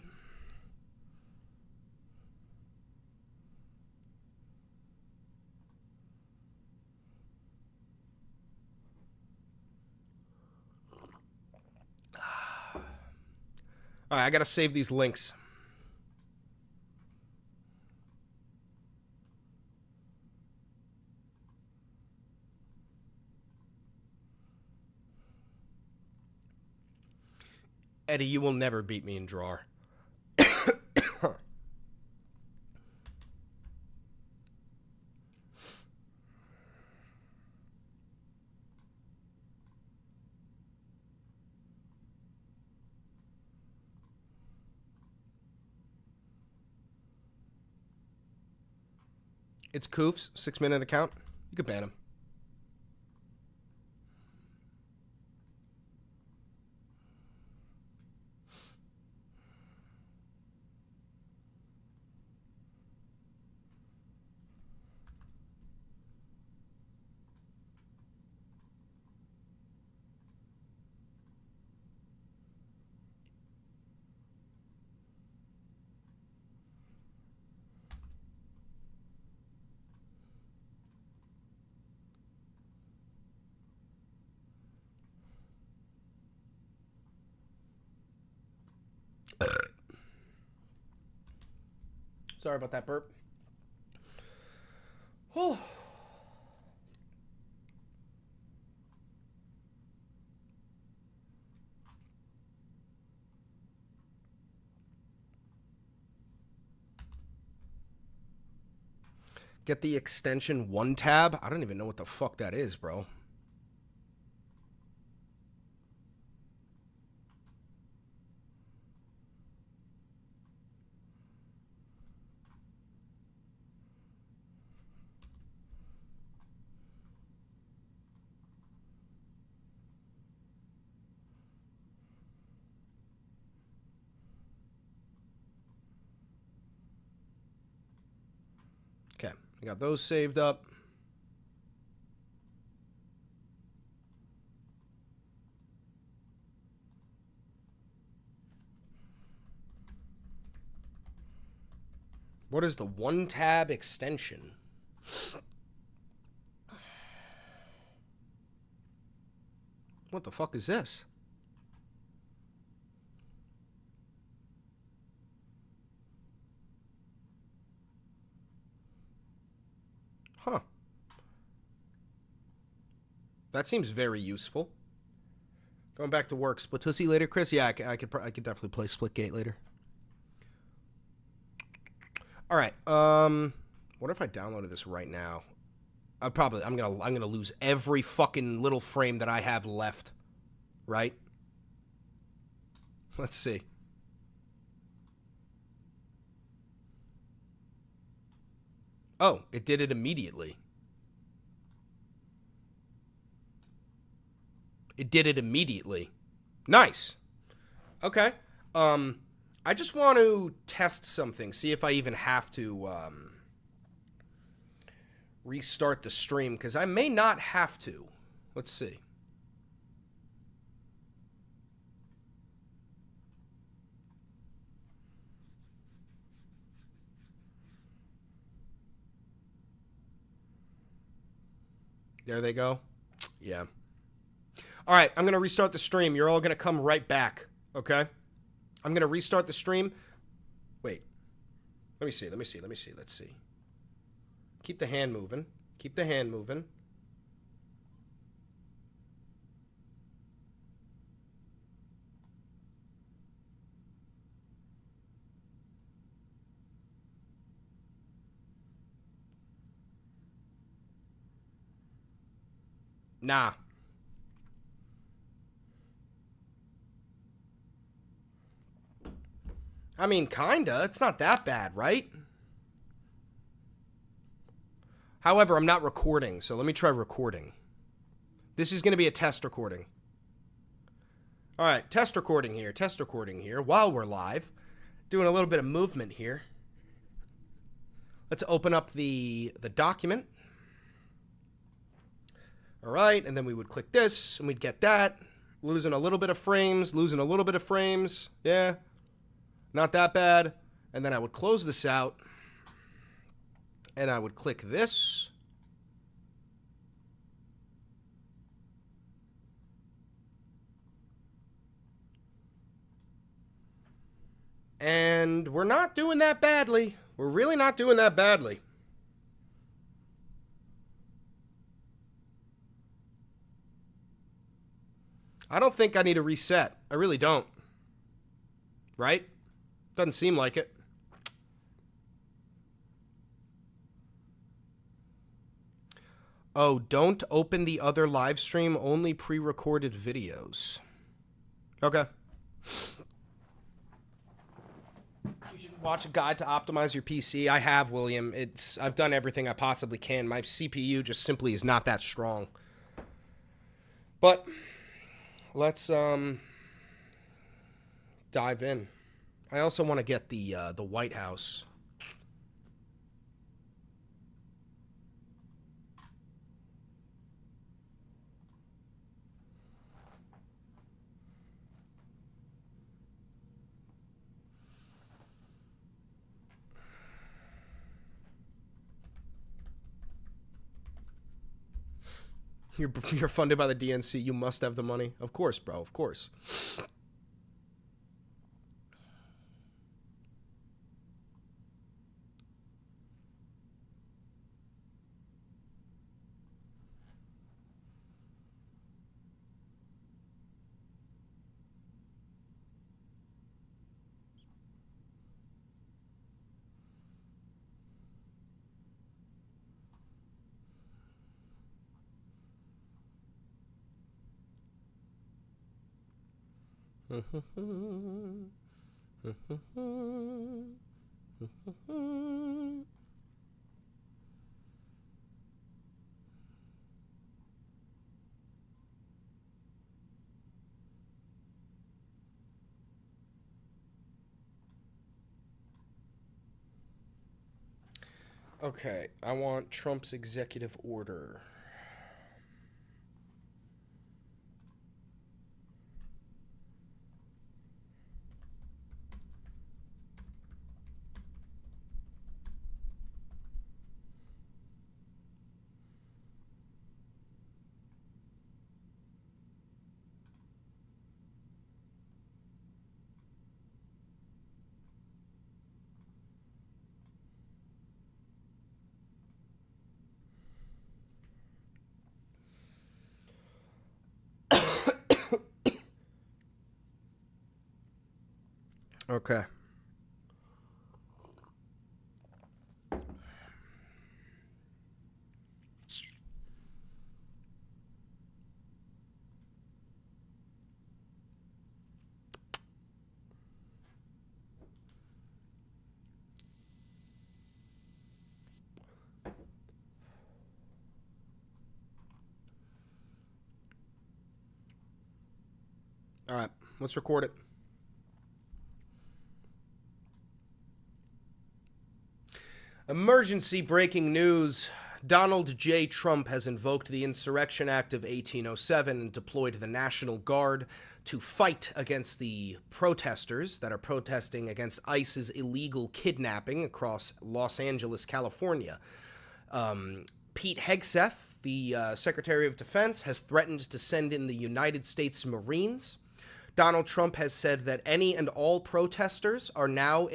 All right, I gotta save these links. Eddie, you will never beat me in drawer. It's Koof's 6-minute account. You could ban him. Sorry about that burp. Whew. Get the extension 1 tab. I don't even know what the fuck that is, bro. Okay, I got those saved up. What is the 1 tab extension? What the fuck is this? Huh. That seems very useful. Going back to work. Splatoosy later, Chris? Yeah, I could definitely play Splitgate later. All right. What if I downloaded this right now? I'm gonna lose every fucking little frame that I have left. Right? Let's see. Oh, it did it immediately. It did it immediately. Nice. Okay. I just want to test something, see if I even have to restart the stream, because I may not have to. Let's see. There they go. Yeah. All right, I'm going to restart the stream. You're all going to come right back, okay? I'm going to restart the stream. Wait. Let me see. Let's see. Keep the hand moving. Keep the hand moving. Nah. I mean, kinda. It's not that bad, right? However, I'm not recording, so let me try recording. This is going to be a test recording. All right, test recording here while we're live. Doing a little bit of movement here. Let's open up the document. All right, and then we would click this, and we'd get that. Losing a little bit of frames. Yeah, not that bad. And then I would close this out, and I would click this. And we're not doing that badly. We're really not doing that badly. I don't think I need a reset. I really don't. Right? Doesn't seem like it. Oh, don't open the other live stream, only pre-recorded videos. Okay. You should watch a guide to optimize your PC. I have, William. I've done everything I possibly can. My CPU just simply is not that strong. But let's dive in. I also want to get the White House. You're funded by the DNC. You must have the money. Of course, bro. Of course. Okay, I want Trump's executive order. Okay. All right, let's record it. Emergency breaking news. Donald J. Trump has invoked the Insurrection Act of 1807 and deployed the National Guard to fight against the protesters that are protesting against ICE's illegal kidnapping across Los Angeles, California. Pete Hegseth, the Secretary of Defense, has threatened to send in the United States Marines. Donald Trump has said that any and all protesters are now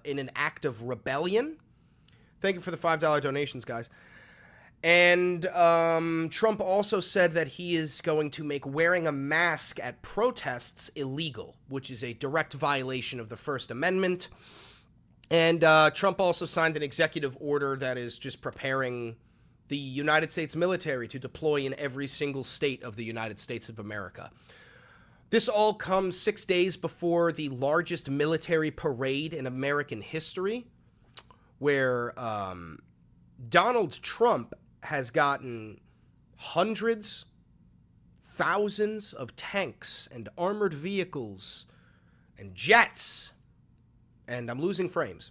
in an act of rebellion. Thank you for the $5 donations, guys. And Trump also said that he is going to make wearing a mask at protests illegal, which is a direct violation of the First Amendment. And Trump also signed an executive order that is just preparing the United States military to deploy in every single state of the United States of America. This all comes 6 days before the largest military parade in American history, where Donald Trump has gotten hundreds, thousands of tanks and armored vehicles and jets. And I'm losing frames.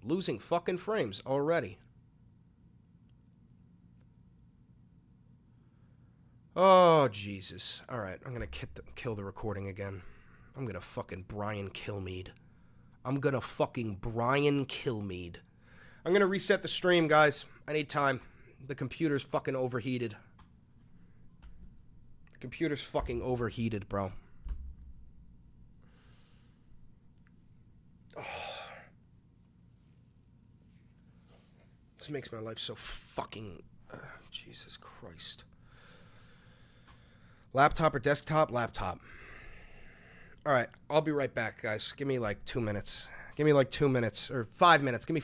Losing fucking frames already. Oh, Jesus. All right, I'm going to kill the recording again. I'm going to fucking Brian Kilmeade. I'm going to fucking Brian Kilmeade. I'm going to reset the stream, guys. I need time. The computer's fucking overheated. The computer's fucking overheated, bro. Oh. This makes my life so fucking... Jesus Christ. Laptop or desktop? Laptop. All right, I'll be right back, guys. Give me like 2 minutes. Give me like 2 minutes or 5 minutes. Give me